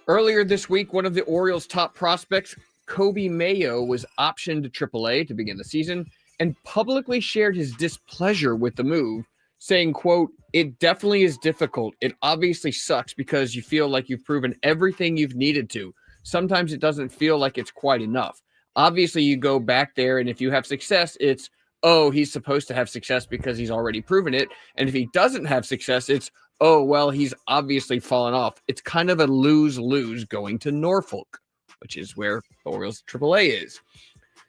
Earlier this week, one of the Orioles' top prospects, Kobe Mayo, was optioned to AAA to begin the season and publicly shared his displeasure with the move, saying, quote, "It definitely is difficult. It obviously sucks because you feel like you've proven everything you've needed to. Sometimes it doesn't feel like it's quite enough. Obviously, you go back there, and if you have success, it's, oh, he's supposed to have success because he's already proven it. And if he doesn't have success, it's, oh, well, he's obviously fallen off. It's kind of a lose-lose going to Norfolk, which is where the Orioles AAA is.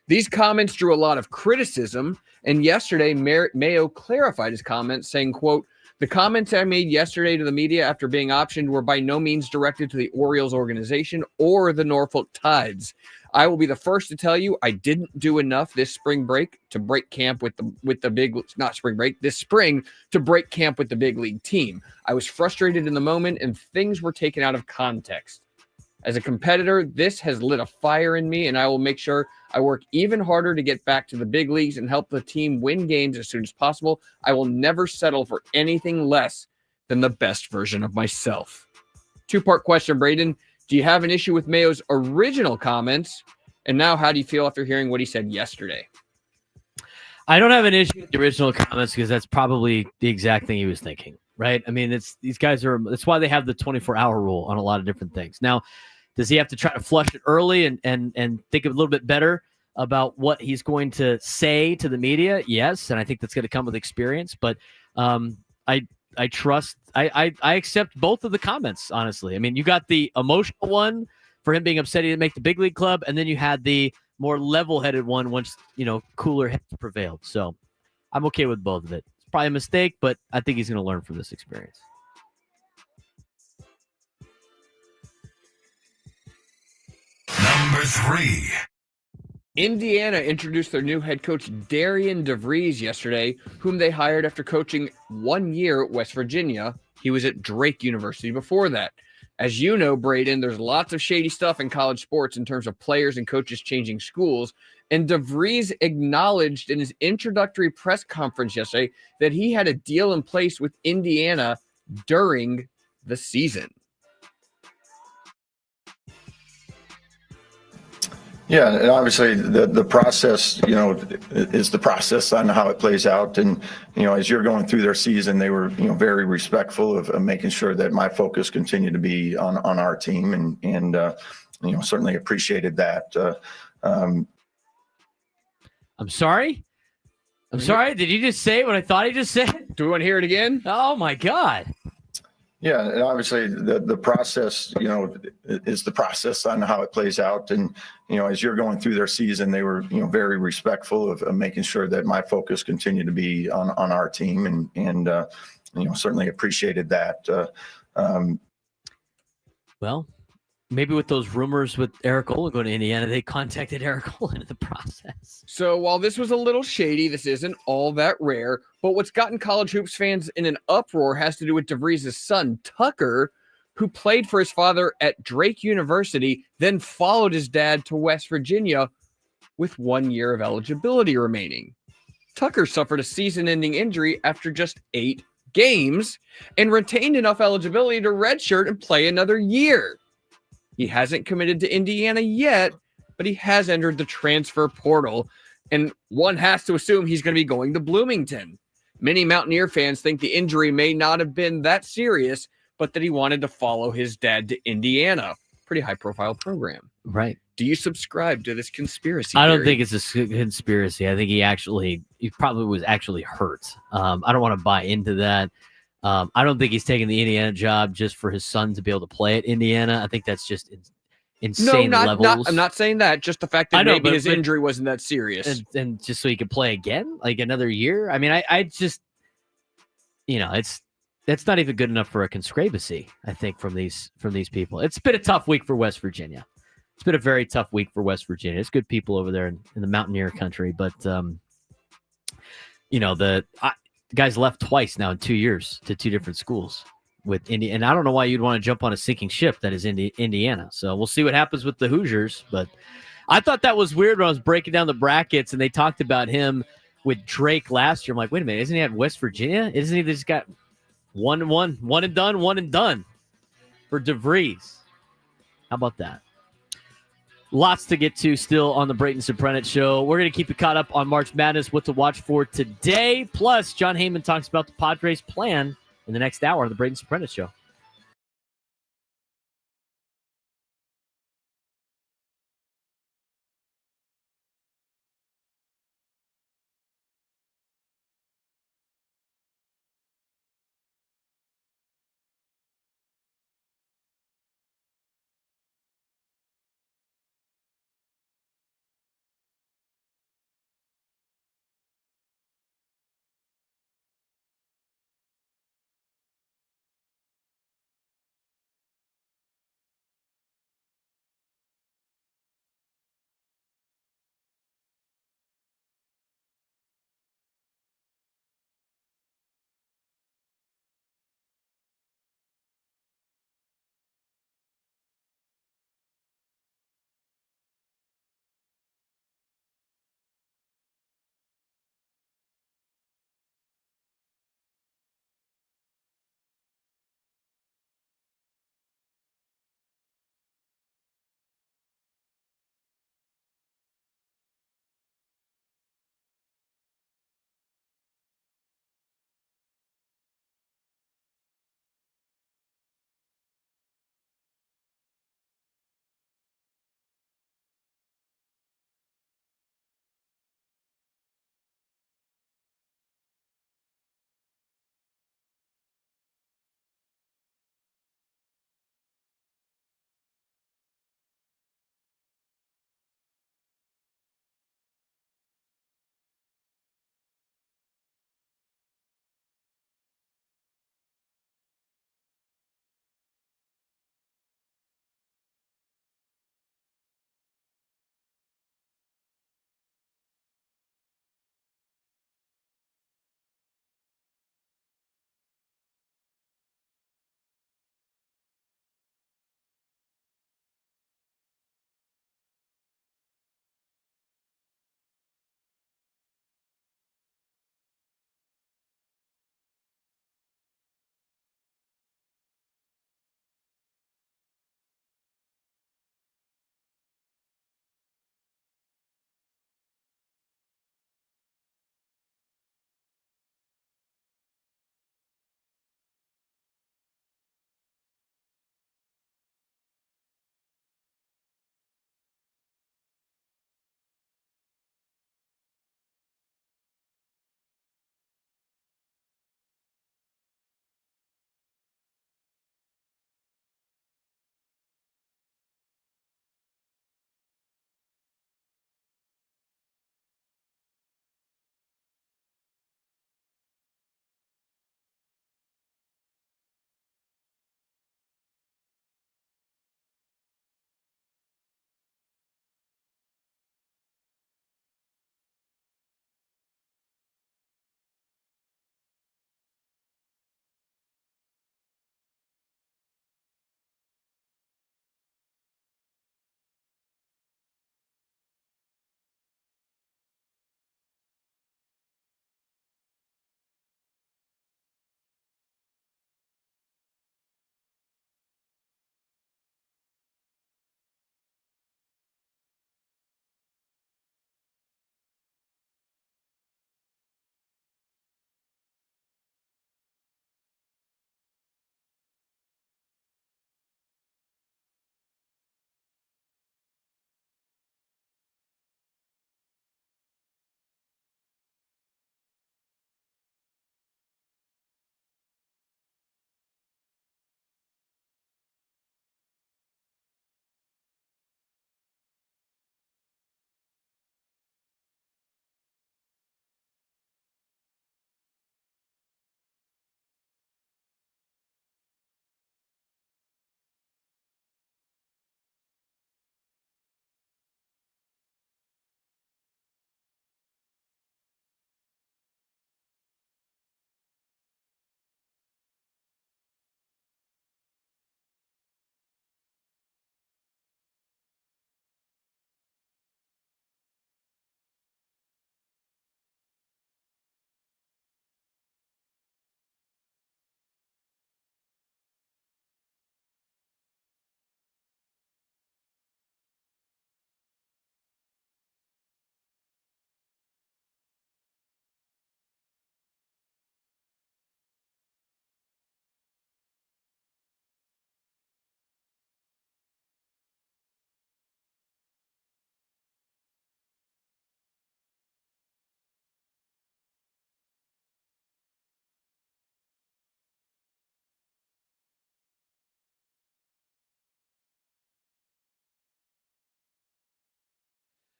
These comments drew a lot of criticism, and yesterday Mayo clarified his comments, saying, quote, "The comments I made yesterday to the media after being optioned were by no means directed to the Orioles organization or the Norfolk Tides. I will be the first to tell you I didn't do enough this spring break to break camp with the big, not spring break, this spring to break camp with the big league team. I was frustrated in the moment and things were taken out of context. As a competitor, this has lit a fire in me, and I will make sure I work even harder to get back to the big leagues and help the team win games as soon as possible. I will never settle for anything less than the best version of myself." 2-part question, Braden. Do you have an issue with Mayo's original comments? And now, how do you feel after hearing what he said yesterday? I don't have an issue with the original comments because that's probably the exact thing he was thinking, right? I mean, these guys are. That's why they have the 24-hour rule on a lot of different things. Now, does he have to try to flush it early and think a little bit better about what he's going to say to the media? Yes, and I think that's going to come with experience. But I trust. I accept both of the comments, honestly. I mean, you got the emotional one for him being upset he didn't make the big league club, and then you had the more level-headed one once cooler heads prevailed. So I'm okay with both of it. It's probably a mistake, but I think he's going to learn from this experience. Number 3. Indiana introduced their new head coach, Deion DeVries, yesterday, whom they hired after coaching 1 year at West Virginia. He was at Drake University before that. As you know, Braden, there's lots of shady stuff in college sports in terms of players and coaches changing schools. And DeVries acknowledged in his introductory press conference yesterday that he had a deal in place with Indiana during the season. Yeah, and obviously the process, is the process on how it plays out. And, as you're going through their season, they were, very respectful of making sure that my focus continued to be on our team and certainly appreciated that. I'm sorry? I'm sorry? Did you just say what I thought he just said? Do we want to hear it again? Oh, my God. Yeah, and obviously the process, is the process on how it plays out. And, as you're going through their season, they were, very respectful of making sure that my focus continued to be on our team and certainly appreciated that. Well, maybe with those rumors with Eric Olin going to Indiana, they contacted Eric Olin in the process. So while this was a little shady, this isn't all that rare. But what's gotten college hoops fans in an uproar has to do with DeVries' son, Tucker, who played for his father at Drake University, then followed his dad to West Virginia with 1 year of eligibility remaining. Tucker suffered a season-ending injury after just 8 games and retained enough eligibility to redshirt and play another year. He hasn't committed to Indiana yet, but he has entered the transfer portal, and one has to assume he's going to be going to Bloomington. Many Mountaineer fans think the injury may not have been that serious, but that he wanted to follow his dad to Indiana. Pretty high-profile program. Right. Do you subscribe to this conspiracy I don't theory? think it's a conspiracy. I think he probably was actually hurt. I don't want to buy into that. I don't think he's taking the Indiana job just for his son to be able to play at Indiana. I think that's just insane levels. I'm not saying that. Just the fact that maybe his injury wasn't that serious. And just so he could play again, like another year. I mean, I just, that's not even good enough for a conspiracy, I think, from these people. It's been a tough week for West Virginia. It's been a very tough week for West Virginia. It's good people over there in the Mountaineer country, but the guys left twice now in 2 years to 2 different schools with Indy, and I don't know why you'd want to jump on a sinking ship that is Indiana. So we'll see what happens with the Hoosiers. But I thought that was weird when I was breaking down the brackets and they talked about him with Drake last year. I'm like, wait a minute, isn't he at West Virginia? Isn't he just got one and done for DeVries? How about that? Lots to get to still on the Braden Surprenant Show. We're going to keep you caught up on March Madness, what to watch for today. Plus, John Heyman talks about the Padres' plan in the next hour on the Braden Surprenant Show.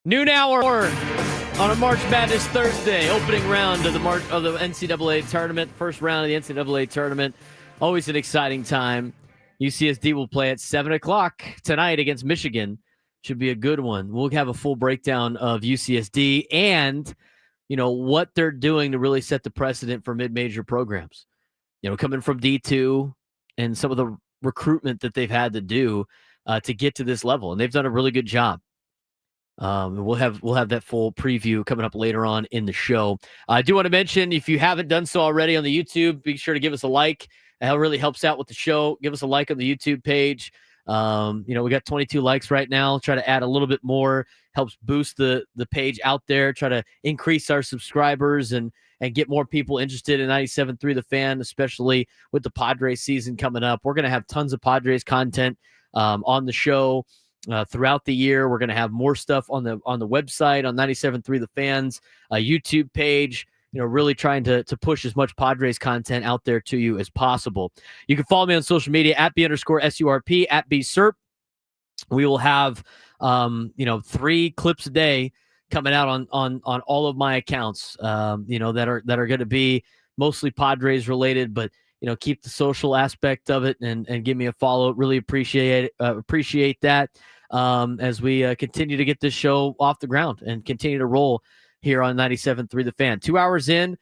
Noon hour on a March Madness Thursday, opening round of the NCAA tournament, first round of the NCAA tournament. Always an exciting time. UCSD will play at 7 o'clock tonight against Michigan. Should be a good one. We'll have a full breakdown of UCSD and, what they're doing to really set the precedent for mid-major programs. Coming from D2 and some of the recruitment that they've had to do to get to this level. And they've done a really good job. We'll have that full preview coming up later on in the show. I do want to mention, if you haven't done so already on the YouTube, be sure to give us a like. That really helps out with the show. Give us a like on the YouTube page. We got 22 likes right now. Try to add a little bit more. Helps boost the page out there. Try to increase our subscribers and get more people interested in 97.3 The Fan, especially with the Padres season coming up. We're going to have tons of Padres content on the show throughout the year. We're going to have more stuff on the website, on 97.3 The Fans YouTube page. Really trying to push as much Padres content out there to you as possible. You can follow me on social media at @B_SURP, at BSurp. We will have 3 clips a day coming out on all of my accounts, that are going to be mostly Padres related, but keep the social aspect of it and give me a follow. Really appreciate that as we continue to get this show off the ground and continue to roll here on 97.3 The Fan. 2 hours in,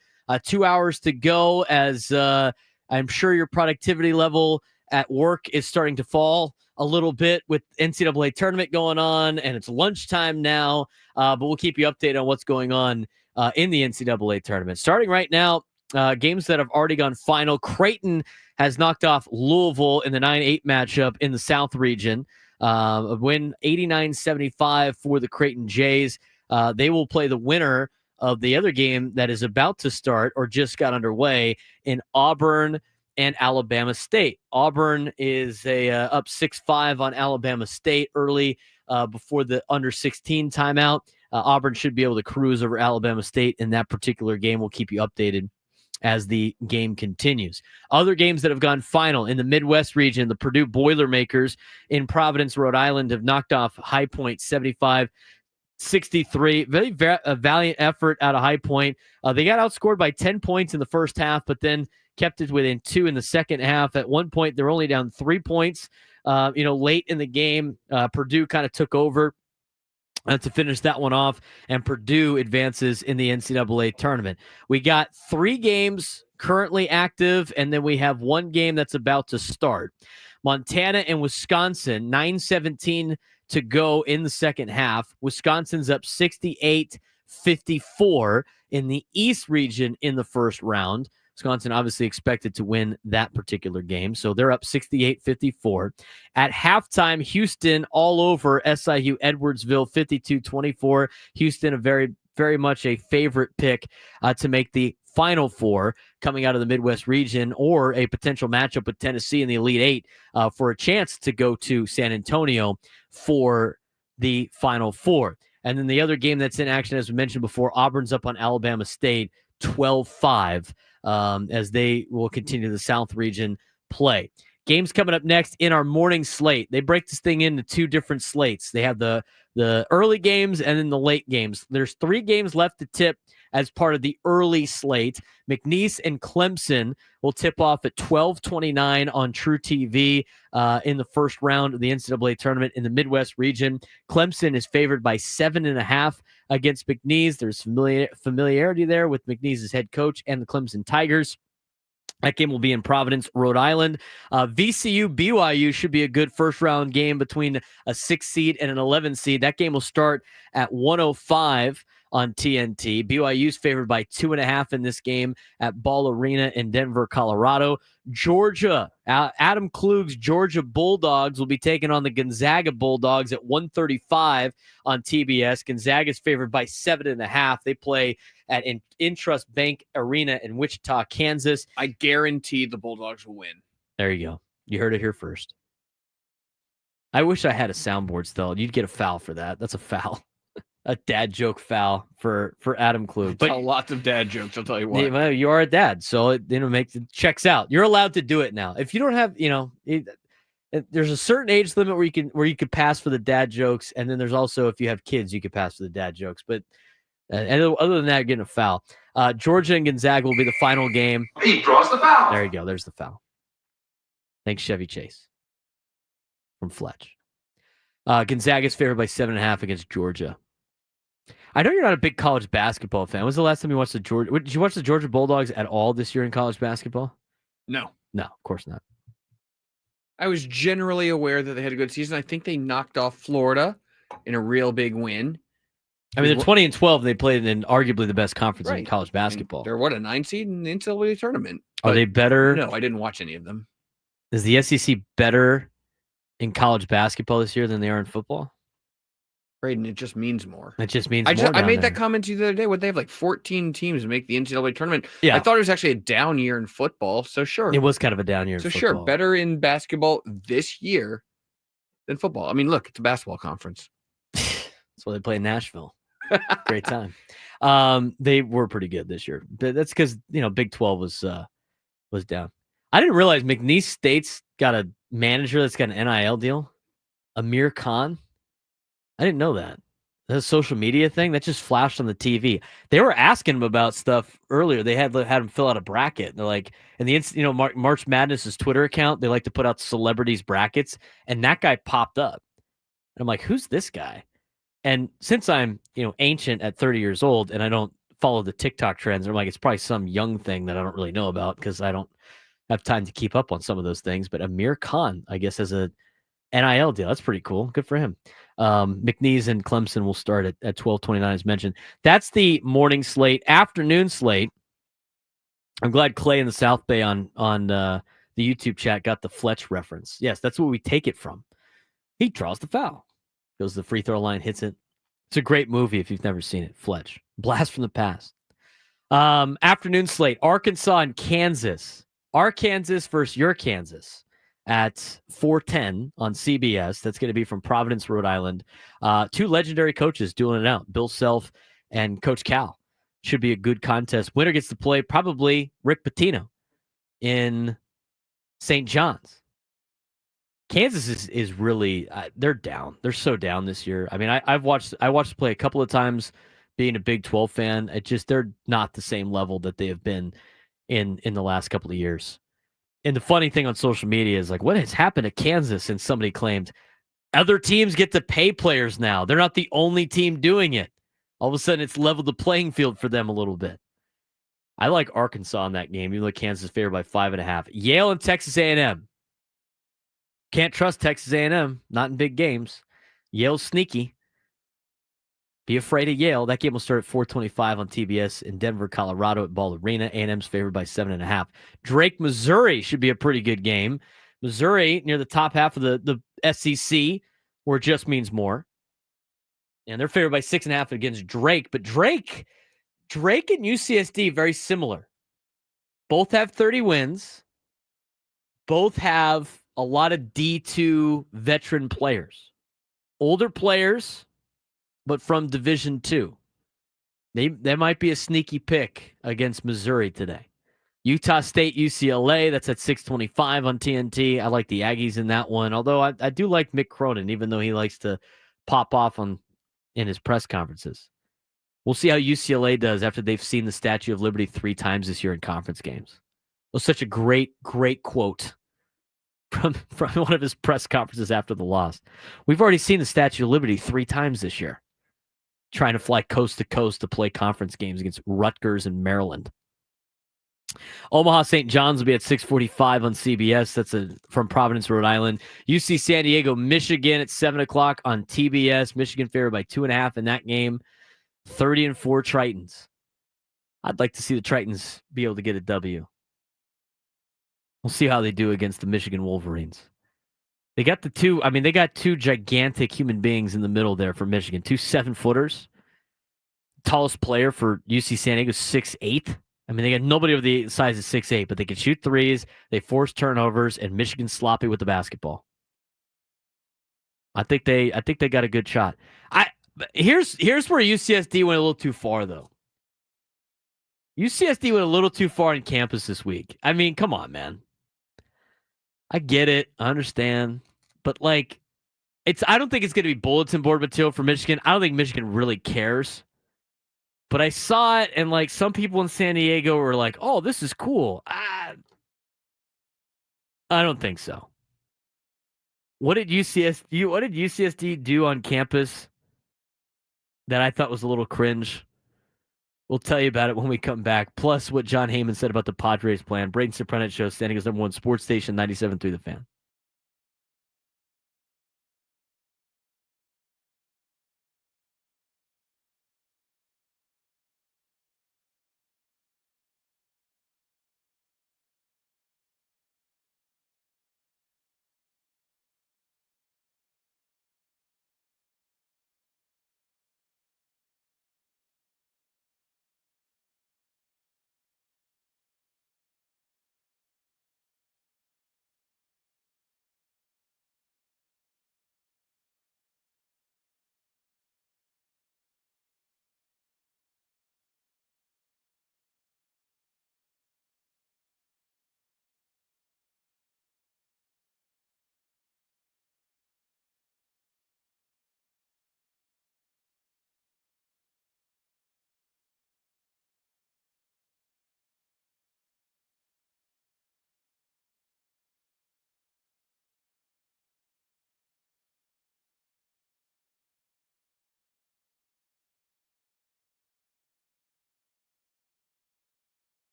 2 hours to go, as I'm sure your productivity level at work is starting to fall a little bit with NCAA tournament going on, and it's lunchtime now, but we'll keep you updated on what's going on in the NCAA tournament. Starting right now, games that have already gone final. Creighton has knocked off Louisville in the 9-8 matchup in the South region. A win 89-75 for the Creighton Jays. They will play the winner of the other game that is about to start or just got underway in Auburn and Alabama State. Auburn is up 6-5 on Alabama State early before the under-16 timeout. Auburn should be able to cruise over Alabama State in that particular game. We'll keep you updated as the game continues. Other games that have gone final in the Midwest region, the Purdue Boilermakers in Providence, Rhode Island, have knocked off High Point 75-63. Very valiant effort out of High Point. They got outscored by 10 points in the first half, but then kept it within 2 in the second half. At one point, they're only down 3 points. Late in the game, Purdue kind of took over to finish that one off, and Purdue advances in the NCAA tournament. We got 3 games currently active, and then we have 1 game that's about to start. Montana and Wisconsin, 9:17 to go in the second half. Wisconsin's up 68-54 in the East region in the first round. Wisconsin obviously expected to win that particular game, so they're up 68-54. At halftime, Houston all over SIU Edwardsville, 52-24. Houston, a very, very much a favorite pick to make the Final Four coming out of the Midwest region, or a potential matchup with Tennessee in the Elite Eight for a chance to go to San Antonio for the Final Four. And then the other game that's in action, as we mentioned before, Auburn's up on Alabama State 12-5. As they will continue the South region play. Games coming up next in our morning slate. They break this thing into 2 different slates. They have the early games and then the late games. There's 3 games left to tip as part of the early slate. McNeese and Clemson will tip off at 12:29 on True TV in the first round of the NCAA tournament in the Midwest region. Clemson is favored by 7.5 against McNeese. There's familiarity there with McNeese's head coach and the Clemson Tigers. That game will be in Providence, Rhode Island. VCU-BYU should be a good first-round game between a 6 seed and an 11 seed. That game will start at 1:05 on TNT. BYU's favored by 2.5 in this game at Ball Arena in Denver, Colorado. Georgia, Adam Klug's Georgia Bulldogs will be taking on the Gonzaga Bulldogs at 1:35 on TBS. Gonzaga's favored by 7.5. They play at Intrust Bank Arena in Wichita, Kansas. I guarantee the Bulldogs will win. There you go. You heard it here first. I wish I had a soundboard still. You'd get a foul for that. That's a foul. A dad joke foul for Adam Klug. But lots of dad jokes, I'll tell you what. Well, you are a dad, so it makes it checks out. You're allowed to do it now. If you don't have, there's a certain age limit where you could pass for the dad jokes, and then there's also, if you have kids, you could pass for the dad jokes. But and other than that, you're getting a foul. Georgia and Gonzaga will be the final game. He draws the foul. There you go. There's the foul. Thanks, Chevy Chase from Fletch. Gonzaga's favored by 7.5 against Georgia. I know you're not a big college basketball fan. When was the last time you watched did you watch the Georgia Bulldogs at all this year in college basketball? No. No, of course not. I was generally aware that they had a good season. I think they knocked off Florida in a real big win. I mean, they're 20-12. They played in arguably the best conference in college basketball. And they're a 9 seed in the NCAA tournament. Are they better? No, I didn't watch any of them. Is the SEC better in college basketball this year than they are in football? Braden, it just means more. It just means more. I made that comment to you the other day. Would they have like 14 teams make the NCAA tournament? Yeah. I thought it was actually a down year in football. So sure. It was kind of a down year in football. So sure, better in basketball this year than football. I mean, look, it's a basketball conference. That's why they play in Nashville. Great time. They were pretty good this year. But that's because, Big 12 was down. I didn't realize McNeese State's got a manager that's got an NIL deal. Amir Khan. I didn't know that. That's a social media thing that just flashed on the TV. They were asking him about stuff earlier. They had him fill out a bracket. They're like, and March Madness's Twitter account, they like to put out celebrities brackets, and that guy popped up. And I'm like, who's this guy? And since I'm, ancient at 30 years old and I don't follow the TikTok trends, I'm like, it's probably some young thing that I don't really know about because I don't have time to keep up on some of those things. But Amir Khan, I guess, has a NIL deal. That's pretty cool. Good for him. McNeese and Clemson will start at 12:29 as mentioned. That's the morning slate. Afternoon slate. I'm glad Clay in the South Bay on the YouTube chat got the Fletch reference. Yes, that's where we take it from. He draws the foul. Goes to the free throw line, hits it. It's a great movie if you've never seen it. Fletch. Blast from the past. Afternoon slate. Arkansas and Kansas. Arkansas versus your Kansas at 4:10 on CBS. That's going to be from Providence, Rhode Island. Two legendary coaches dueling it out. Bill Self and Coach Cal. Should be a good contest. Winner gets to play probably Rick Pitino in St. John's. Kansas is really they're down. They're so down this year. I mean, I watched play a couple of times. Being a Big 12 fan, they're not the same level that they have been in the last couple of years. And the funny thing on social media is like, what has happened to Kansas? And somebody claimed other teams get to pay players now. They're not the only team doing it. All of a sudden, it's leveled the playing field for them a little bit. I like Arkansas in that game, even though Kansas is favored by 5.5. Yale and Texas A&M. Can't trust Texas A&M, not in big games. Yale's sneaky. Be afraid of Yale. That game will start at 4:25 on TBS in Denver, Colorado at Ball Arena. A&M's favored by 7.5. Drake, Missouri should be a pretty good game. Missouri near the top half of the SEC, where it just means more. And they're favored by 6.5 against Drake. But Drake and UCSD, very similar. Both have 30 wins. Both have a lot of D2 veteran players. Older players, but from Division II. They might be a sneaky pick against Missouri today. Utah State, UCLA, that's at 6:25 on TNT. I like the Aggies in that one, although I do like Mick Cronin, even though he likes to pop off in his press conferences. We'll see how UCLA does after they've seen the Statue of Liberty 3 times this year in conference games. It was such a great quote from one of his press conferences after the loss. We've already seen the Statue of Liberty 3 times this year, trying to fly coast to coast to play conference games against Rutgers and Maryland. Omaha St. John's will be at 6:45 on CBS. That's from Providence, Rhode Island. UC San Diego, Michigan at 7 o'clock on TBS. Michigan favored by 2.5 in that game. 30-4 Tritons. I'd like to see the Tritons be able to get a W. We'll see how they do against the Michigan Wolverines. They got they got two gigantic human beings in the middle there for Michigan. 2 7-footers. Tallest player for UC San Diego, 6'8". I mean, they got nobody over the size of 6'8", but they can shoot threes. They force turnovers, and Michigan's sloppy with the basketball. I think they got a good shot. Here's where UCSD went a little too far, though. UCSD went a little too far on campus this week. I mean, come on, man. I get it. I understand. But like, I don't think it's going to be bulletin board material for Michigan. I don't think Michigan really cares. But I saw it, and like some people in San Diego were like, "Oh, this is cool." I don't think so. What did UCSD do on campus that I thought was a little cringe? We'll tell you about it when we come back. Plus, what John Heyman said about the Padres plan. Braden Surprenant Show, standing as #1 sports station, 97.3 The Fan.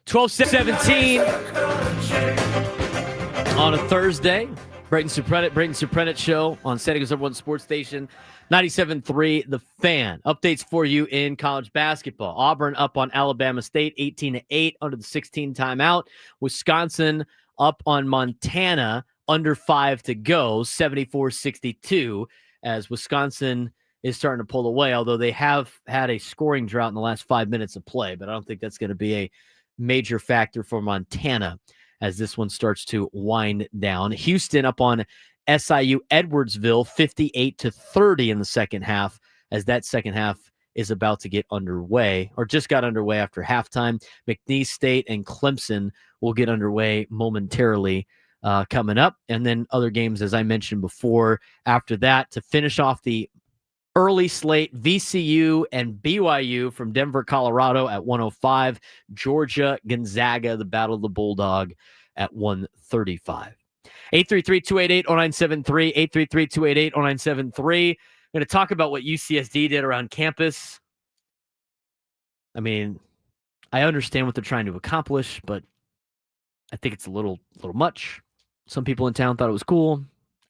12:17 on a Thursday. Braden Surprenant Show on San Diego's #1 sports station, 97.3 The Fan. Updates for you in college basketball. Auburn up on Alabama State, 18-8 under the 16 timeout. Wisconsin up on Montana, under 5 to go, 74-62, as Wisconsin is starting to pull away, although they have had a scoring drought in the last 5 minutes of play, but I don't think that's going to be a major factor for Montana as this one starts to wind down. Houston up on SIU Edwardsville, 58-30 in the second half, as that second half is about to get underway, or just got underway after halftime. McNeese State and Clemson will get underway momentarily coming up. And then other games, as I mentioned before, after that, to finish off the early slate, VCU and BYU from Denver, Colorado at 105. Georgia, Gonzaga, the Battle of the Bulldog at 135. 833-288-0973, 833-288-0973. I'm going to talk about what UCSD did around campus. I mean, I understand what they're trying to accomplish, but I think it's a little much. Some people in town thought it was cool.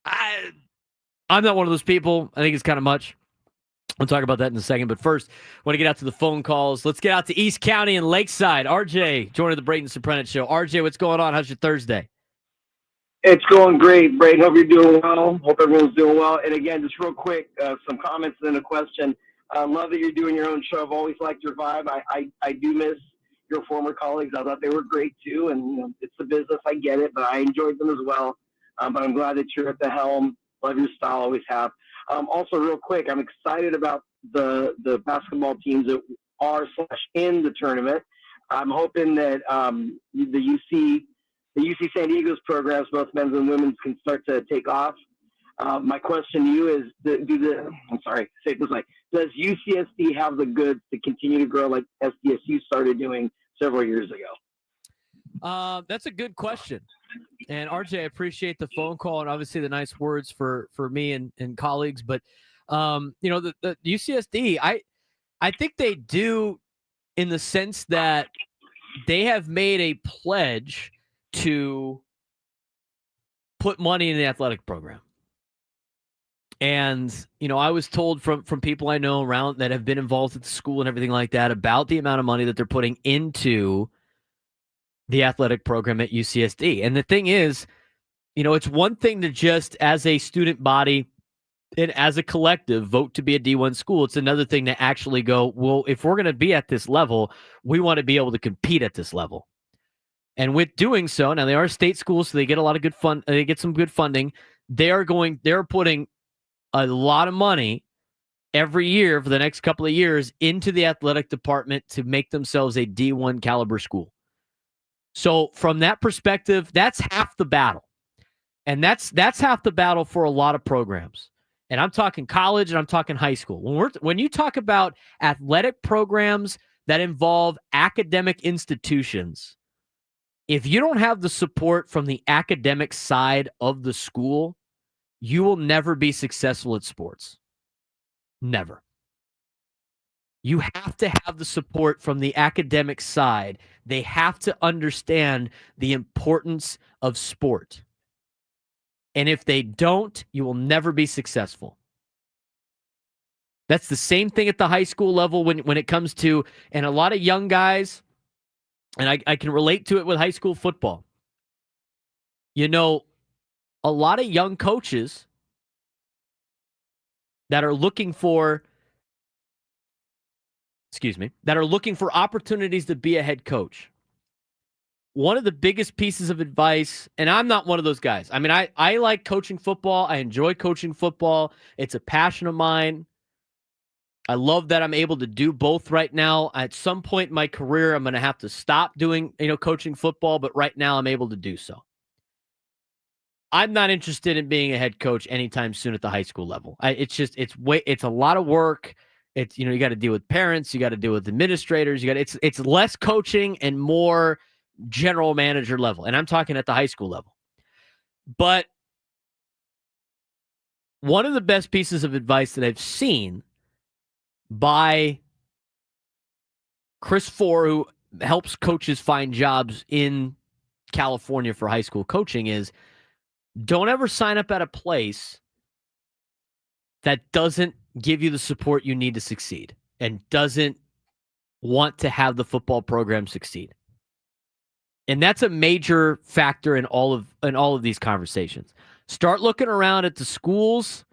I'm not one of those people. I think it's kind of much. We'll talk about that in a second. But first, I want to get out to the phone calls. Let's get out to East County and Lakeside. RJ, joining the Braden Surprenant Show. RJ, what's going on? How's your Thursday? It's going great, Braden. Hope you're doing well. Hope everyone's doing well. And again, just real quick, some comments and then a question. Love that you're doing your own show. I've always liked your vibe. I do miss your former colleagues. I thought they were great too. And it's the business. I get it, but I enjoyed them as well. But I'm glad that you're at the helm. Love your style. Always have. Also, real quick, I'm excited about the basketball teams that are / in the tournament. I'm hoping that the UC San Diego's programs, both men's and women's, can start to take off. My question to you is, does UCSD have the goods to continue to grow like SDSU started doing several years ago? That's a good question. And RJ, I appreciate the phone call and obviously the nice words for me and colleagues. But, the UCSD, I think they do in the sense that they have made a pledge to put money in the athletic program. And, I was told from people I know around that have been involved at the school and everything like that about the amount of money that they're putting into the athletic program at UCSD. And the thing is, it's one thing to just as a student body and as a collective vote to be a D1 school. It's another thing to actually go, well, if we're going to be at this level, we want to be able to compete at this level. And with doing so, now they are state schools, so they get a lot of good fun. They get some good funding. They're putting a lot of money every year for the next couple of years into the athletic department to make themselves a D1 caliber school. So from that perspective, that's half the battle. And that's half the battle for a lot of programs. And I'm talking college and I'm talking high school. When you talk about athletic programs that involve academic institutions, if you don't have the support from the academic side of the school, you will never be successful at sports. Never. You have to have the support from the academic side. They have to understand the importance of sport. And if they don't, you will never be successful. That's the same thing at the high school level when it comes to, and a lot of young guys, and I can relate to it with high school football. A lot of young coaches that are looking for opportunities to be a head coach. One of the biggest pieces of advice, and I'm not one of those guys. I mean, I like coaching football. I enjoy coaching football. It's a passion of mine. I love that I'm able to do both right now. At some point in my career, I'm going to have to stop doing, coaching football, but right now I'm able to do so. I'm not interested in being a head coach anytime soon at the high school level. It's a lot of work. It's, you got to deal with parents, you got to deal with administrators, it's less coaching and more general manager level. And I'm talking at the high school level. But one of the best pieces of advice that I've seen by Chris Ford, who helps coaches find jobs in California for high school coaching is don't ever sign up at a place that doesn't give you the support you need to succeed and doesn't want to have the football program succeed. And that's a major factor in all of these conversations. Start looking around at the schools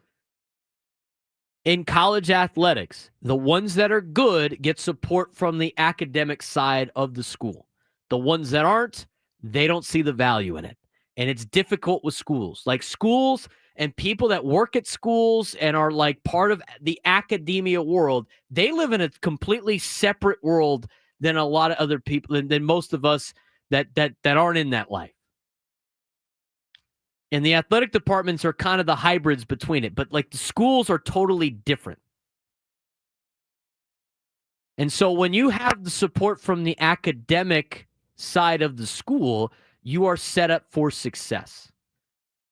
in college athletics. The ones that are good get support from the academic side of the school. The ones that aren't, they don't see the value in it. And it's difficult with schools. Like schools and people that work at schools and are like part of the academia world, they live in a completely separate world than a lot of other people, than most of us that aren't in that life. And the athletic departments are kind of the hybrids between it, but like the schools are totally different. And so when you have the support from the academic side of the school, you are set up for success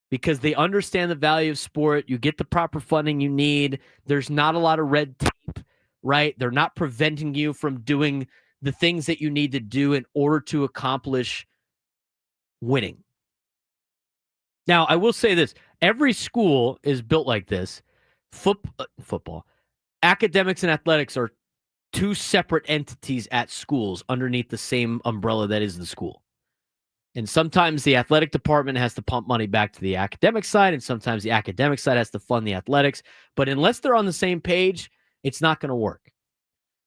because they understand the value of sport. You get the proper funding you need. There's not a lot of red tape, right? They're not preventing you from doing the things that you need to do in order to accomplish winning. Now, I will say this. Every school is built like this. Football. Academics and athletics are two separate entities at schools underneath the same umbrella that is the school. And sometimes the athletic department has to pump money back to the academic side, and sometimes the academic side has to fund the athletics. But unless they're on the same page, it's not going to work.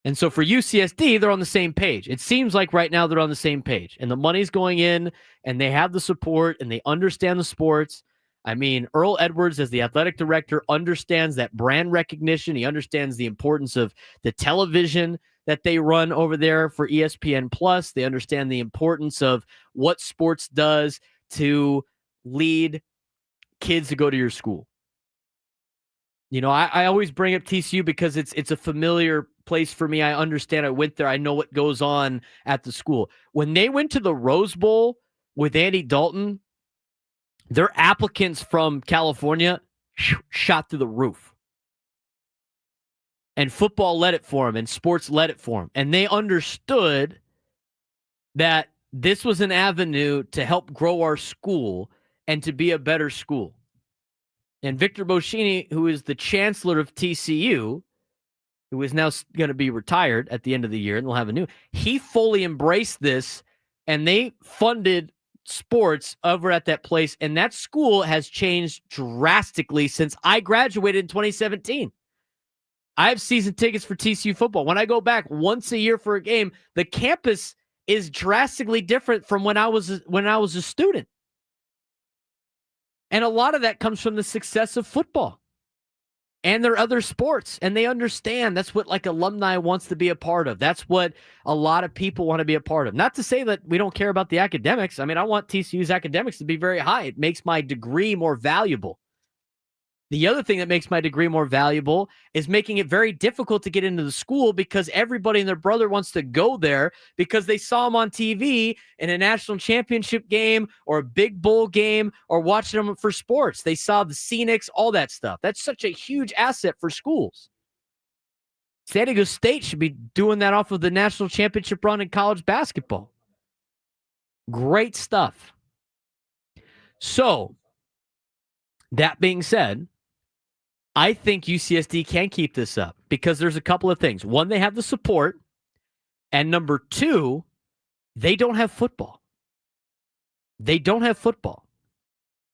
And so for UCSD, they're on the same page. It seems like right now they're on the same page. And the money's going in, and they have the support, and they understand the sports. I mean, Earl Edwards, as the athletic director, understands that brand recognition. He understands the importance of the television that they run over there for ESPN+. They understand the importance of what sports does to lead kids to go to your school. You know, I always bring up TCU because it's a familiar place for me. I understand. I went there. I know what goes on at the school. When they went to the Rose Bowl with Andy Dalton, their applicants from California shot through the roof. And football led it for them, and sports led it for them. And they understood that this was an avenue to help grow our school and to be a better school. And Victor Boschini, who is the chancellor of TCU, who is now going to be retired at the end of the year, and they'll have a new, he fully embraced this, and they funded sports over at that place. And that school has changed drastically since I graduated in 2017. I have season tickets for TCU football. When I go back once a year for a game, the campus is drastically different from when I was a student. And a lot of that comes from the success of football and their other sports. And they understand that's what like alumni wants to be a part of. That's what a lot of people want to be a part of. Not to say that we don't care about the academics. I mean, I want TCU's academics to be very high. It makes my degree more valuable. The other thing that makes my degree more valuable is making it very difficult to get into the school because everybody and their brother wants to go there because they saw them on TV in a national championship game or a big bowl game or watching them for sports. They saw the scenics, all that stuff. That's such a huge asset for schools. San Diego State should be doing that off of the national championship run in college basketball. Great stuff. So, that being said, I think UCSD can keep this up because there's a couple of things. One, they have the support. And number two, they don't have football. They don't have football.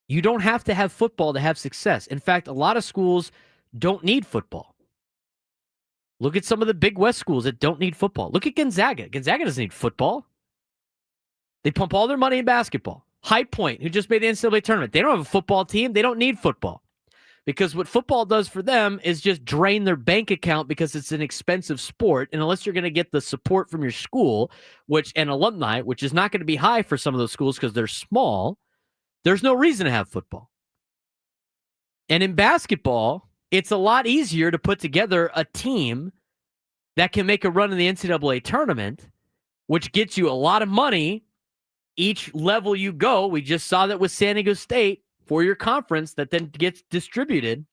You don't have to have football to have success. In fact, a lot of schools don't need football. Look at some of the Big West schools that don't need football. Look at Gonzaga. Gonzaga doesn't need football. They pump all their money in basketball. High Point, who just made the NCAA tournament, they don't have a football team. They don't need football. Because what football does for them is just drain their bank account because it's an expensive sport. And unless you're going to get the support from your school, and alumni, which is not going to be high for some of those schools because they're small, there's no reason to have football. And in basketball, it's a lot easier to put together a team that can make a run in the NCAA tournament, which gets you a lot of money each level you go. We just saw that with San Diego State. For your conference that then gets distributed,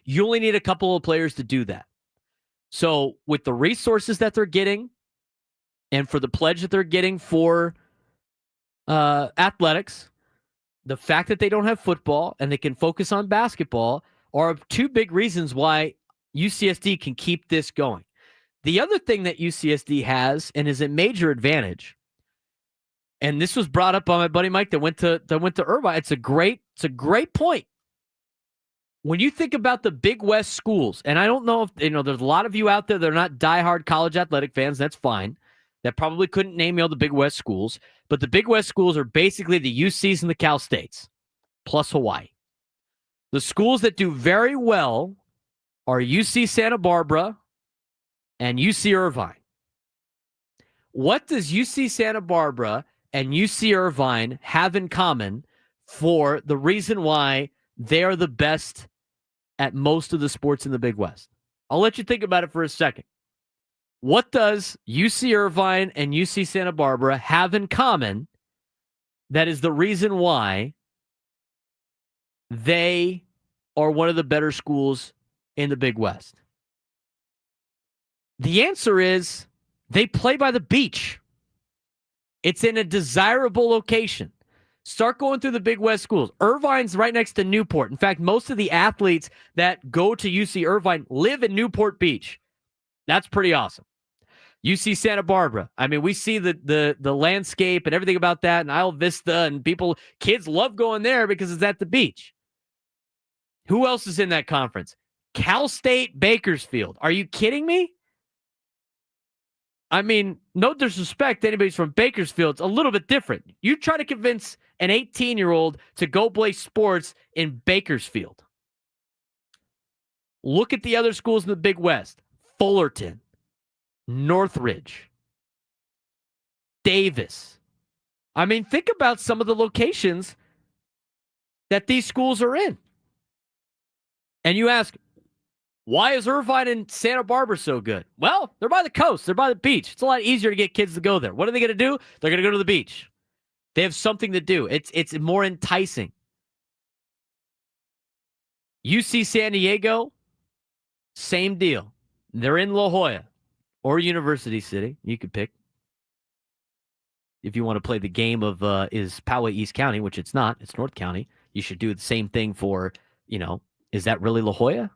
you only need a couple of players to do that. So with the resources that they're getting, And for the pledge that they're getting for athletics, the fact that they don't have football and they can focus on basketball are two big reasons why UCSD can keep this going. The other thing that UCSD has and is a major advantage, and this was brought up by my buddy Mike that went to Irvine. It's a great point. When you think about the Big West schools, and I don't know if there's a lot of you out there that are not diehard college athletic fans. That's fine. That probably couldn't name all the Big West schools, but the Big West schools are basically the UCs and the Cal States, plus Hawaii. The schools that do very well are UC Santa Barbara and UC Irvine. What does UC Santa Barbara and UC Irvine have in common for the reason why they are the best at most of the sports in the Big West? I'll let you think about it for a second. What does UC Irvine and UC Santa Barbara have in common that is the reason why they are one of the better schools in the Big West? The answer is they play by the beach. It's in a desirable location. Start going through the Big West schools. Irvine's right next to Newport. In fact, most of the athletes that go to UC Irvine live in Newport Beach. That's pretty awesome. UC Santa Barbara. I mean, we see the landscape and everything about that, and Isle Vista, and kids love going there because it's at the beach. Who else is in that conference? Cal State Bakersfield. Are you kidding me? I mean, no disrespect to anybody from Bakersfield. It's a little bit different. You try to convince an 18-year-old to go play sports in Bakersfield. Look at the other schools in the Big West. Fullerton, Northridge, Davis. I mean, think about some of the locations that these schools are in. And you ask, why is Irvine and Santa Barbara so good? Well, they're by the coast. They're by the beach. It's a lot easier to get kids to go there. What are they going to do? They're going to go to the beach. They have something to do. It's more enticing. UC San Diego, same deal. They're in La Jolla or University City. You could pick. If you want to play the game of is Poway East County, which it's not. It's North County. You should do the same thing for, is that really La Jolla?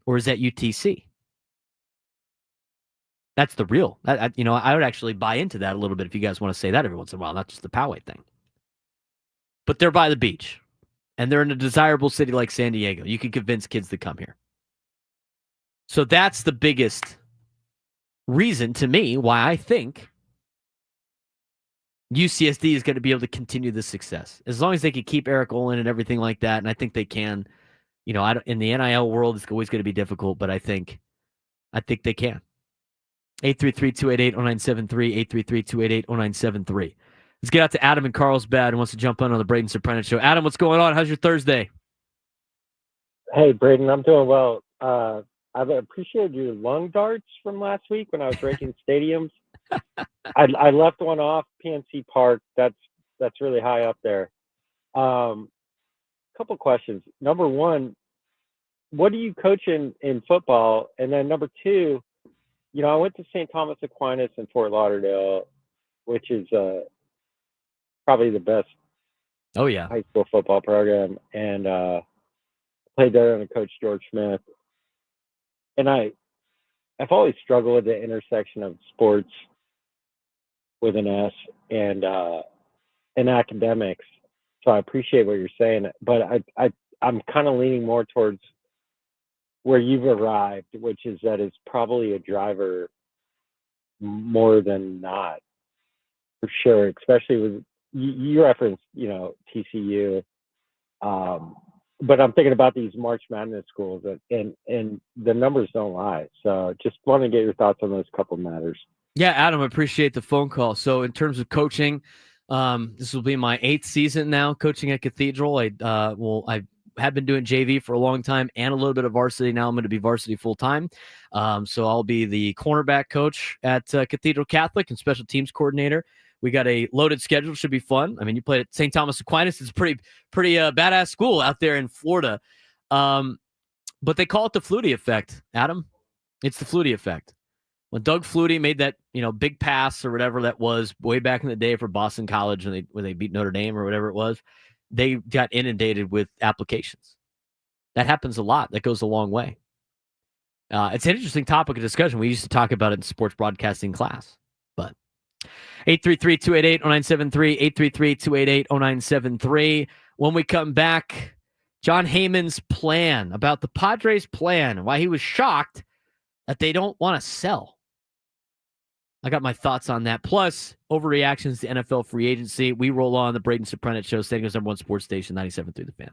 Or is that UTC? That's the real. I would actually buy into that a little bit if you guys want to say that every once in a while, not just the Poway thing. But they're by the beach, and they're in a desirable city like San Diego. You can convince kids to come here. So that's the biggest reason to me why I think UCSD is going to be able to continue this success. As long as they can keep Eric Olin and everything like that, and I think they can. In the NIL world, it's always going to be difficult, but I think they can. 833-288-0973, 833-288-0973. Let's get out to Adam in Carlsbad who wants to jump on the Braden Surprenant Show. Adam, what's going on? How's your Thursday? Hey, Braden, I'm doing well. I've appreciated your lung darts from last week when I was ranking stadiums. I left one off PNC Park. That's really high up there. Couple questions. Number one, what do you coach in football? And then number two, I went to St. Thomas Aquinas in Fort Lauderdale, which is probably the best high school football program, and played there under Coach George Smith. And I've always struggled with the intersection of sports with an S and academics. So I appreciate what you're saying, but I'm kind of leaning more towards where you've arrived, which is that it's probably a driver more than not, for sure. Especially with you referenced, TCU, but I'm thinking about these March Madness schools, and the numbers don't lie. So just want to get your thoughts on those couple matters. Yeah, Adam, I appreciate the phone call. So in terms of coaching, this will be my 8th season now coaching at Cathedral. I have been doing JV for a long time and a little bit of varsity. Now I'm going to be varsity full time. So I'll be the cornerback coach at Cathedral Catholic and special teams coordinator. We got a loaded schedule. Should be fun. I mean, you played at St. Thomas Aquinas. It's pretty badass school out there in Florida. But they call it the Flutie effect, Adam. It's the Flutie effect. When Doug Flutie made that, big pass or whatever that was way back in the day for Boston College when they beat Notre Dame or whatever it was, they got inundated with applications. That happens a lot. That goes a long way. It's an interesting topic of discussion. We used to talk about it in sports broadcasting class. But 833-288-0973, 833-288-0973. When we come back, John Heyman's plan about the Padres' plan and why he was shocked that they don't want to sell. I got my thoughts on that. Plus, overreactions to NFL free agency. We roll on the Braden Surprenant Show, San Diego's #1 sports station, 97.3 The Fan.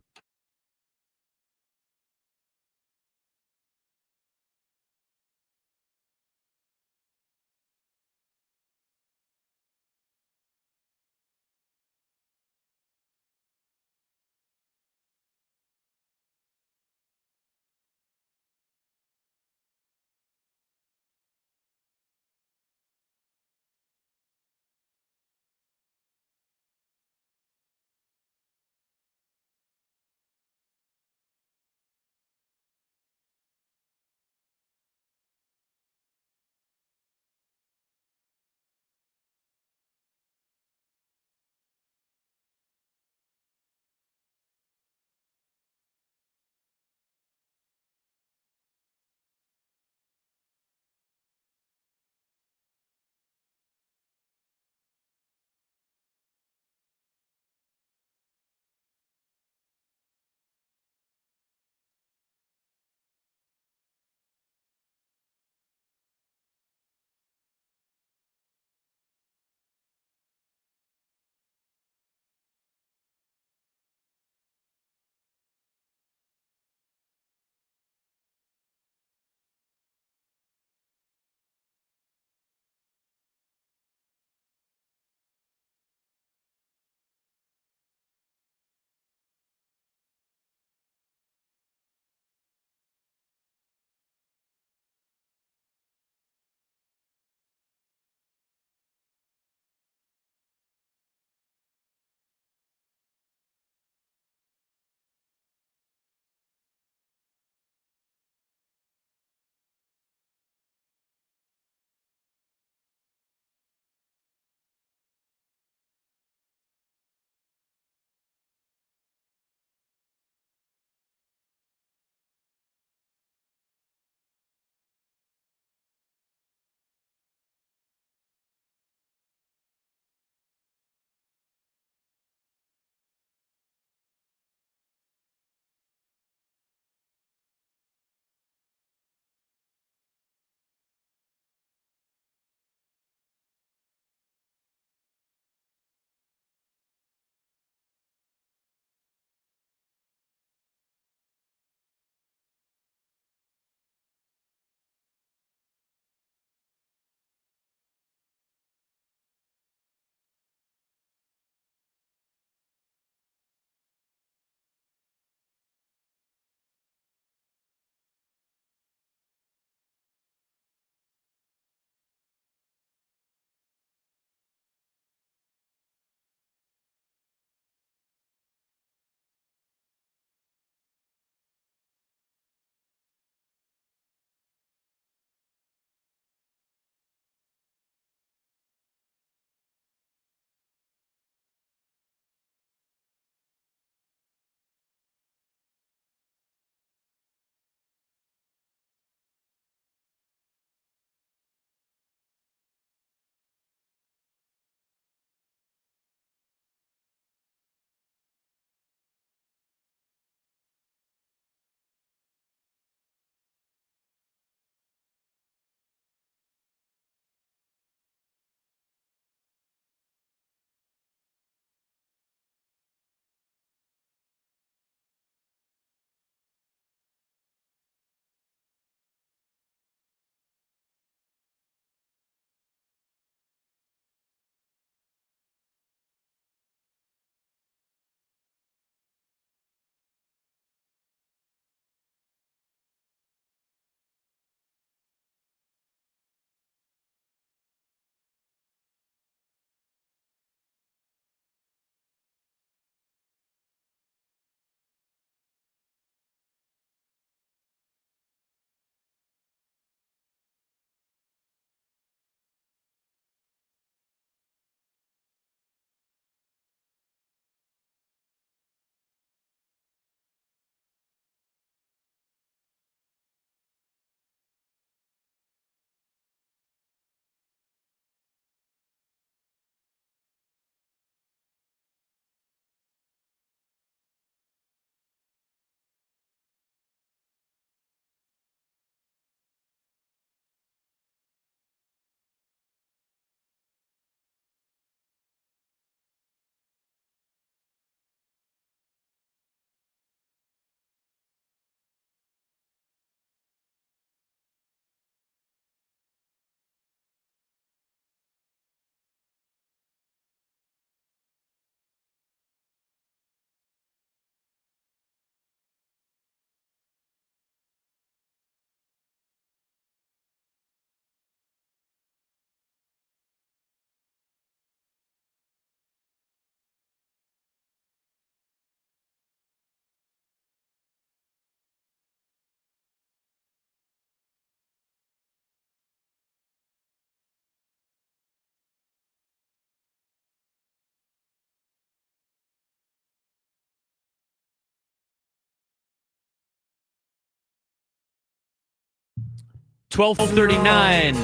12:39.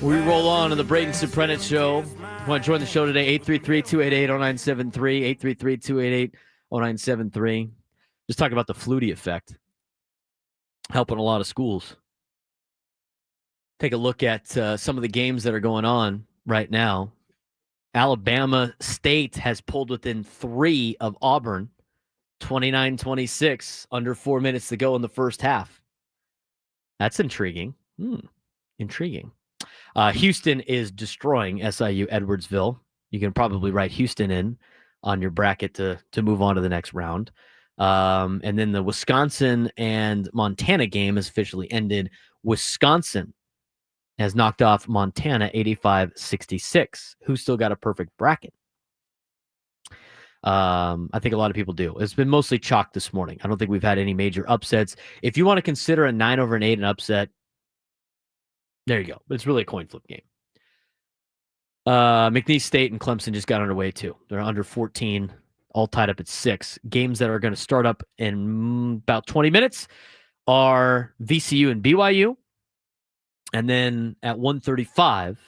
We roll on to the Braden Surprenant Show. Want to join the show today? 833-288-0973. 833-288-0973. Just talking about the Flutie effect. Helping a lot of schools. Take a look at some of the games that are going on right now. Alabama State has pulled within 3 of Auburn. 29-26. Under 4 minutes to go in the first half. That's intriguing. Intriguing. Houston is destroying SIU Edwardsville. You can probably write Houston in on your bracket to move on to the next round. And then the Wisconsin and Montana game has officially ended. Wisconsin has knocked off Montana 85-66. Who's still got a perfect bracket? I think a lot of people do. It's been mostly chalk this morning. I don't think we've had any major upsets. If you want to consider a 9/8 an upset, there you go. But it's really a coin flip game. McNeese State and Clemson just got underway too. They're under 14, all tied up at 6. Games that are going to start up in about 20 minutes are VCU and BYU. And then at 1:35,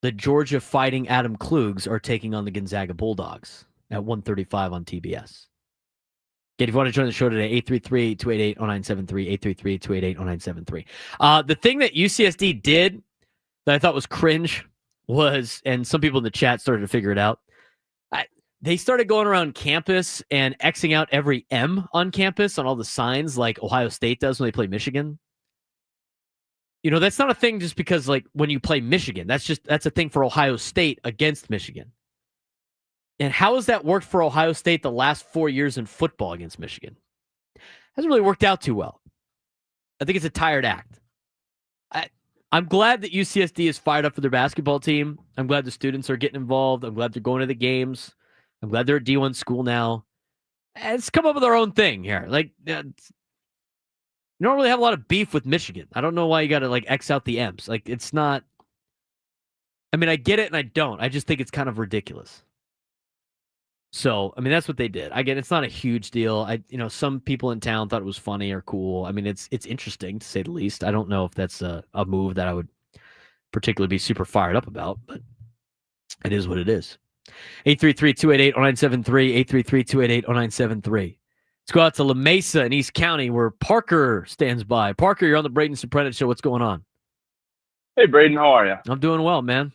the Georgia Fighting Adam Kluges are taking on the Gonzaga Bulldogs at 1:35 on TBS. Again, if you want to join the show today, 833-288-0973, 833-288-0973. The thing that UCSD did that I thought was cringe was, and some people in the chat started to figure it out, they started going around campus and Xing out every M on campus on all the signs like Ohio State does when they play Michigan. You know, that's not a thing just because, like, when you play Michigan. That's a thing for Ohio State against Michigan. And how has that worked for Ohio State the last 4 years in football against Michigan? Hasn't really worked out too well. I think it's a tired act. I'm glad that UCSD is fired up for their basketball team. I'm glad the students are getting involved. I'm glad they're going to the games. I'm glad they're at D1 school now. And it's come up with our own thing here. Like, you don't really have a lot of beef with Michigan. I don't know why you got to, like, X out the M's. Like, it's not... I mean, I get it and I don't. I just think it's kind of ridiculous. So, I mean, that's what they did. I get it's not a huge deal. Some people in town thought it was funny or cool. I mean, it's interesting, to say the least. I don't know if that's a move that I would particularly be super fired up about, but it is what it is. 833-288-0973, 833-288-0973. Let's go out to La Mesa in East County where Parker stands by. Parker, you're on the Braden Surprenant Show. What's going on? Hey, Braden. How are you? I'm doing well, man.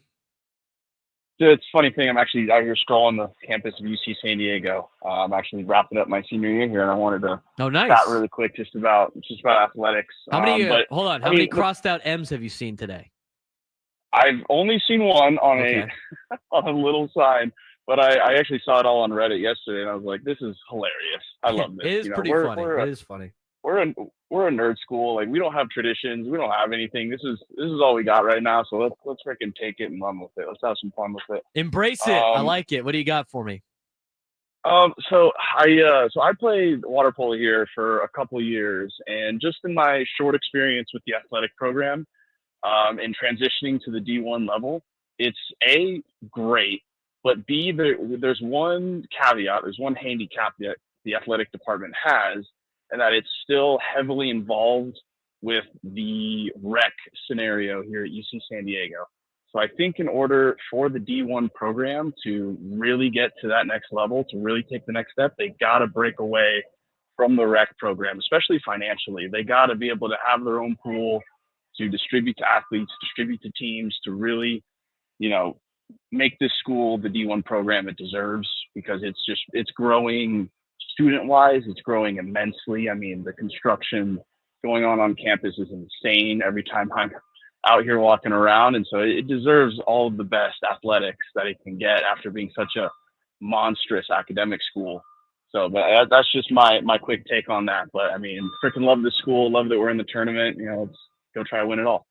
It's a funny thing. I'm actually out here strolling the campus of UC San Diego. I'm actually wrapping up my senior year here, and I wanted to chat really quick just about athletics. How many? Hold on. How many crossed out M's have you seen today? I've only seen one on on a little sign. But I actually saw it all on Reddit yesterday, and I was like, "This is hilarious! I love this." It is pretty funny. It is funny. We're a nerd school. Like, we don't have traditions. We don't have anything. This is all we got right now. So let's freaking take it and run with it. Let's have some fun with it. Embrace it. I like it. What do you got for me? So I played water polo here for a couple of years, and just in my short experience with the athletic program, and transitioning to the D1 level, it's great. But B, there's one caveat, there's one handicap that the athletic department has, and that it's still heavily involved with the rec scenario here at UC San Diego. So I think in order for the D1 program to really get to that next level, to really take the next step, they got to break away from the rec program, especially financially. They got to be able to have their own pool to distribute to athletes, distribute to teams, to really, make this school the D1 program it deserves, because it's growing student-wise. It's growing immensely. I mean, the construction going on campus is insane every time I'm out here walking around. And so it deserves all of the best athletics that it can get after being such a monstrous academic school. So, but that's just my quick take on that. But I mean, freaking love the school. Love that we're in the tournament. Let's go try to win it all.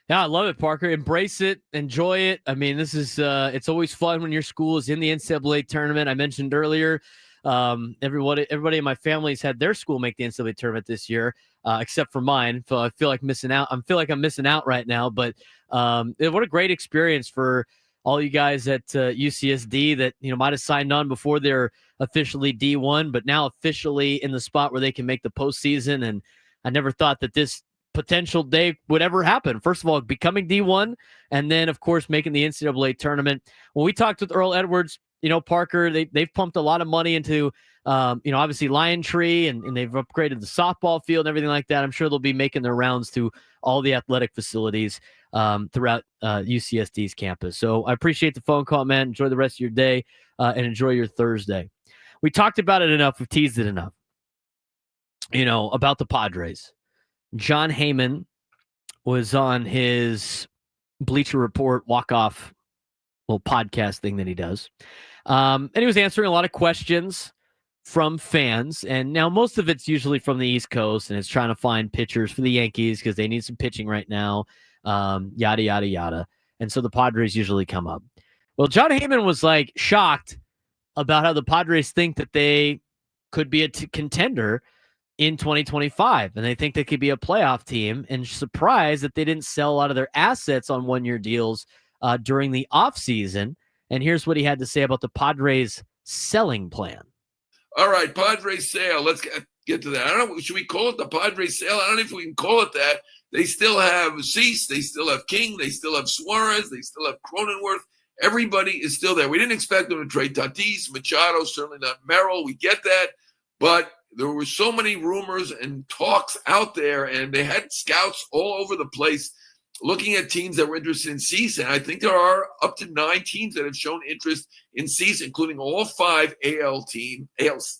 Yeah, I love it, Parker. Embrace it. Enjoy it. I mean, this is it's always fun when your school is in the NCAA tournament. I mentioned earlier, everybody in my family's had their school make the NCAA tournament this year, except for mine. So I feel like missing out. I feel like I'm missing out right now. But what a great experience for all you guys at UCSD that might have signed on before they're officially D1, but now officially in the spot where they can make the postseason. And I never thought that this potential day would ever happen. First of all, becoming D1, and then, of course, making the NCAA tournament. When we talked with Earl Edwards, Parker, they've pumped a lot of money into, obviously Lion Tree, and they've upgraded the softball field and everything like that. I'm sure they'll be making their rounds to all the athletic facilities throughout UCSD's campus. So I appreciate the phone call, man. Enjoy the rest of your day and enjoy your Thursday. We talked about it enough. We've teased it enough, about the Padres. John Heyman was on his Bleacher Report walk-off little podcast thing that he does. And he was answering a lot of questions from fans. And now most of it's usually from the East Coast, and it's trying to find pitchers for the Yankees because they need some pitching right now, yada, yada, yada. And so the Padres usually come up. Well, John Heyman was shocked about how the Padres think that they could be a contender in 2025, and they think they could be a playoff team, and surprised that they didn't sell a lot of their assets on one-year deals during the offseason. And here's what he had to say about the Padres selling plan. All right, Padres sale. Let's get to that. I don't know. Should we call it the Padres sale? I don't know if we can call it that. They still have Cease. They still have King. They still have Suarez. They still have Cronenworth. Everybody is still there. We didn't expect them to trade Tatis, Machado, certainly not Merrill. We get that. But there were so many rumors and talks out there, and they had scouts all over the place looking at teams that were interested in Cease. And I think there are up to 9 teams that have shown interest in Cease, including all 5 AL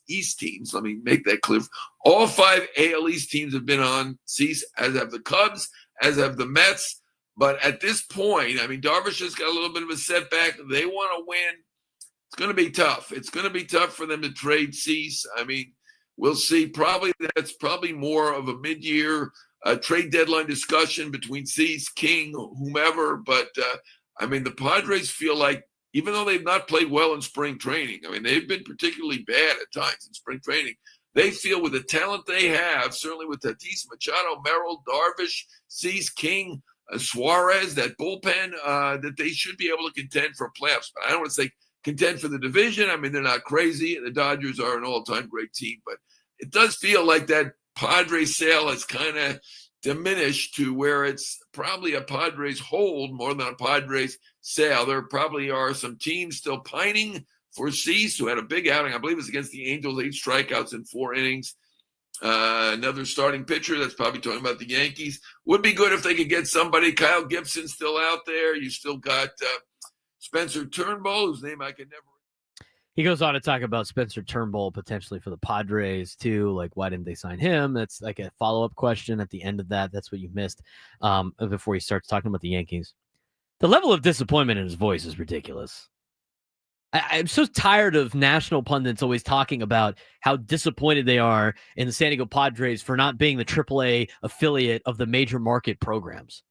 East teams. Let me make that clear. All 5 AL East teams have been on Cease, as have the Cubs, as have the Mets. But at this point, Darvish has got a little bit of a setback. They want to win. It's going to be tough. It's going to be tough for them to trade Cease. We'll see. That's probably more of a mid-year trade deadline discussion between Cease, King, whomever. But, the Padres feel like, even though they've not played well in spring training, they've been particularly bad at times in spring training. They feel with the talent they have, certainly with Tatis, Machado, Merrill, Darvish, Cease, King, Suarez, that bullpen, that they should be able to contend for playoffs. But I don't want to say contend for the division. They're not crazy. The Dodgers are an all-time great team. But it does feel like that Padres sale has kind of diminished to where it's probably a Padres hold more than a Padres sale. There probably are some teams still pining for Cease, who had a big outing. I believe it was against the Angels, 8 strikeouts in 4 innings. Another starting pitcher, that's probably talking about the Yankees. Would be good if they could get somebody. Kyle Gibson's still out there. You still got Spencer Turnbull, whose name I can never. He goes on to talk about Spencer Turnbull potentially for the Padres too. Why didn't they sign him? That's like a follow-up question at the end of that. That's what you missed before he starts talking about the Yankees. The level of disappointment in his voice is ridiculous. I'm so tired of national pundits always talking about how disappointed they are in the San Diego Padres for not being the AAA affiliate of the major market programs.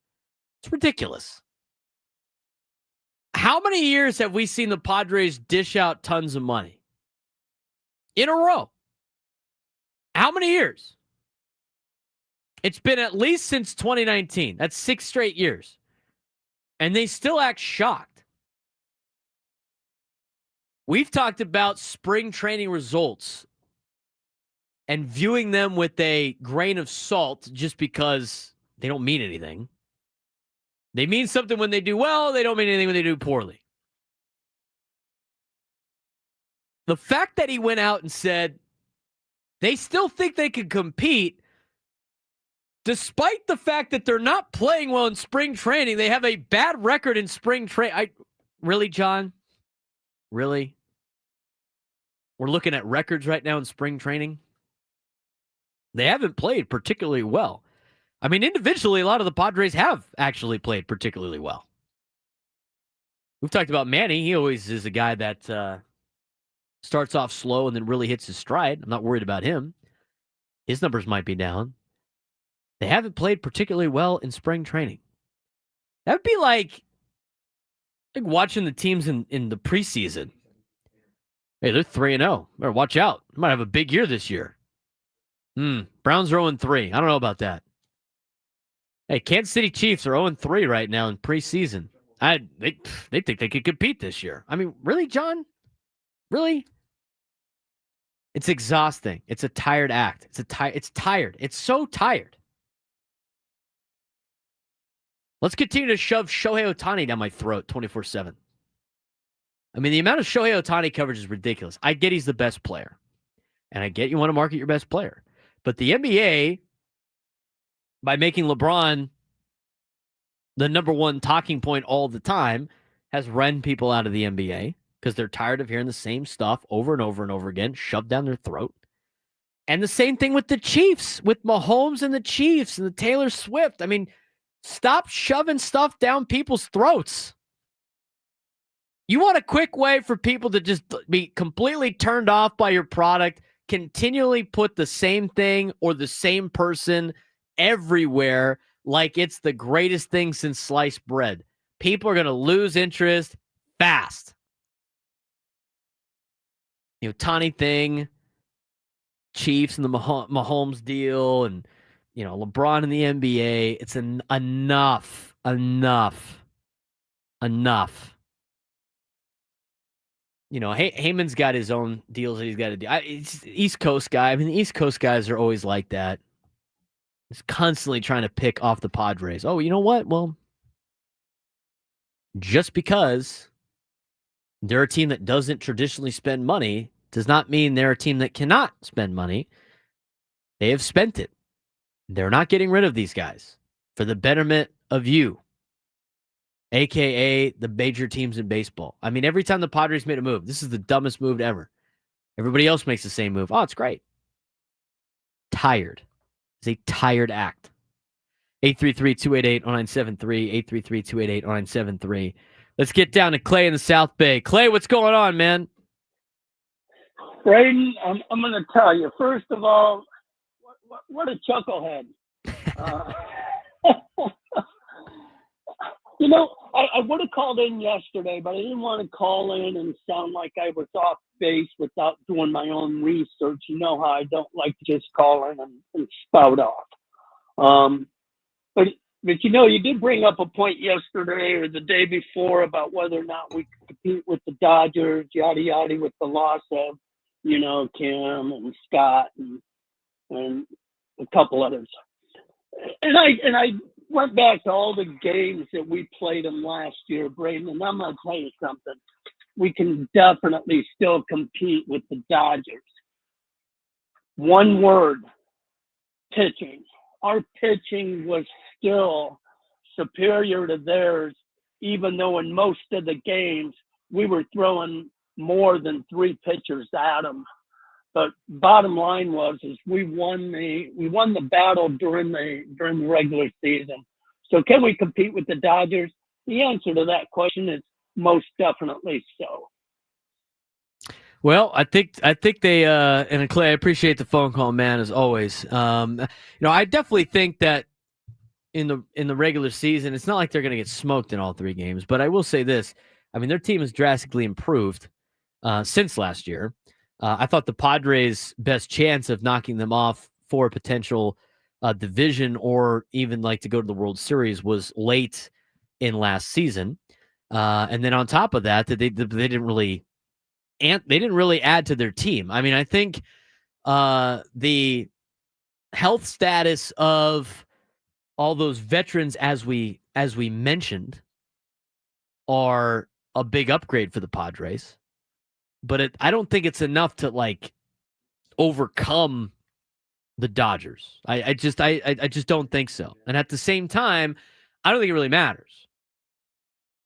It's ridiculous. How many years have we seen the Padres dish out tons of money? In a row. How many years? It's been at least since 2019. That's 6 straight years. And they still act shocked. We've talked about spring training results and viewing them with a grain of salt just because they don't mean anything. They mean something when they do well. They don't mean anything when they do poorly. The fact that he went out and said they still think they can compete despite the fact that they're not playing well in spring training. They have a bad record in spring training. Really, John? Really? We're looking at records right now in spring training. They haven't played particularly well. Individually, a lot of the Padres have actually played particularly well. We've talked about Manny. He always is a guy that starts off slow and then really hits his stride. I'm not worried about him. His numbers might be down. They haven't played particularly well in spring training. That would be like watching the teams in the preseason. Hey, they're 3-0. Better watch out. They might have a big year this year. Browns are 0-3. I don't know about that. Hey, Kansas City Chiefs are 0-3 right now in preseason. They think they could compete this year. Really, John? Really? It's exhausting. It's a tired act. It's tired. It's so tired. Let's continue to shove Shohei Ohtani down my throat 24/7. I mean, the amount of Shohei Ohtani coverage is ridiculous. I get he's the best player, and I get you want to market your best player. But the NBA, by making LeBron the number one talking point all the time, has run people out of the NBA because they're tired of hearing the same stuff over and over and over again, shoved down their throat. And the same thing with the Chiefs, with Mahomes and the Chiefs and the Taylor Swift. I mean, stop shoving stuff down people's throats. You want a quick way for people to just be completely turned off by your product, continually put the same thing or the same person everywhere like it's the greatest thing since sliced bread. People are going to lose interest fast. You know, Tani thing, Chiefs and the Mahomes deal, and, you know, LeBron in the NBA. It's enough. You know, Heyman's got his own deals that he's got to do. It's East Coast guy. I mean, the East Coast guys are always like that. He's constantly trying to pick off the Padres. Oh, you know what? Well, just because they're a team that doesn't traditionally spend money does not mean they're a team that cannot spend money. They have spent it. They're not getting rid of these guys for the betterment of you, a.k.a. the major teams in baseball. I mean, every time the Padres made a move, this is the dumbest move ever. Everybody else makes the same move. Oh, it's great. Tired. It's a tired act. 833-288-0973, 833-288-0973. Let's get down to Clay in the South Bay. Clay, what's going on, man? Braden, I'm going to tell you, first of all, what a chucklehead. You know, I would have called in yesterday, but I didn't want to call in and sound like I was off base without doing my own research. You know how I don't like to just call in and spout off. But you know, you did bring up a point yesterday or the day before about whether or not we could compete with the Dodgers, yada yada, with the loss of, you know, Kim and Scott and a couple others. And I went back to all the games that we played them last year, Braden, and I'm going to tell you something. We can definitely still compete with the Dodgers. One word: pitching. Our pitching was still superior to theirs, even though in most of the games we were throwing more than 3 pitchers at them. But bottom line is we won the battle during the regular season. So can we compete with the Dodgers? The answer to that question is most definitely so. Well, I think they and Clay, I appreciate the phone call, man, as always. You know, I definitely think that in the regular season, it's not like they're going to get smoked in all 3 games. But I will say this: I mean, their team has drastically improved since last year. I thought the Padres' best chance of knocking them off for a potential division or even like to go to the World Series was late in last season. And then on top of that, they didn't really add to their team. I mean, I think the health status of all those veterans, as we mentioned, are a big upgrade for the Padres. But I don't think it's enough to like overcome the Dodgers. I just don't think so. And at the same time, I don't think it really matters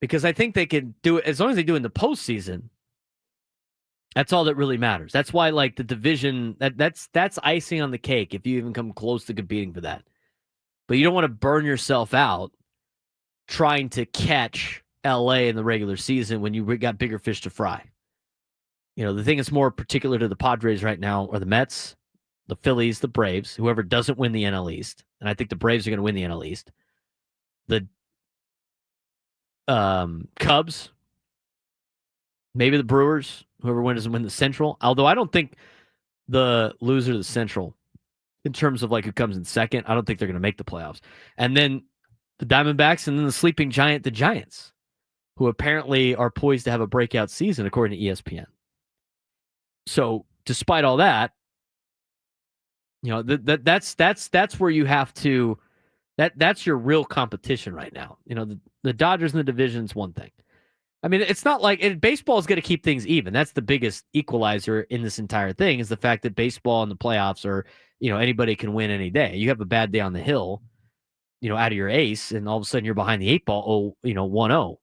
because I think they can do it as long as they do in the postseason. That's all that really matters. That's why, like, the division, that's icing on the cake if you even come close to competing for that. But you don't want to burn yourself out trying to catch LA in the regular season when you got bigger fish to fry. You know, the thing that's more particular to the Padres right now are the Mets, the Phillies, the Braves, whoever doesn't win the NL East. And I think the Braves are going to win the NL East. The Cubs, maybe the Brewers, whoever doesn't win the Central. Although I don't think the loser of the Central, in terms of like who comes in second, I don't think they're going to make the playoffs. And then the Diamondbacks, and then the sleeping giant, the Giants, who apparently are poised to have a breakout season according to ESPN. So despite all that, you know, that's where you have to That's your real competition right now. The Dodgers in the division is one thing. I mean, it's not like baseball is going to keep things even. That's the biggest equalizer in this entire thing is the fact that baseball and the playoffs are, anybody can win any day. You have a bad day on the hill, out of your ace, and all of a sudden you're behind the 8 ball, 1-0.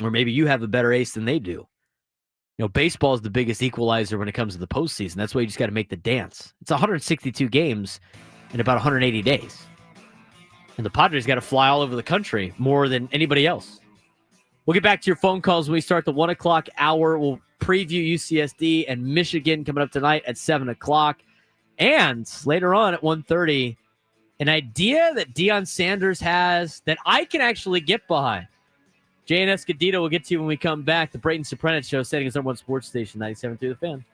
Or maybe you have a better ace than they do. Baseball is the biggest equalizer when it comes to the postseason. That's why you just got to make the dance. It's 162 games in about 180 days. And the Padres got to fly all over the country more than anybody else. We'll get back to your phone calls when we start the 1 o'clock hour. We'll preview UCSD and Michigan coming up tonight at 7 o'clock. And later on at 1:30, an idea that Deion Sanders has that I can actually get behind. Jay and Escudito will get to you when we come back. The Braden Surprenant Show, setting us number one sports station, 97.3 The Fan.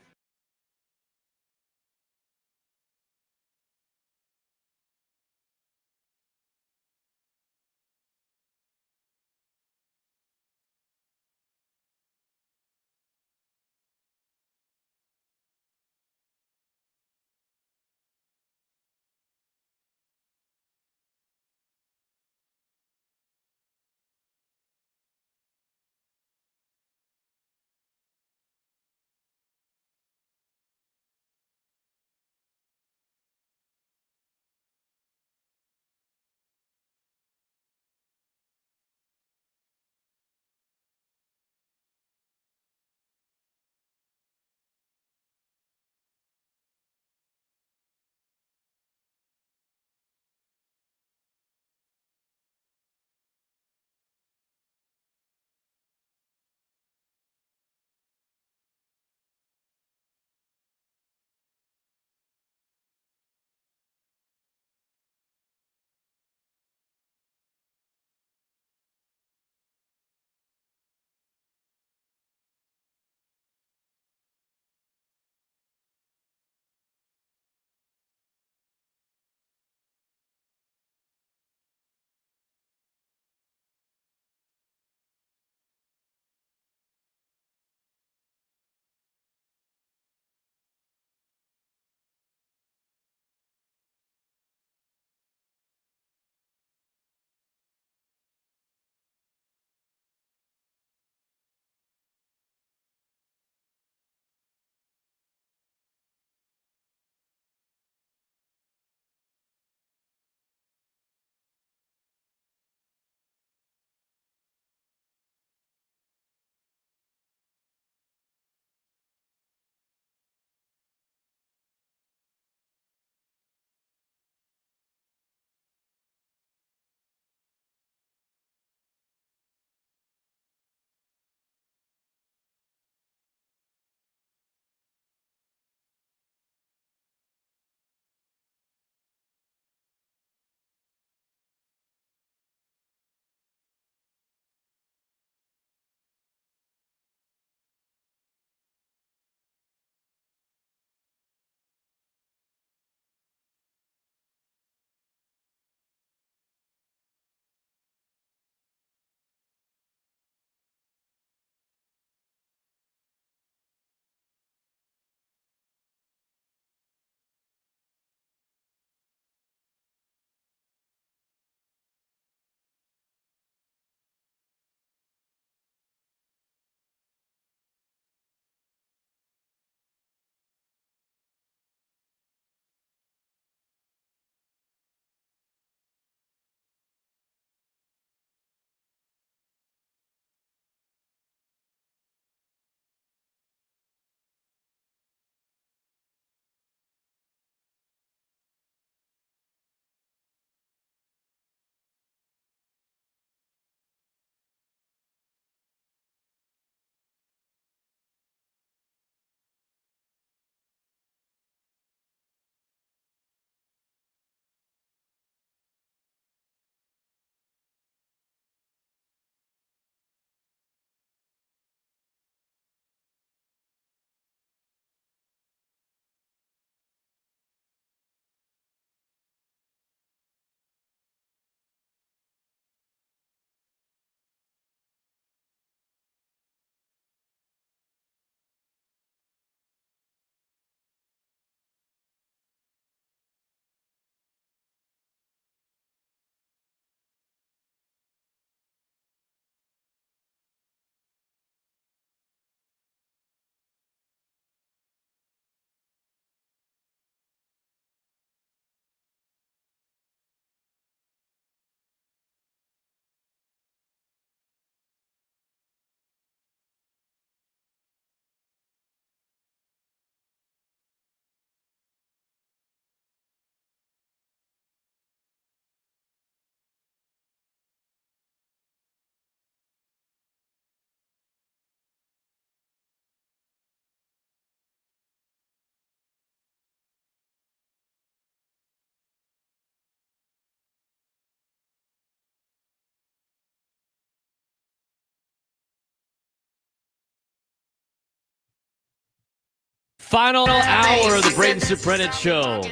Final hour of the Braden Surprenant Show.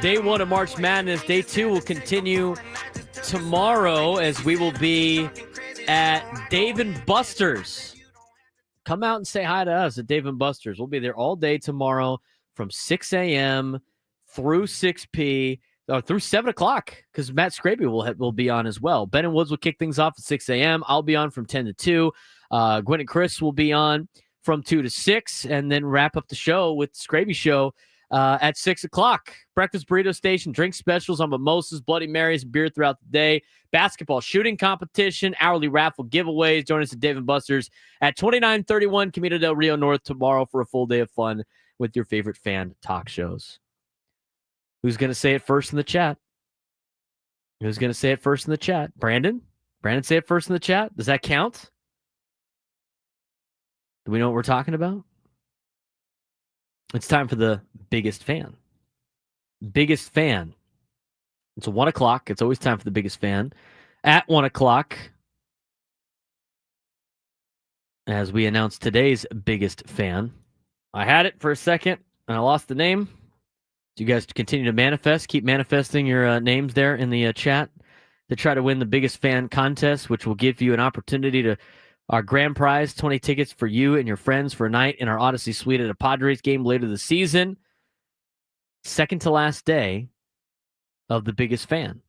Day 1 of March Madness. Day 2 will continue tomorrow as we will be at Dave & Buster's. Come out and say hi to us at Dave & Buster's. We'll be there all day tomorrow from 6 a.m. through 6 p.m. Or through 7 o'clock because Matt Scraby will be on as well. Ben and Woods will kick things off at 6 a.m. I'll be on from 10 to 2. Gwen and Chris will be on from 2 to 6 and then wrap up the show with Scraby Show at 6 o'clock. Breakfast Burrito Station, drink specials on mimosas, Bloody Marys, beer throughout the day. Basketball shooting competition, hourly raffle giveaways. Join us at Dave & Buster's at 2931 Camino del Rio North tomorrow for a full day of fun with your favorite fan talk shows. Who's going to say it first in the chat? Who's going to say it first in the chat? Brandon? Brandon, say it first in the chat. Does that count? Do we know what we're talking about? It's time for the biggest fan. Biggest fan. It's 1 o'clock. It's always time for the biggest fan. At 1 o'clock, as we announce today's biggest fan. I had it for a second, and I lost the name. So you guys continue to manifest. Keep manifesting your names there in the chat to try to win the biggest fan contest, which will give you an opportunity to our grand prize, 20 tickets for you and your friends for a night in our Odyssey Suite at a Padres game later this season. Second to last day of the biggest fan.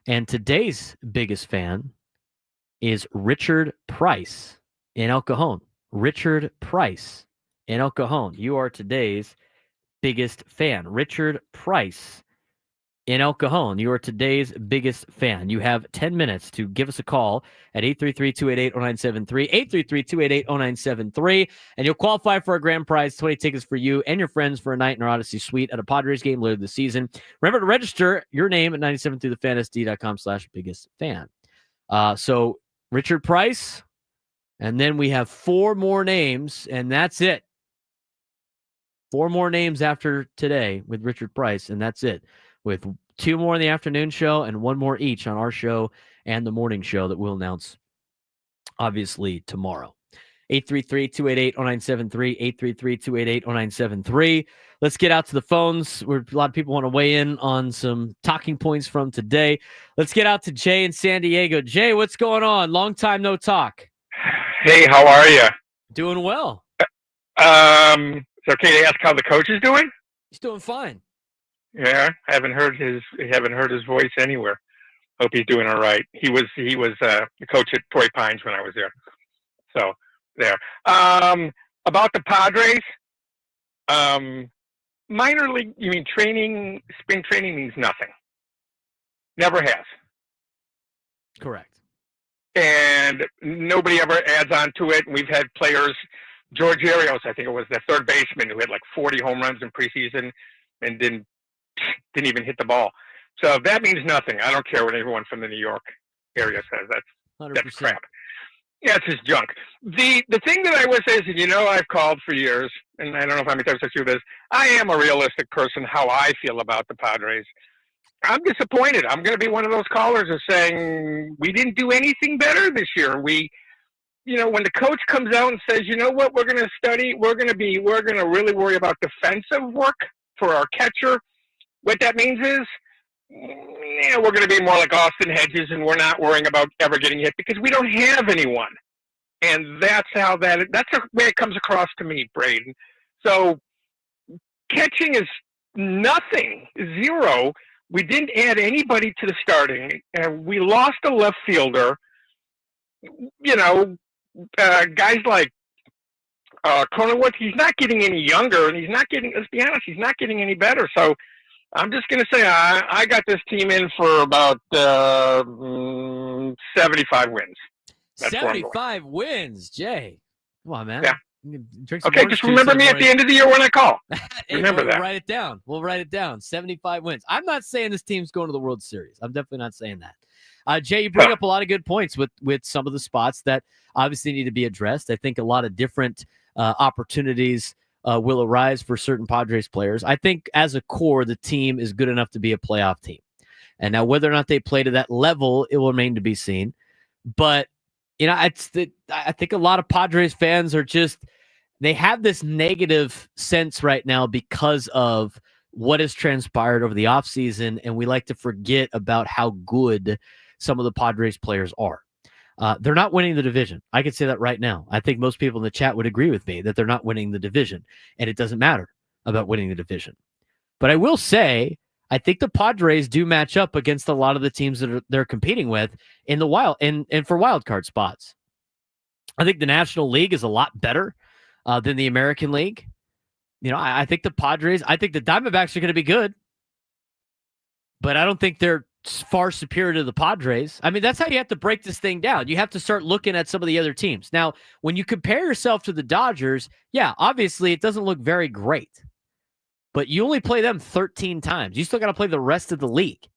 And today's biggest fan is Richard Price in El Cajon. Richard Price in El Cajon. You are today's biggest fan. Richard Price in El Cajon. You are today's biggest fan. You have 10 minutes to give us a call at 833-288-0973, 833-288-0973, and you'll qualify for a grand prize, 20 tickets for you and your friends for a night in our Odyssey Suite at a Padres game later this season. Remember to register your name at 97throughthefansd.com/biggest fan. So Richard Price, and then we have 4 more names, and that's it. 4 more names after today with Richard Price, and that's it. With 2 more in the afternoon show and 1 more each on our show and the morning show that we'll announce, obviously, tomorrow. 833-288-0973, 833-288-0973. Let's get out to the phones where a lot of people want to weigh in on some talking points from today. Let's get out to Jay in San Diego. Jay, what's going on? Long time no talk. Hey, how are you? Doing well. Is it okay to ask how the coach is doing? He's doing fine. Yeah, I haven't heard his voice anywhere. Hope he's doing all right. He was the coach at Torrey Pines when I was there. So there. About the Padres, minor league. You mean training? Spring training means nothing. Never has. Correct. And nobody ever adds on to it. And we've had players. George Arios, I think it was the third baseman, who had like 40 home runs in preseason and didn't even hit the ball. So that means nothing. I don't care what everyone from the New York area says. That's crap. Yeah, it's just junk. The thing that I would say is, and I've called for years, and I don't know if I'm supposed to do this. I am a realistic person. How I feel about the Padres, I'm disappointed. I'm going to be one of those callers who's saying we didn't do anything better this year. When the coach comes out and says, you know what, we're going to study, we're going to really worry about defensive work for our catcher. What that means is, we're going to be more like Austin Hedges, and we're not worrying about ever getting hit because we don't have anyone. And that's the way it comes across to me, Braden. So catching is nothing, 0. We didn't add anybody to the starting, and we lost a left fielder. Guys like Cronenworth, he's not getting any younger, and let's be honest, he's not getting any better. So I'm just going to say I got this team in for about 75 wins. That's 75 wins, Jay. Come on, man. Yeah. Okay, just remember me at the end of the year when I call. Remember that. Write it down. We'll write it down. 75 wins. I'm not saying this team's going to the World Series. I'm definitely not saying that. Jay, you bring up a lot of good points with some of the spots that obviously need to be addressed. I think a lot of different opportunities will arise for certain Padres players. I think as a core, the team is good enough to be a playoff team. And now whether or not they play to that level, it will remain to be seen. But, I think a lot of Padres fans are just they have this negative sense right now because of what has transpired over the offseason, and we like to forget about how good some of the Padres players are. They're not winning the division. I can say that right now. I think most people in the chat would agree with me that they're not winning the division, and it doesn't matter about winning the division. But I will say, I think the Padres do match up against a lot of the teams that they're competing with in the wild and for wild card spots. I think the National League is a lot better than the American League. You know, I think the Padres, I think the Diamondbacks are going to be good, but I don't think they're far superior to the Padres. I mean, that's how you have to break this thing down. You have to start looking at some of the other teams. Now, when you compare yourself to the Dodgers, yeah, obviously it doesn't look very great, but you only play them 13 times. You still got to play the rest of the league.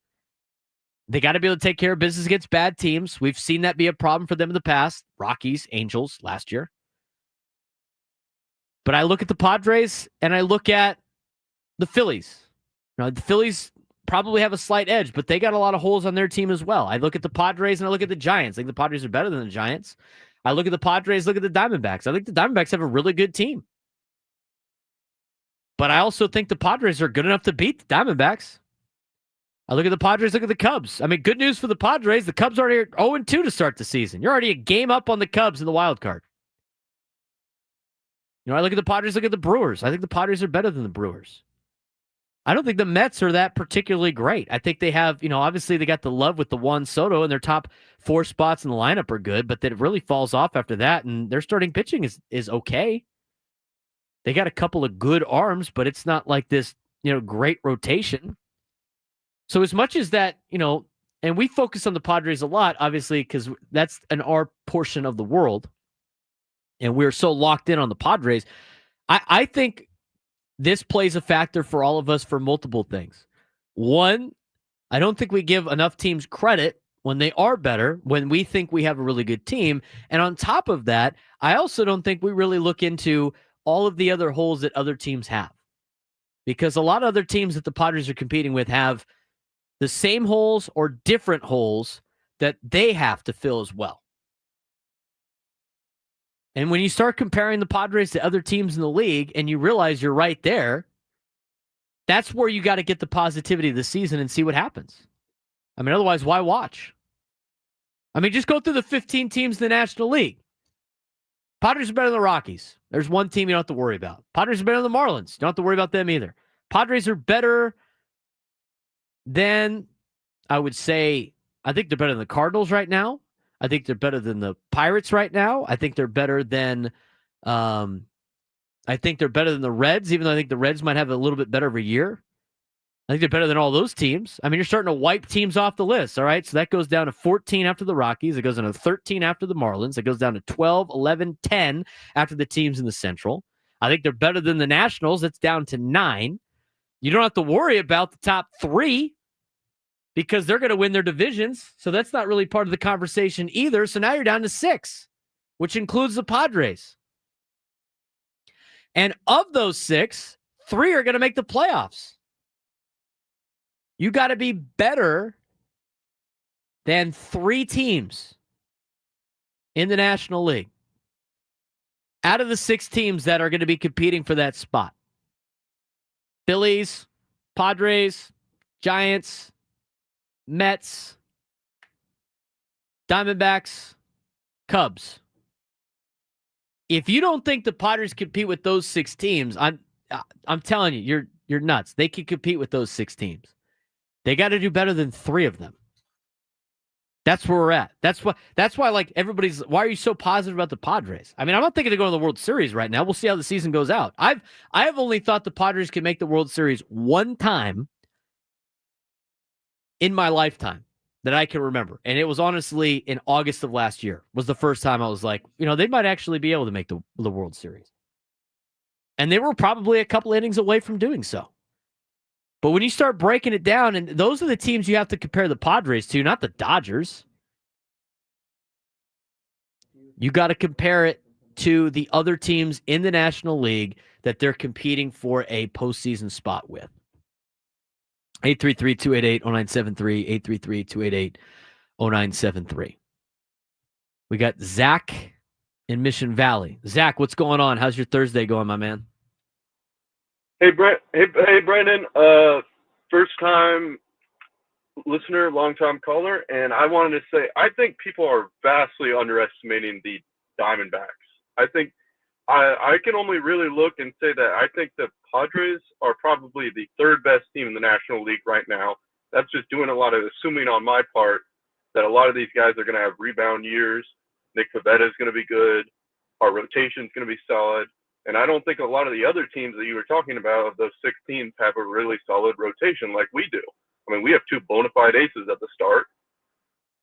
They got to be able to take care of business against bad teams. We've seen that be a problem for them in the past. Rockies, Angels last year. But I look at the Padres and I look at the Phillies. You know, the Phillies probably have a slight edge, but they got a lot of holes on their team as well. I look at the Padres and I look at the Giants. I think the Padres are better than the Giants. I look at the Padres, look at the Diamondbacks. I think the Diamondbacks have a really good team. But I also think the Padres are good enough to beat the Diamondbacks. I look at the Padres, look at the Cubs. I mean, good news for the Padres. The Cubs are already 0-2 to start the season. You're already a game up on the Cubs in the wild card. You know, I look at the Padres, look at the Brewers. I think the Padres are better than the Brewers. I don't think the Mets are that particularly great. I think they have, you know, obviously they got the love with the Juan Soto, and their top 4 spots in the lineup are good, but then it really falls off after that, and their starting pitching is okay. They got a couple of good arms, but it's not like this, you know, great rotation. So as much as that, you know, and we focus on the Padres a lot, obviously, because that's our portion of the world, and we're so locked in on the Padres, I think this plays a factor for all of us for multiple things. One, I don't think we give enough teams credit when they are better, when we think we have a really good team. And on top of that, I also don't think we really look into all of the other holes that other teams have. Because a lot of other teams that the Padres are competing with have the same holes or different holes that they have to fill as well. And when you start comparing the Padres to other teams in the league and you realize you're right there, that's where you got to get the positivity of the season and see what happens. I mean, otherwise, why watch? I mean, just go through the 15 teams in the National League. Padres are better than the Rockies. There's one team you don't have to worry about. Padres are better than the Marlins. You don't have to worry about them either. Padres are better than, I would say, I think they're better than the Cardinals right now. I think they're better than the Pirates right now. I think they're better than the Reds, even though I think the Reds might have a little bit better of a year. I think they're better than all those teams. I mean, you're starting to wipe teams off the list, all right? So that goes down to 14 after the Rockies. It goes down to 13 after the Marlins. It goes down to 12, 11, 10 after the teams in the Central. I think they're better than the Nationals. That's down to 9. You don't have to worry about the top 3 because they're going to win their divisions. So that's not really part of the conversation either. So now you're down to 6, which includes the Padres. And of those 6, 3 are going to make the playoffs. You got to be better than 3 teams in the National League out of the 6 teams that are going to be competing for that spot. Phillies, Padres, Giants, Mets, Diamondbacks, Cubs. If you don't think the Padres compete with those 6 teams, I'm telling you, you're nuts. They can compete with those 6 teams. They got to do better than 3 of them. That's where we're at. That's why like everybody's, why are you so positive about the Padres? I mean, I'm not thinking of going to the World Series right now. We'll see how the season goes out. I have only thought the Padres can make the World Series one time in my lifetime that I can remember. And it was honestly in August of last year was the first time I was like, you know, they might actually be able to make the World Series. And they were probably a couple innings away from doing so. But when you start breaking it down, and those are the teams you have to compare the Padres to, not the Dodgers. You got to compare it to the other teams in the National League that they're competing for a postseason spot with. 833-288-0973, 833-288-0973. We got Zach in Mission Valley. Zach, what's going on? How's your Thursday going, my man? Hey, Brandon. First time listener, long time caller, and I wanted to say I think people are vastly underestimating the Diamondbacks. I think I can only really look and say that I think the Padres are probably the third best team in the National League right now. That's just doing a lot of assuming on my part that a lot of these guys are going to have rebound years. Nick Pivetta is going to be good. Our rotation is going to be solid. And I don't think a lot of the other teams that you were talking about, of those 6 teams, have a really solid rotation like we do. I mean, we have 2 bona fide aces at the start,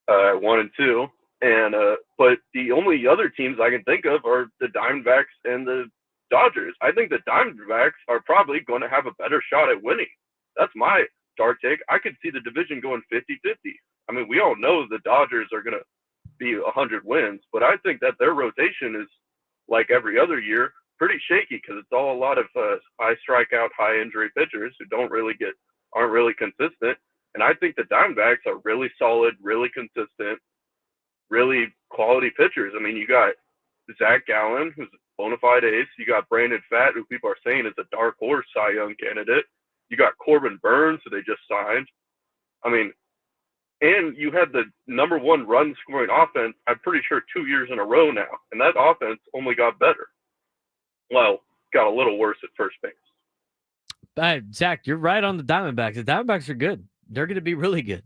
1 and 2. And but the only other teams I can think of are the Diamondbacks and the Dodgers. I think the Diamondbacks are probably going to have a better shot at winning. That's my dark take. I could see the division going 50-50. I mean, we all know the Dodgers are going to be 100 wins, but I think that their rotation is, like every other year, pretty shaky because it's all a lot of high strikeout, high injury pitchers who aren't really consistent. And I think the Diamondbacks are really solid, really consistent, really quality pitchers. I mean, you got Zach Gallen, who's a bona fide ace. You got Brandon Pfaadt, who people are saying is a dark horse Cy Young candidate. You got Corbin Burns, who they just signed. I mean, and you had the number 1 run scoring offense, I'm pretty sure 2 years in a row now. And that offense only got better. Well, got a little worse at first base. Zach, you're right on the Diamondbacks. The Diamondbacks are good. They're going to be really good.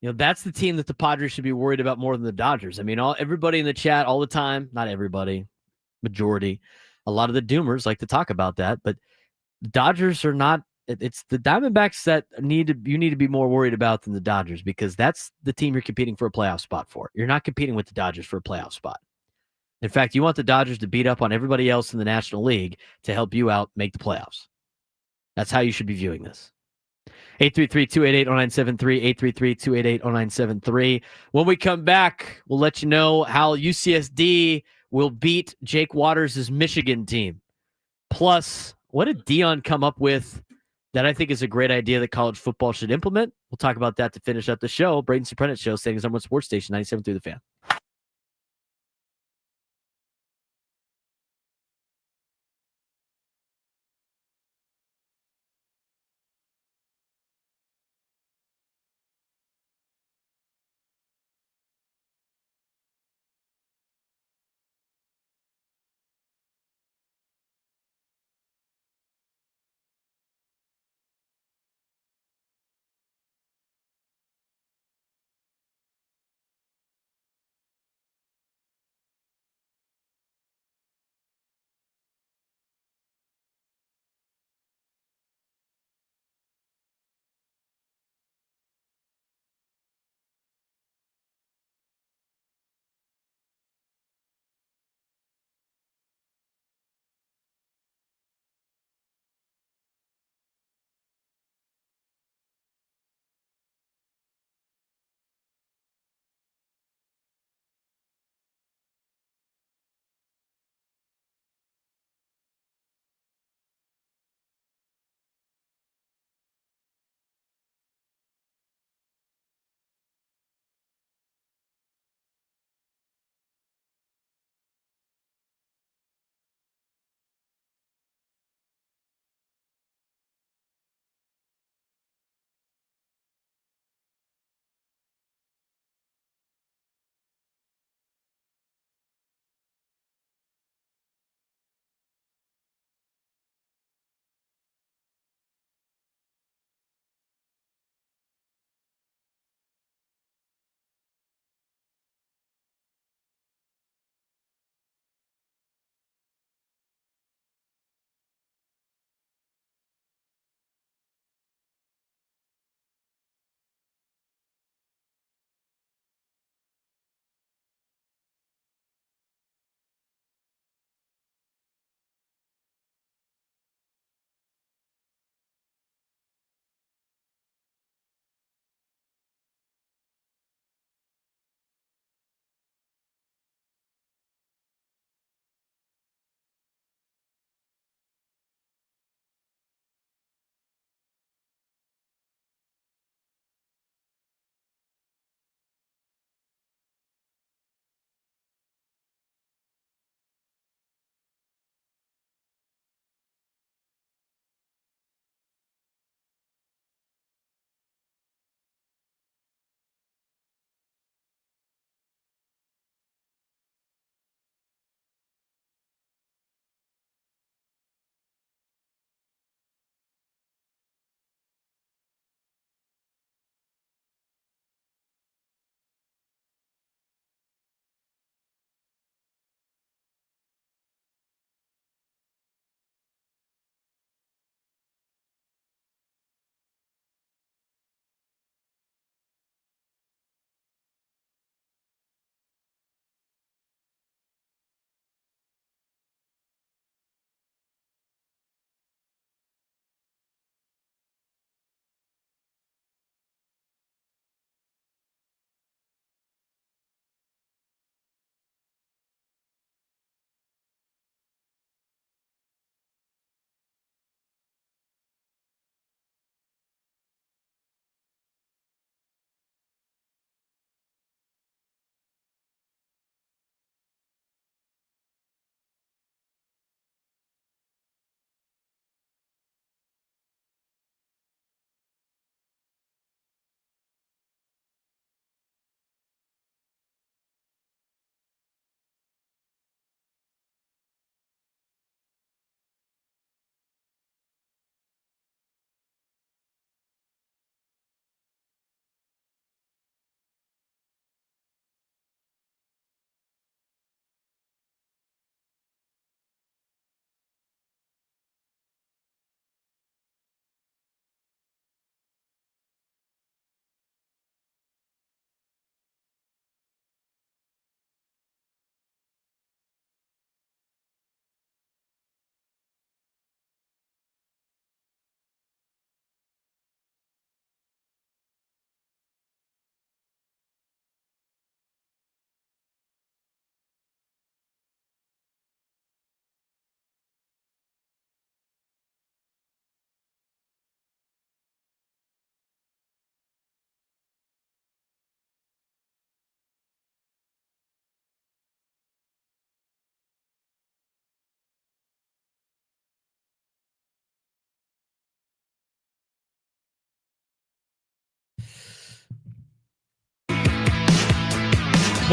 You know, that's the team that the Padres should be worried about more than the Dodgers. I mean, everybody in the chat all the time, not everybody, majority, a lot of the doomers like to talk about that, but the Dodgers are not. It's the Diamondbacks that you need to be more worried about than the Dodgers, because that's the team you're competing for a playoff spot for. You're not competing with the Dodgers for a playoff spot. In fact, you want the Dodgers to beat up on everybody else in the National League to help you out make the playoffs. That's how you should be viewing this. 833-288-0973, 833-288-0973. When we come back, we'll let you know how UCSD will beat Jake Waters' Michigan team. Plus, what did Deion come up with that I think is a great idea that college football should implement? We'll talk about that to finish up the show. Braden Surprenant Show, saying his number 1 sports station, 97 through the Fan.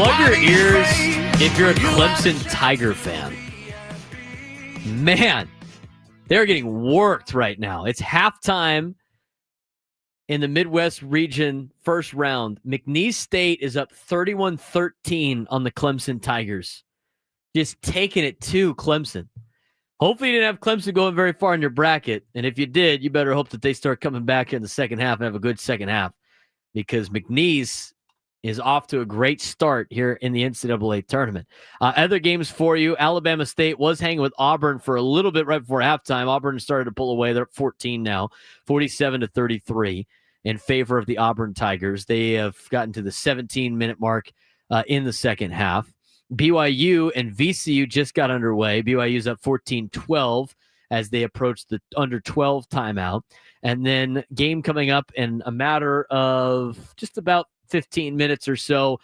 plug your ears if you're a Clemson Tiger fan. Man, they're getting worked right now. It's halftime in the Midwest region first round. McNeese State is up 31-13 on the Clemson Tigers. Just taking it to Clemson. Hopefully you didn't have Clemson going very far in your bracket. And if you did, you better hope that they start coming back in the second half and have a good second half, because McNeese is off to a great start here in the NCAA tournament. Other games for you. Alabama State was hanging with Auburn for a little bit right before halftime. Auburn started to pull away. They're at 14 now, 47-33 in favor of the Auburn Tigers. They have gotten to the 17-minute mark in the second half. BYU and VCU just got underway. BYU's up 14-12 as they approach the under 12 timeout. And then game coming up in a matter of just about 15 minutes or so.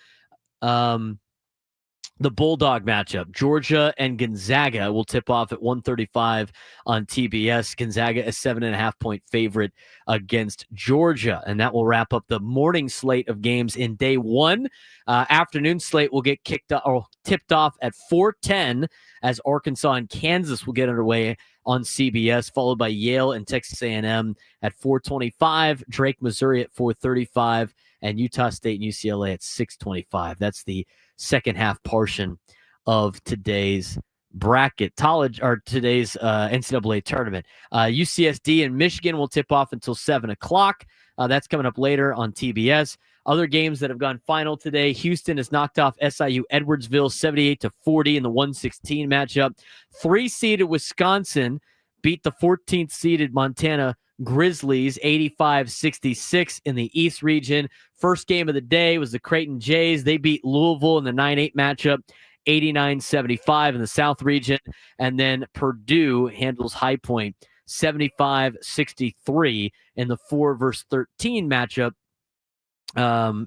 The Bulldog matchup, Georgia and Gonzaga, will tip off at 1:35 on TBS. Gonzaga a 7.5-point favorite against Georgia, and that will wrap up the morning slate of games in day one. Afternoon slate will get tipped off at 4:10 as Arkansas and Kansas will get underway on CBS, followed by Yale and Texas A&M at 4:25, Drake, Missouri at 4:35, and Utah State and UCLA at 6:25. That's the second half portion of today's bracket, today's NCAA tournament. UCSD and Michigan will tip off until 7 o'clock. That's coming up later on TBS. Other games that have gone final today: Houston has knocked off SIU Edwardsville 78-40 in the 116 matchup. 3-seeded Wisconsin beat the 14th-seeded Montana Grizzlies 85-66 in the East region. First game of the day was the Creighton Jays. They beat Louisville in the 9-8 matchup 89-75 in the South region. And then Purdue handles High Point 75-63 in the 4-13 matchup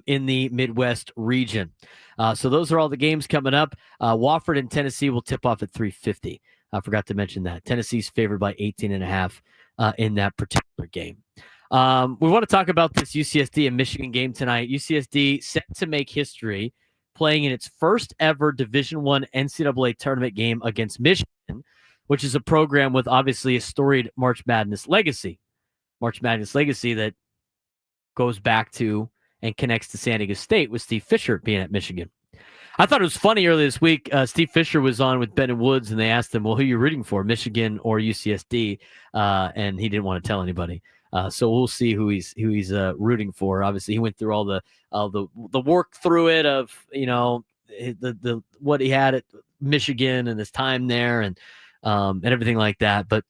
in the Midwest region. So those are all the games coming up. Wofford and Tennessee will tip off at 3:50. I forgot to mention that. Tennessee's favored by 18.5 in that particular game. We want to talk about this UCSD and Michigan game tonight. UCSD set to make history, playing in its first ever Division I NCAA tournament game against Michigan, which is a program with obviously a storied March Madness legacy. March Madness legacy that goes back to and connects to San Diego State, with Steve Fisher being at Michigan. I thought it was funny earlier this week. Steve Fisher was on with Ben and Woods, and they asked him, well, who are you rooting for, Michigan or UCSD? And he didn't want to tell anybody. So we'll see who he's rooting for. Obviously, he went through all the work through it of, you know, the what he had at Michigan and his time there and everything like that. But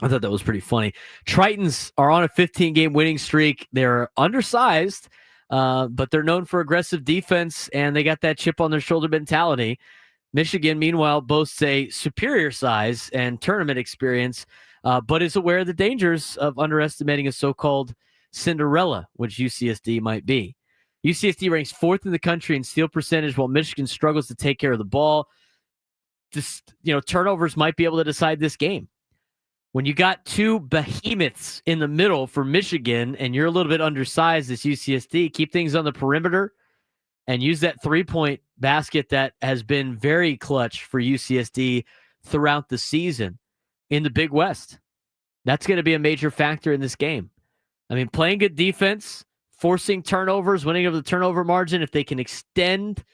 I thought that was pretty funny. Tritons are on a 15-game winning streak. They're undersized, but they're known for aggressive defense, and they got that chip on their shoulder mentality. Michigan, meanwhile, boasts a superior size and tournament experience, but is aware of the dangers of underestimating a so-called Cinderella, which UCSD might be. UCSD ranks 4th in the country in steal percentage, while Michigan struggles to take care of the ball. Just, you know, turnovers might be able to decide this game. When you got two behemoths in the middle for Michigan and you're a little bit undersized as UCSD, keep things on the perimeter and use that three-point basket that has been very clutch for UCSD throughout the season in the Big West. That's going to be a major factor in this game. I mean, playing good defense, forcing turnovers, winning over the turnover margin, if they can extend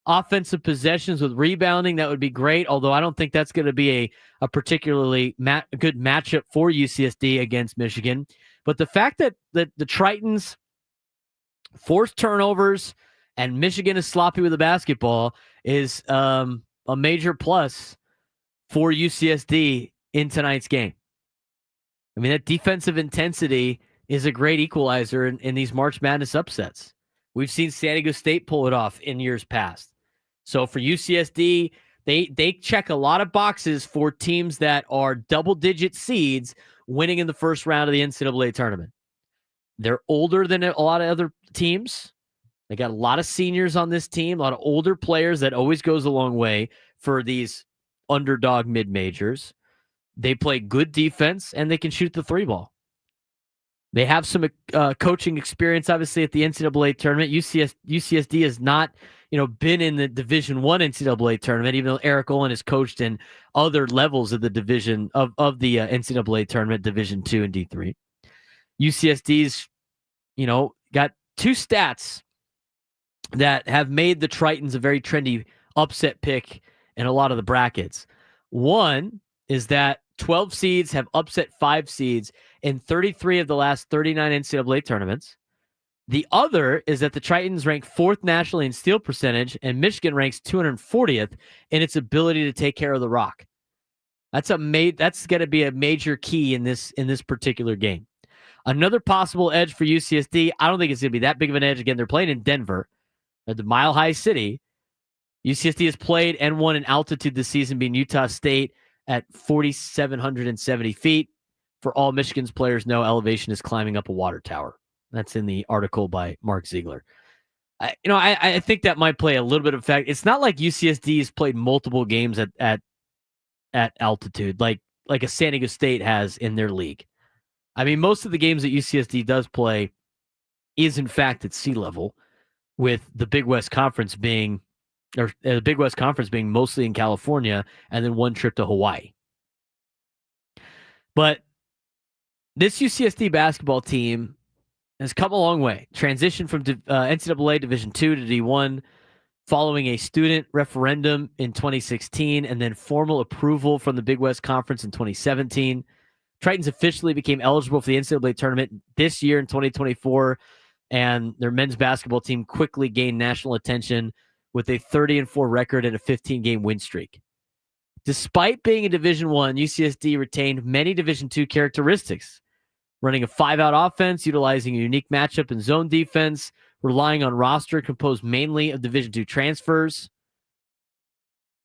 offensive possessions with rebounding, that would be great, although I don't think that's going to be a particularly good matchup for UCSD against Michigan. But the fact that the Tritons force turnovers and Michigan is sloppy with the basketball is a major plus for UCSD in tonight's game. I mean, that defensive intensity is a great equalizer in these March Madness upsets. We've seen San Diego State pull it off in years past. So for UCSD, they check a lot of boxes for teams that are double-digit seeds winning in the first round of the NCAA tournament. They're older than a lot of other teams. They got a lot of seniors on this team, a lot of older players. That always goes a long way for these underdog mid-majors. They play good defense, and they can shoot the three ball. They have some coaching experience, obviously, at the NCAA tournament. UCSD has not been in the Division I NCAA tournament, even though Eric Olin has coached in other levels of the division of the NCAA tournament, Division II and D3. UCSD's, got two stats that have made the Tritons a very trendy upset pick in a lot of the brackets. One is that 12 seeds have upset 5 seeds in 33 of the last 39 NCAA tournaments. The other is that the Tritons rank 4th nationally in steal percentage, and Michigan ranks 240th in its ability to take care of the rock. That's going to be a major key in this particular game. Another possible edge for UCSD, I don't think it's going to be that big of an edge. Again, they're playing in Denver, at the Mile High City. UCSD has played and won in altitude this season, being Utah State at 4,770 feet. For all Michigan's players know, elevation is climbing up a water tower. That's in the article by Mark Ziegler. I think that might play a little bit of effect. It's not like UCSD has played multiple games at altitude like a San Diego State has in their league. I mean, most of the games that UCSD does play is in fact at sea level, with the Big West Conference being mostly in California and then one trip to Hawaii. But this UCSD basketball team has come a long way. Transitioned from NCAA Division II to D1 following a student referendum in 2016 and then formal approval from the Big West Conference in 2017. Tritons officially became eligible for the NCAA tournament this year in 2024, and their men's basketball team quickly gained national attention with a 30-4 record and a 15-game win streak. Despite being in Division I, UCSD retained many Division II characteristics, running a 5-out offense, utilizing a unique matchup and zone defense, relying on roster composed mainly of Division II transfers.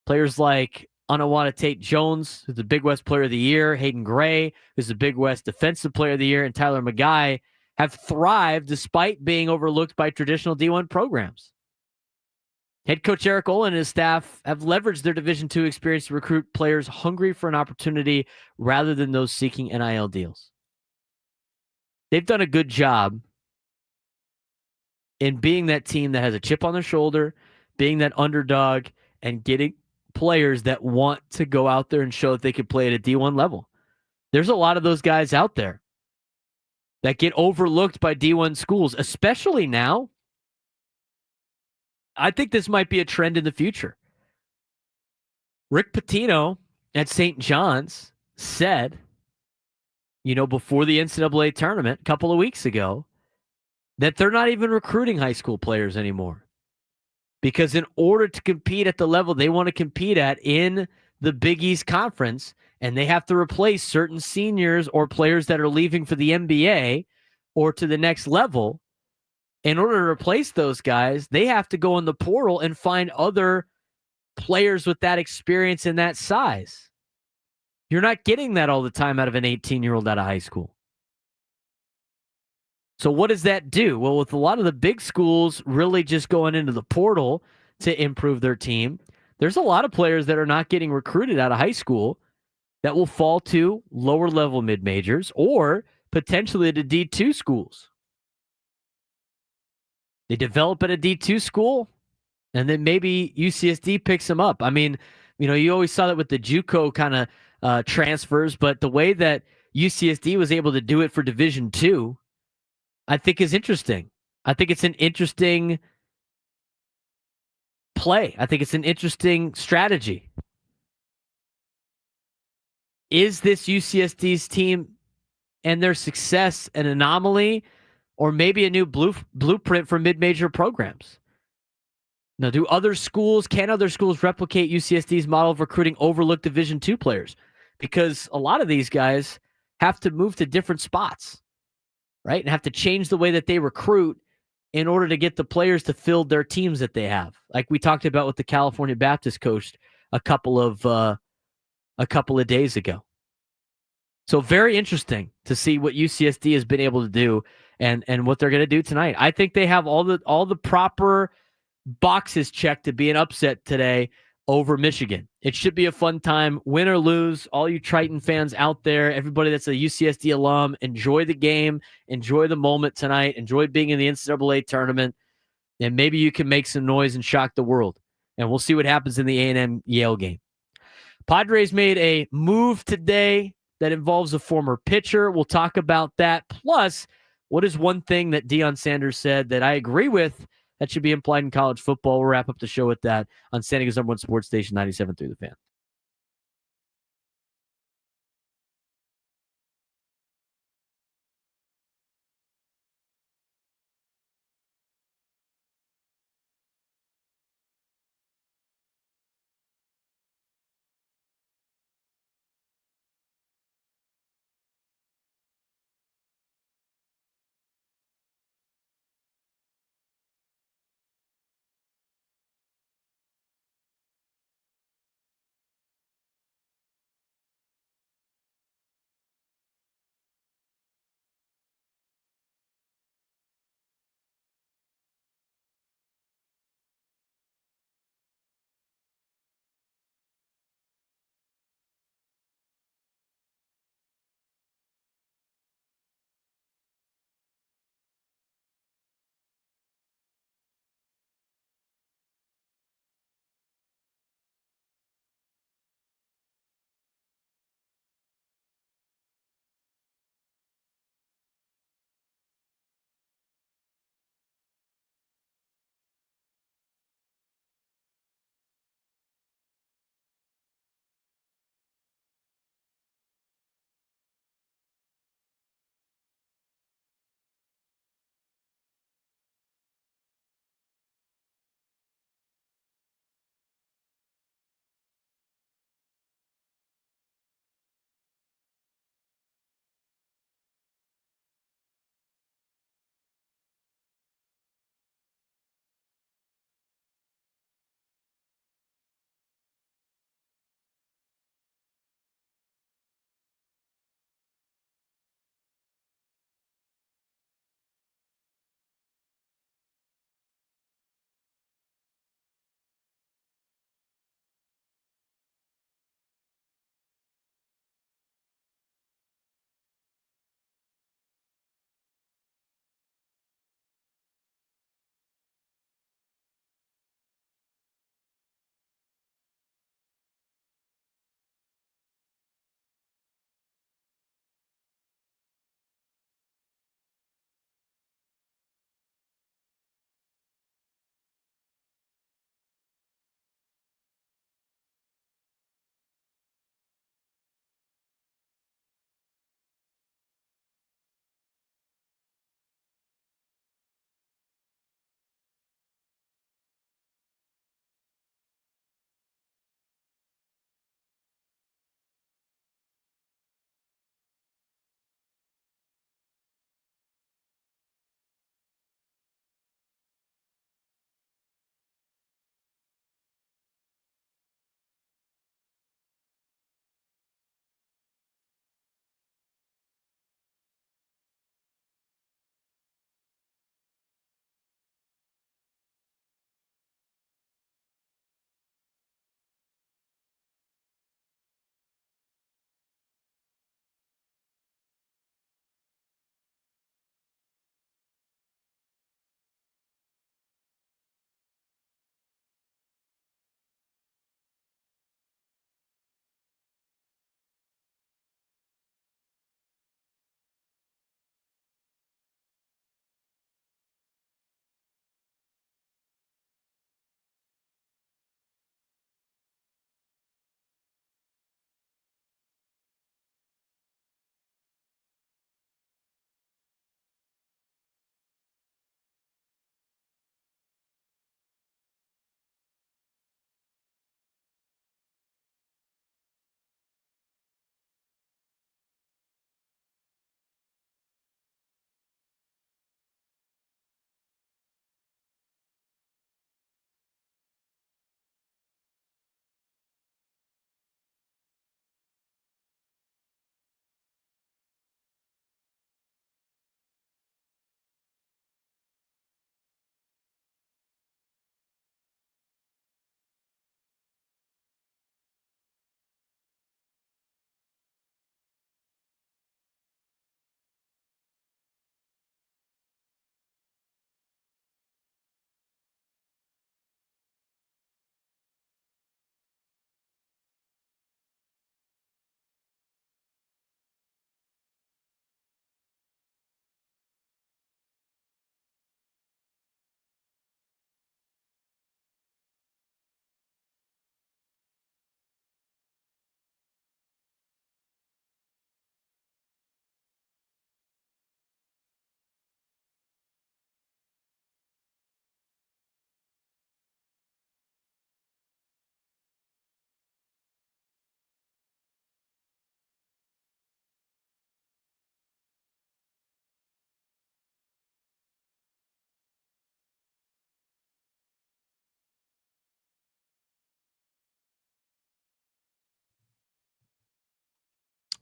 Players like Anawata Tate Jones, who's the Big West Player of the Year, Hayden Gray, who's the Big West Defensive Player of the Year, and Tyler Magai have thrived despite being overlooked by traditional D1 programs. Head coach Eric Olin and his staff have leveraged their Division II experience to recruit players hungry for an opportunity rather than those seeking NIL deals. They've done a good job in being that team that has a chip on their shoulder, being that underdog, and getting players that want to go out there and show that they can play at a D1 level. There's a lot of those guys out there that get overlooked by D1 schools, especially now. I think this might be a trend in the future. Rick Pitino at St. John's said, before the NCAA tournament a couple of weeks ago, that they're not even recruiting high school players anymore. Because in order to compete at the level they want to compete at in the Big East Conference, and they have to replace certain seniors or players that are leaving for the NBA or to the next level, in order to replace those guys, they have to go in the portal and find other players with that experience and that size. You're not getting that all the time out of an 18-year-old out of high school. So what does that do? Well, with a lot of the big schools really just going into the portal to improve their team, there's a lot of players that are not getting recruited out of high school that will fall to lower-level mid-majors or potentially to D2 schools. They develop at a D2 school, and then maybe UCSD picks them up. I mean, you always saw that with the JUCO kind of transfers, but the way that UCSD was able to do it for Division II, I think is interesting. I think it's an interesting play. I think it's an interesting strategy. Is this UCSD's team and their success an anomaly, or maybe a new blueprint for mid-major programs? Now, can other schools replicate UCSD's model of recruiting overlooked Division II players? Because a lot of these guys have to move to different spots, right? And have to change the way that they recruit in order to get the players to fill their teams that they have. Like we talked about with the California Baptist coach a couple of days ago. So very interesting to see what UCSD has been able to do and what they're going to do tonight. I think they have all the proper boxes checked to be an upset today over Michigan. It should be a fun time, win or lose. All you Triton fans out there, everybody that's a UCSD alum, enjoy the game, enjoy the moment tonight, enjoy being in the NCAA tournament. and maybe you can make some noise and shock the world. And we'll see what happens in the A&M Yale game. Padres made a move today that involves a former pitcher. We'll talk about that. Plus, what is one thing that Deion Sanders said that I agree with that should be implied in college football? We'll wrap up the show with that on San Diego's #1 sports station, 97.3 The Fan.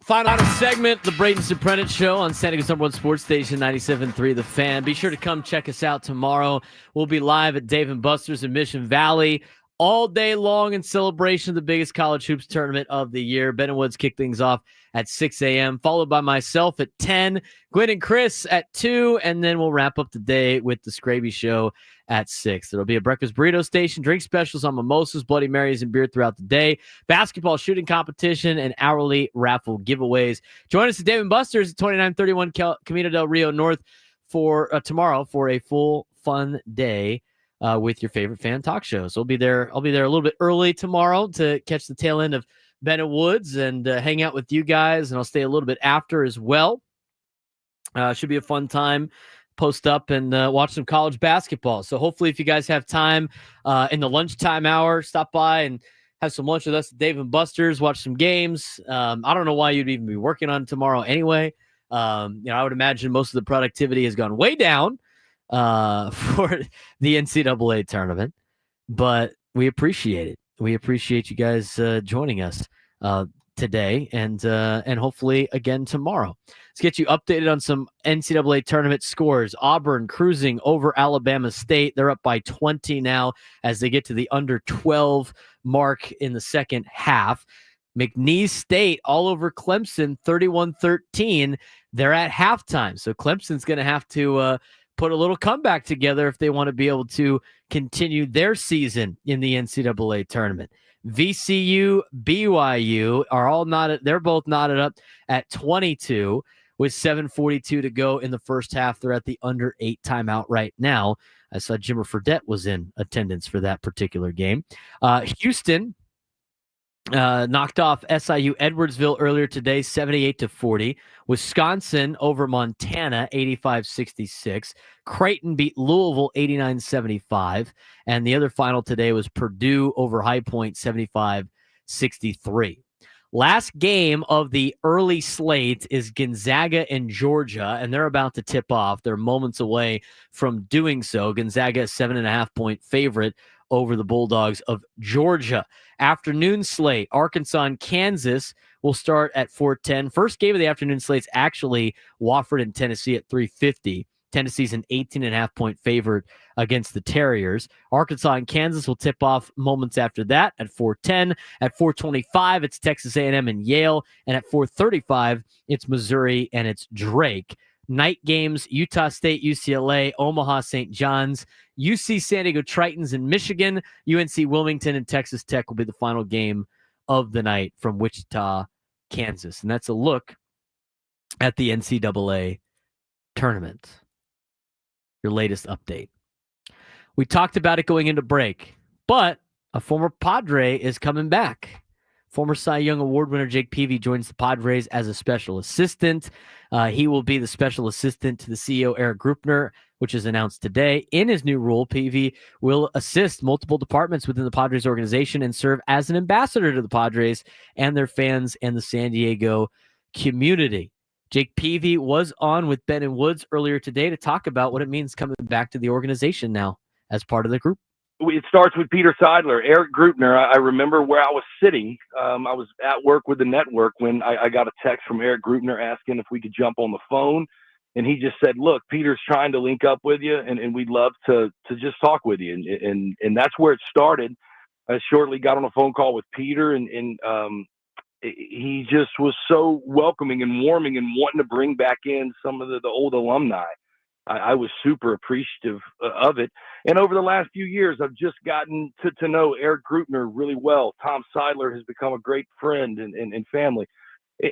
Final segment, the Braden Surprenant Show on San Diego's #1 sports station, 97.3 The Fan. Be sure to come check us out tomorrow. We'll be live at Dave & Buster's in Mission Valley all day long in celebration of the biggest college hoops tournament of the year. Ben and Woods kick things off at 6 a.m., followed by myself at 10, Gwen and Chris at 2, and then we'll wrap up the day with the Scraby Show at 6. There'll be a breakfast burrito station, drink specials on mimosas, Bloody Marys, and beer throughout the day, basketball shooting competition, and hourly raffle giveaways. Join us at Dave & Buster's at 2931 Camino del Rio North for tomorrow for a full fun day with your favorite fan talk show. So I'll be there a little bit early tomorrow to catch the tail end of Ben and Woods and hang out with you guys, and I'll stay a little bit after as well. Should be a fun time. Post up and watch some college basketball. So hopefully if you guys have time in the lunchtime hour, stop by and have some lunch with us at Dave & Buster's, watch some games. I don't know why you'd even be working on tomorrow anyway. I would imagine most of the productivity has gone way down for the NCAA tournament, but we appreciate it. We appreciate you guys joining us today and hopefully again tomorrow. Let's get you updated on some NCAA tournament scores. Auburn cruising over Alabama State. They're up by 20 now as they get to the under 12 mark in the second half. McNeese State all over Clemson, 31-13. They're at halftime. So Clemson's going to have to put a little comeback together if they want to be able to continue their season in the NCAA tournament. VCU, BYU are all knotted. They're both knotted up at 22 with 7:42 to go in the first half. They're at the under 8 timeout right now. I saw Jimmer Fredette was in attendance for that particular game. Houston knocked off SIU Edwardsville earlier today, 78-40. Wisconsin over Montana, 85-66. Creighton beat Louisville, 89-75. And the other final today was Purdue over High Point, 75-63. Last game of the early slate is Gonzaga and Georgia, and they're about to tip off. They're moments away from doing so. Gonzaga, 7.5-point favorite over the Bulldogs of Georgia. Afternoon slate, Arkansas and Kansas will start at 4:10. First game of the afternoon slate's actually Wofford and Tennessee at 3:50. Tennessee's an 18.5-point favorite against the Terriers. Arkansas and Kansas will tip off moments after that at 4:10. At 4:25, it's Texas A&M and Yale. And at 4:35, it's Missouri and it's Drake. Night games, Utah State, UCLA, Omaha, St. John's, UC San Diego Tritons in Michigan, UNC Wilmington, and Texas Tech will be the final game of the night from Wichita, Kansas. And that's a look at the NCAA tournament. Your latest update. We talked about it going into break, but a former Padre is coming back. Former Cy Young Award winner Jake Peavey joins the Padres as a special assistant. He will be the special assistant to the CEO, Eric Grupner, which is announced today. In his new role, Peavey will assist multiple departments within the Padres organization and serve as an ambassador to the Padres and their fans and the San Diego community. Jake Peavey was on with Ben and Woods earlier today to talk about what it means coming back to the organization now as part of the group. It starts with Peter Seidler, Eric Grupner. I remember where I was sitting. I was at work with the network when I got a text from Eric Grupner asking if we could jump on the phone. And he just said, look, Peter's trying to link up with you, and we'd love to just talk with you. And that's where it started. I shortly got on a phone call with Peter, and he just was so welcoming and warming and wanting to bring back in some of the old alumni. I was super appreciative of it. And over the last few years, I've just gotten to know Eric Grupner really well. Tom Seidler has become a great friend and family.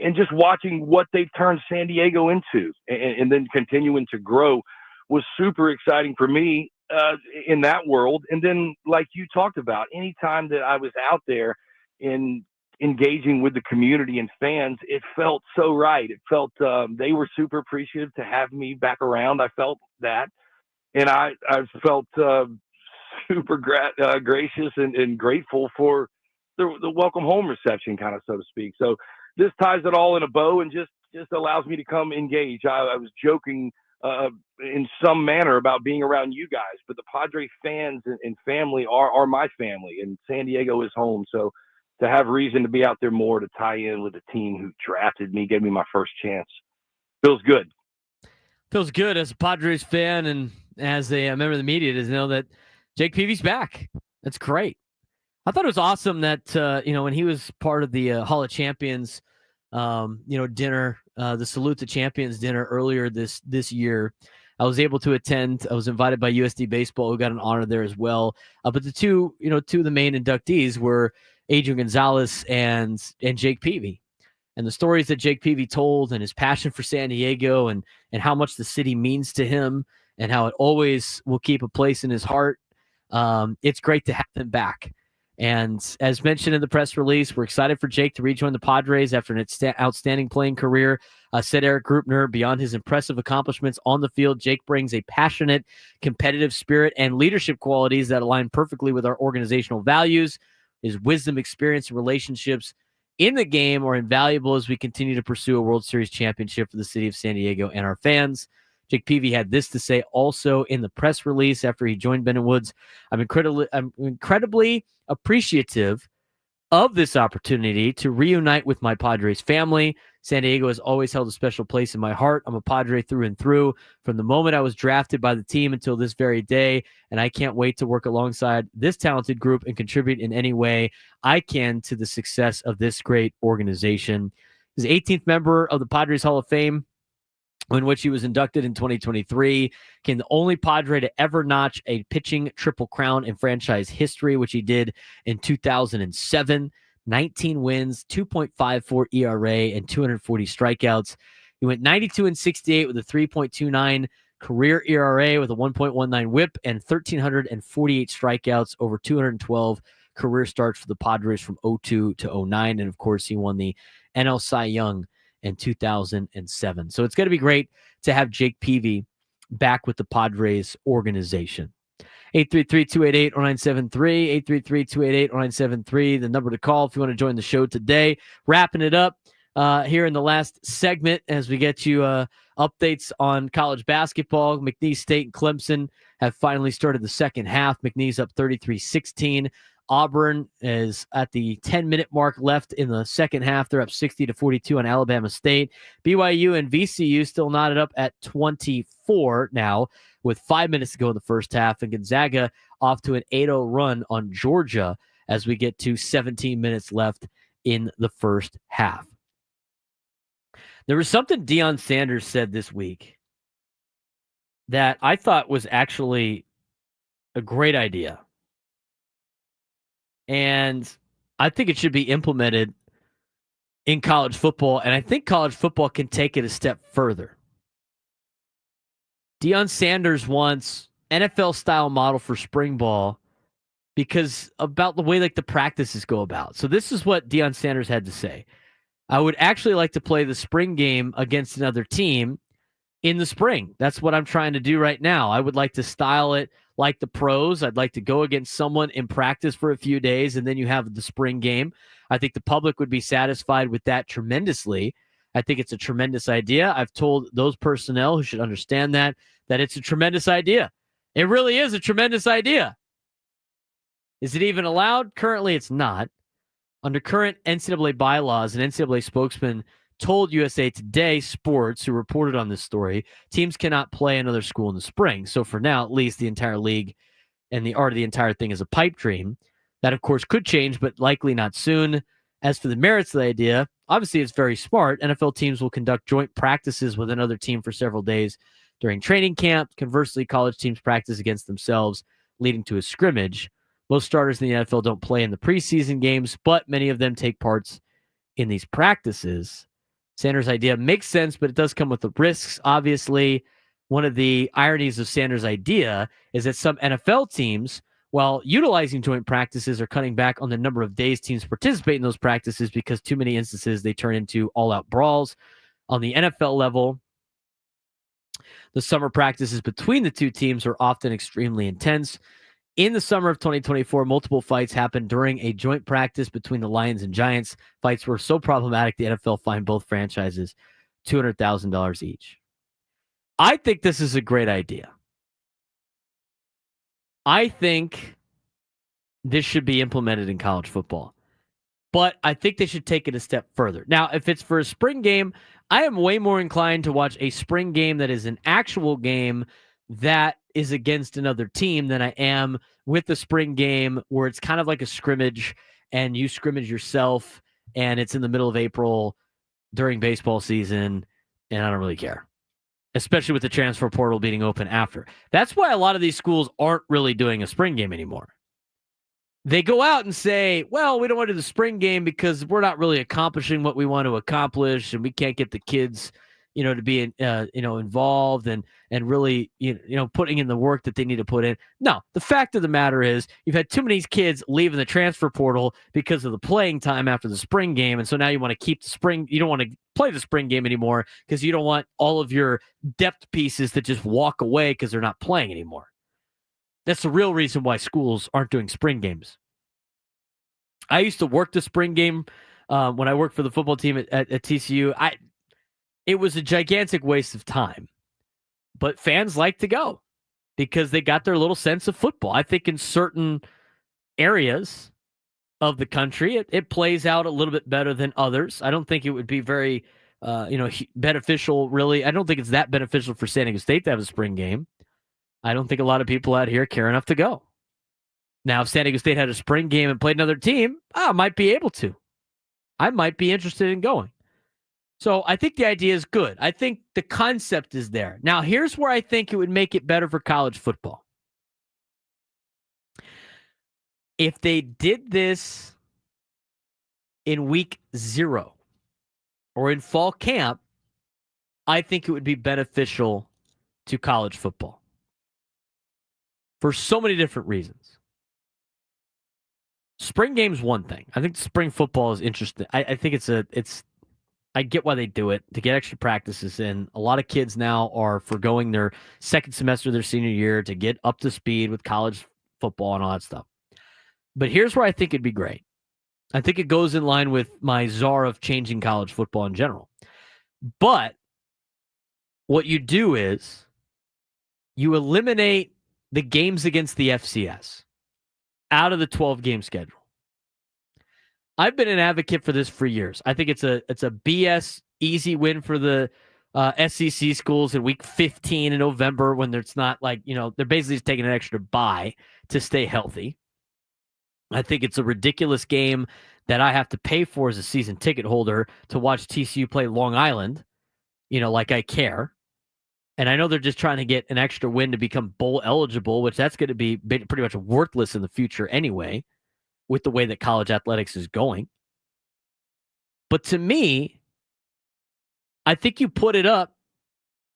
And just watching what they've turned San Diego into and then continuing to grow was super exciting for me in that world. And then, like you talked about, anytime that I was out there in engaging with the community and fans, it felt so right. It felt they were super appreciative to have me back around. I felt that. And I felt super gracious and grateful for the welcome home reception, kind of, so to speak. So this ties it all in a bow and just allows me to come engage. I was joking in some manner about being around you guys, but the Padre fans and family are my family, and San Diego is home. So to have reason to be out there more, to tie in with the team who drafted me, gave me my first chance. Feels good. Feels good as a Padres fan and as a member of the media to know that Jake Peavey's back. That's great. I thought it was awesome that, when he was part of the Hall of Champions, dinner, the Salute the Champions dinner earlier this year, I was able to attend. I was invited by USD Baseball, who got an honor there as well. But the two of the main inductees were Adrian Gonzalez and Jake Peavey. And the stories that Jake Peavey told and his passion for San Diego and how much the city means to him and how it always will keep a place in his heart. It's great to have him back. And as mentioned in the press release, we're excited for Jake to rejoin the Padres after an outstanding playing career. Said Eric Grupner, beyond his impressive accomplishments on the field, Jake brings a passionate, competitive spirit and leadership qualities that align perfectly with our organizational values. His wisdom, experience, and relationships in the game are invaluable as we continue to pursue a World Series championship for the city of San Diego and our fans. Jake Peavey had this to say also in the press release after he joined Ben & Woods. I'm incredibly appreciative of this opportunity to reunite with my Padres family. San Diego has always held a special place in my heart. I'm a Padre through and through from the moment I was drafted by the team until this very day, and I can't wait to work alongside this talented group and contribute in any way I can to the success of this great organization. He's the 18th member of the Padres Hall of Fame, in which he was inducted in 2023, became the only Padre to ever notch a pitching triple crown in franchise history, which he did in 2007. 19 wins, 2.54 ERA, and 240 strikeouts. He went 92-68 with a 3.29 career ERA with a 1.19 whip and 1,348 strikeouts over 212 career starts for the Padres from 2002 to 2009. And, of course, he won the NL Cy Young in 2007. So it's going to be great to have Jake Peavey back with the Padres organization. 833-288-0973, 833-288-0973, the number to call if you want to join the show today. Wrapping it up here in the last segment as we get you updates on college basketball. McNeese State and Clemson have finally started the second half. McNeese up 33-16. Auburn is at the 10-minute mark left in the second half. They're up 60-42 on Alabama State. BYU and VCU still knotted up at 24 now with 5 minutes to go in the first half. And Gonzaga off to an 8-0 run on Georgia as we get to 17 minutes left in the first half. There was something Deion Sanders said this week that I thought was actually a great idea. And I think it should be implemented in college football, and I think college football can take it a step further. Deion Sanders wants NFL-style model for spring ball because about the way the practices go about. So this is what Deion Sanders had to say. I would actually like to play the spring game against another team in the spring. That's what I'm trying to do right now. I would like to style it like the pros. I'd like to go against someone in practice for a few days, and then you have the spring game. I think the public would be satisfied with that tremendously. I think it's a tremendous idea. I've told those personnel who should understand that it's a tremendous idea. It really is a tremendous idea. Is it even allowed? Currently, it's not. Under current NCAA bylaws, an NCAA spokesman told USA Today Sports, who reported on this story, teams cannot play another school in the spring. So for now, at least, the entire league and the art of the entire thing is a pipe dream. That, of course, could change, but likely not soon. As for the merits of the idea, obviously it's very smart. NFL teams will conduct joint practices with another team for several days during training camp. Conversely, college teams practice against themselves, leading to a scrimmage. Most starters in the NFL don't play in the preseason games, but many of them take parts in these practices. Sanders' idea makes sense, but it does come with the risks. Obviously, one of the ironies of Sanders' idea is that some NFL teams, while utilizing joint practices, are cutting back on the number of days teams participate in those practices because too many instances they turn into all-out brawls. On the NFL level, the summer practices between the two teams are often extremely intense. In the summer of 2024, multiple fights happened during a joint practice between the Lions and Giants. Fights were so problematic, the NFL fined both franchises $200,000 each. I think this is a great idea. I think this should be implemented in college football. But I think they should take it a step further. Now, if it's for a spring game, I am way more inclined to watch a spring game that is an actual game that is against another team than I am with the spring game where it's kind of like a scrimmage and you scrimmage yourself and it's in the middle of April during baseball season, and I don't really care, especially with the transfer portal being open after. That's why a lot of these schools aren't really doing a spring game anymore. They go out and say, well, we don't want to do the spring game because we're not really accomplishing what we want to accomplish, and we can't get the kids, to be, involved and really, putting in the work that they need to put in. No, the fact of the matter is you've had too many kids leaving the transfer portal because of the playing time after the spring game, and so now you want to keep the spring. You don't want to play the spring game anymore because you don't want all of your depth pieces to just walk away because they're not playing anymore. That's the real reason why schools aren't doing spring games. I used to work the spring game when I worked for the football team at TCU. It was a gigantic waste of time. But fans like to go because they got their little sense of football. I think in certain areas of the country, it plays out a little bit better than others. I don't think it would be very beneficial, really. I don't think it's that beneficial for San Diego State to have a spring game. I don't think a lot of people out here care enough to go. Now, if San Diego State had a spring game and played another team, I might be able to. I might be interested in going. So I think the idea is good. I think the concept is there. Now, here's where I think it would make it better for college football. If they did this in week 0 or in fall camp, I think it would be beneficial to college football for so many different reasons. Spring game's one thing. I think spring football is interesting. I think I get why they do it, to get extra practices in. A lot of kids now are forgoing their second semester of their senior year to get up to speed with college football and all that stuff. But here's where I think it'd be great. I think it goes in line with my czar of changing college football in general. But what you do is you eliminate the games against the FCS out of the 12-game schedule. I've been an advocate for this for years. I think it's a BS easy win for the SEC schools in week 15 in November when it's not like, they're basically just taking an extra bye to stay healthy. I think it's a ridiculous game that I have to pay for as a season ticket holder to watch TCU play Long Island, like I care. And I know they're just trying to get an extra win to become bowl eligible, which that's going to be pretty much worthless in the future anyway, with the way that college athletics is going. But to me, I think you put it up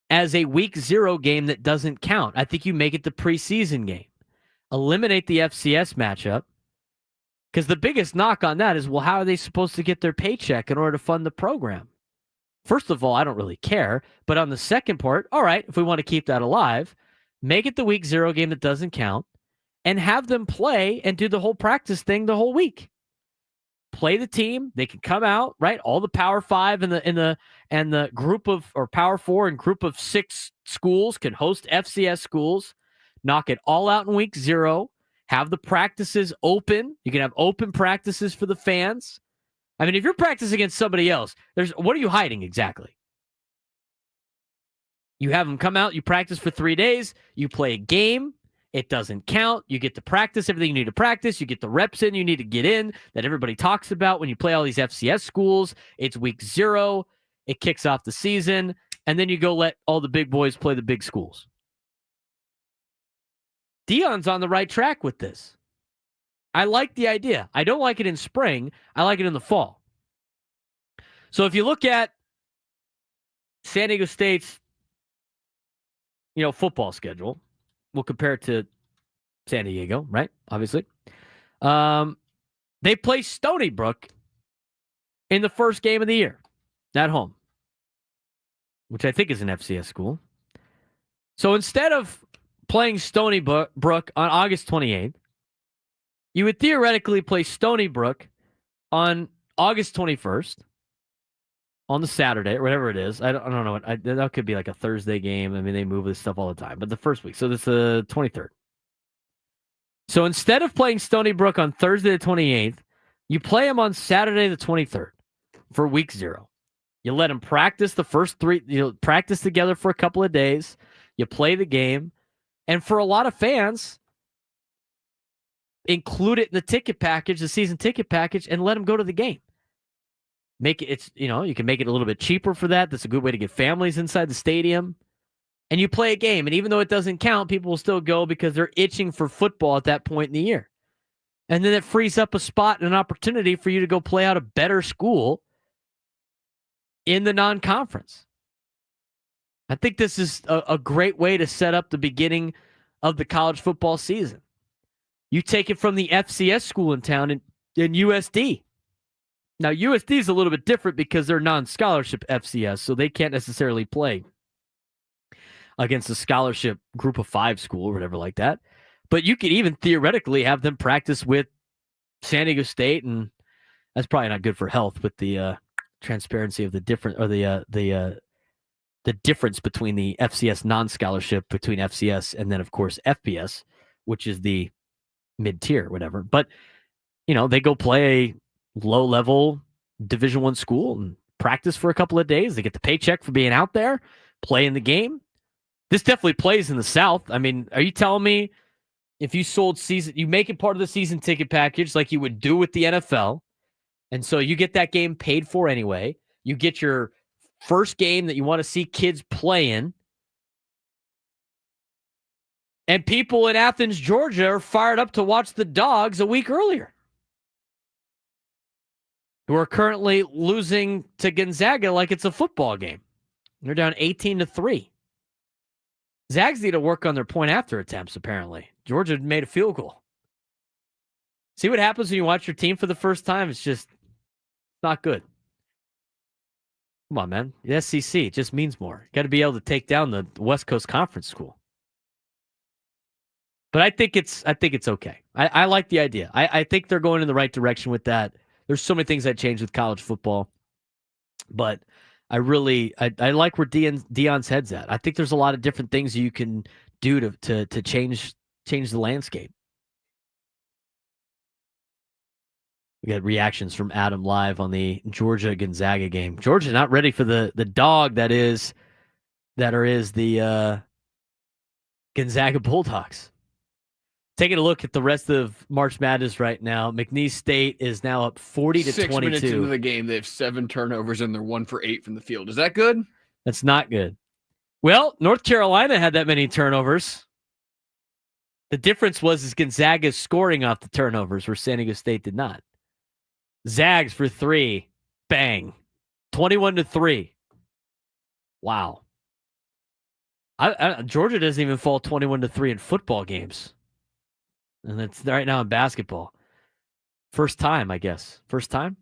as a week 0 game that doesn't count. I think you make it the preseason game. Eliminate the FCS matchup. Because the biggest knock on that is, well, how are they supposed to get their paycheck in order to fund the program? First of all, I don't really care. But on the second part, all right, if we want to keep that alive, make it the week 0 game that doesn't count and have them play and do the whole practice thing the whole week. Play the team. They can come out, right? All the Power 5 and the group of, or Power 4 and group of 6 schools can host FCS schools. Knock it all out in week 0. Have the practices open. You can have open practices for the fans. I mean, if you're practicing against somebody else, what are you hiding exactly? You have them come out, you practice for 3 days, you play a game, it doesn't count, you get to practice everything you need to practice, you get the reps in you need to get in that everybody talks about when you play all these FCS schools. It's week 0, it kicks off the season, and then you go let all the big boys play the big schools. Deion's on the right track with this. I like the idea. I don't like it in spring. I like it in the fall. So if you look at San Diego State's, football schedule, we'll compare it to San Diego, right? Obviously. They play Stony Brook in the first game of the year at home, which I think is an FCS school. So instead of playing Stony Brook on August 28th, you would theoretically play Stony Brook on August 21st on the Saturday or whatever it is. I don't know. That could be like a Thursday game. I mean, they move this stuff all the time. But the first week. So this is the 23rd. So instead of playing Stony Brook on Thursday the 28th, You play them on Saturday the 23rd for week 0. You let them practice the first 3. You practice together for a couple of days. You play the game. And for a lot of fans, include it in the ticket package, the season ticket package, and let them go to the game. You can make it a little bit cheaper for that. That's a good way to get families inside the stadium. And you play a game. And even though it doesn't count, people will still go because they're itching for football at that point in the year. And then it frees up a spot and an opportunity for you to go play out a better school in the non-conference. I think this is a great way to set up the beginning of the college football season. You take it from the FCS school in town in USD. Now, USD is a little bit different because they're non-scholarship FCS, so they can't necessarily play against a scholarship group of 5 school or whatever like that. But you could even theoretically have them practice with San Diego State, and that's probably not good for health with the transparency of the different or the difference between the FCS non-scholarship between FCS and then of course FBS, which is the mid-tier, whatever. But they go play a low-level Division I school and practice for a couple of days. They get the paycheck for being out there, playing the game. This definitely plays in the South. I mean, are you telling me if you sold season, you make it part of the season ticket package like you would do with the NFL, and so you get that game paid for anyway. You get your first game that you want to see kids playing, and people in Athens, Georgia are fired up to watch the Dogs a week earlier, who are currently losing to Gonzaga like it's a football game. They're down 18-3. Zags need to work on their point after attempts, apparently. Georgia made a field goal. See what happens when you watch your team for the first time? It's just not good. Come on, man. The SEC just means more. You got to be able to take down the West Coast Conference school. But I think it's okay. I like the idea. I think they're going in the right direction with that. There's so many things that change with college football. But I like where Deion's head's at. I think there's a lot of different things you can do to change the landscape. We got reactions from Adam live on the Georgia-Gonzaga game. Georgia not ready for the dog that is the Gonzaga Bulldogs. Taking a look at the rest of March Madness right now, McNeese State is now up 40-22. 6 minutes into the game, they have 7 turnovers and they're 1 for 8 from the field. Is that good? That's not good. Well, North Carolina had that many turnovers. The difference was Gonzaga's scoring off the turnovers, where San Diego State did not. Zags for 3, bang, 21-3. Wow. Georgia doesn't even fall 21-3 in football games. And it's right now in basketball. First time, I guess. First time?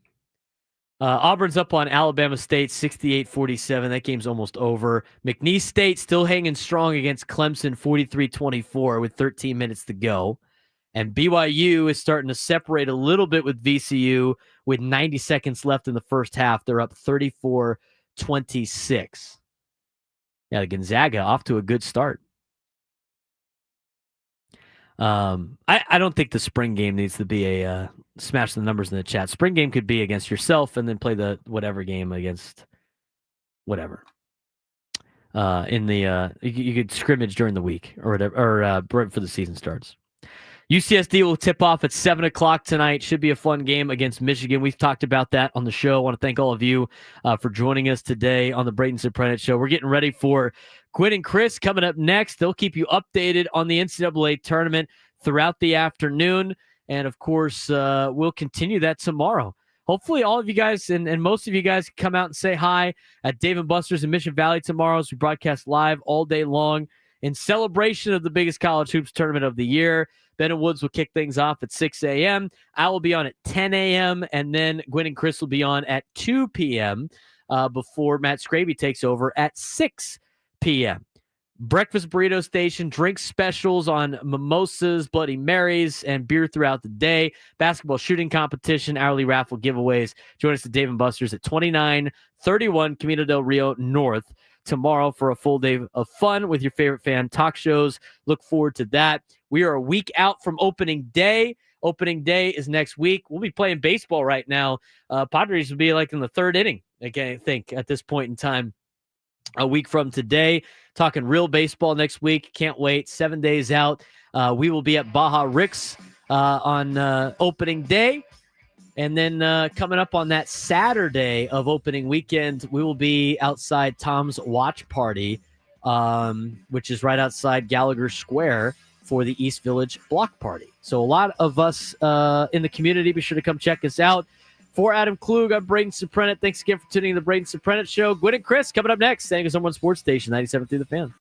Auburn's up on Alabama State, 68-47. That game's almost over. McNeese State still hanging strong against Clemson, 43-24 with 13 minutes to go. And BYU is starting to separate a little bit with VCU with 90 seconds left in the first half. They're up 34-26. Yeah, the Gonzaga off to a good start. I don't think the spring game needs to be a smash the numbers in the chat. Spring game could be against yourself and then play the whatever game against whatever. You could scrimmage during the week or whatever, or right before the season starts. UCSD will tip off at 7:00 tonight. Should be a fun game against Michigan. We've talked about that on the show. I want to thank all of you for joining us today on the Braden Surprenant Show. We're getting ready for Quinn and Chris coming up next. They'll keep you updated on the NCAA tournament throughout the afternoon. And, of course, we'll continue that tomorrow. Hopefully all of you guys and most of you guys can come out and say hi at Dave & Buster's in Mission Valley tomorrow as we broadcast live all day long in celebration of the biggest college hoops tournament of the year. Ben and Woods will kick things off at 6 a.m. I will be on at 10 a.m., and then Gwen and Chris will be on at 2 p.m. Before Matt Scraby takes over at 6 p.m. Breakfast Burrito Station, drink specials on mimosas, Bloody Marys, and beer throughout the day. Basketball shooting competition, hourly raffle giveaways. Join us at Dave & Buster's at 2931 Camino del Rio North tomorrow for a full day of fun with your favorite fan talk shows. Look forward to that. We are a week out from opening day. Opening day is next week. We'll be playing baseball right now. Padres will be like in the third inning, I think, at this point in time. A week from today, talking real baseball next week. Can't wait. 7 days out. We will be at Baja Ricks on opening day. And then coming up on that Saturday of opening weekend, we will be outside Tom's Watch Party, which is right outside Gallagher Square for the East Village Block Party. So a lot of us in the community, be sure to come check us out. For Adam Klug, I'm Braden Surprenant. Thanks again for tuning in to the Braden Surprenant Show. Gwynn and Chris coming up next. San Diego #1 Sports Station, 97.3 The Fan.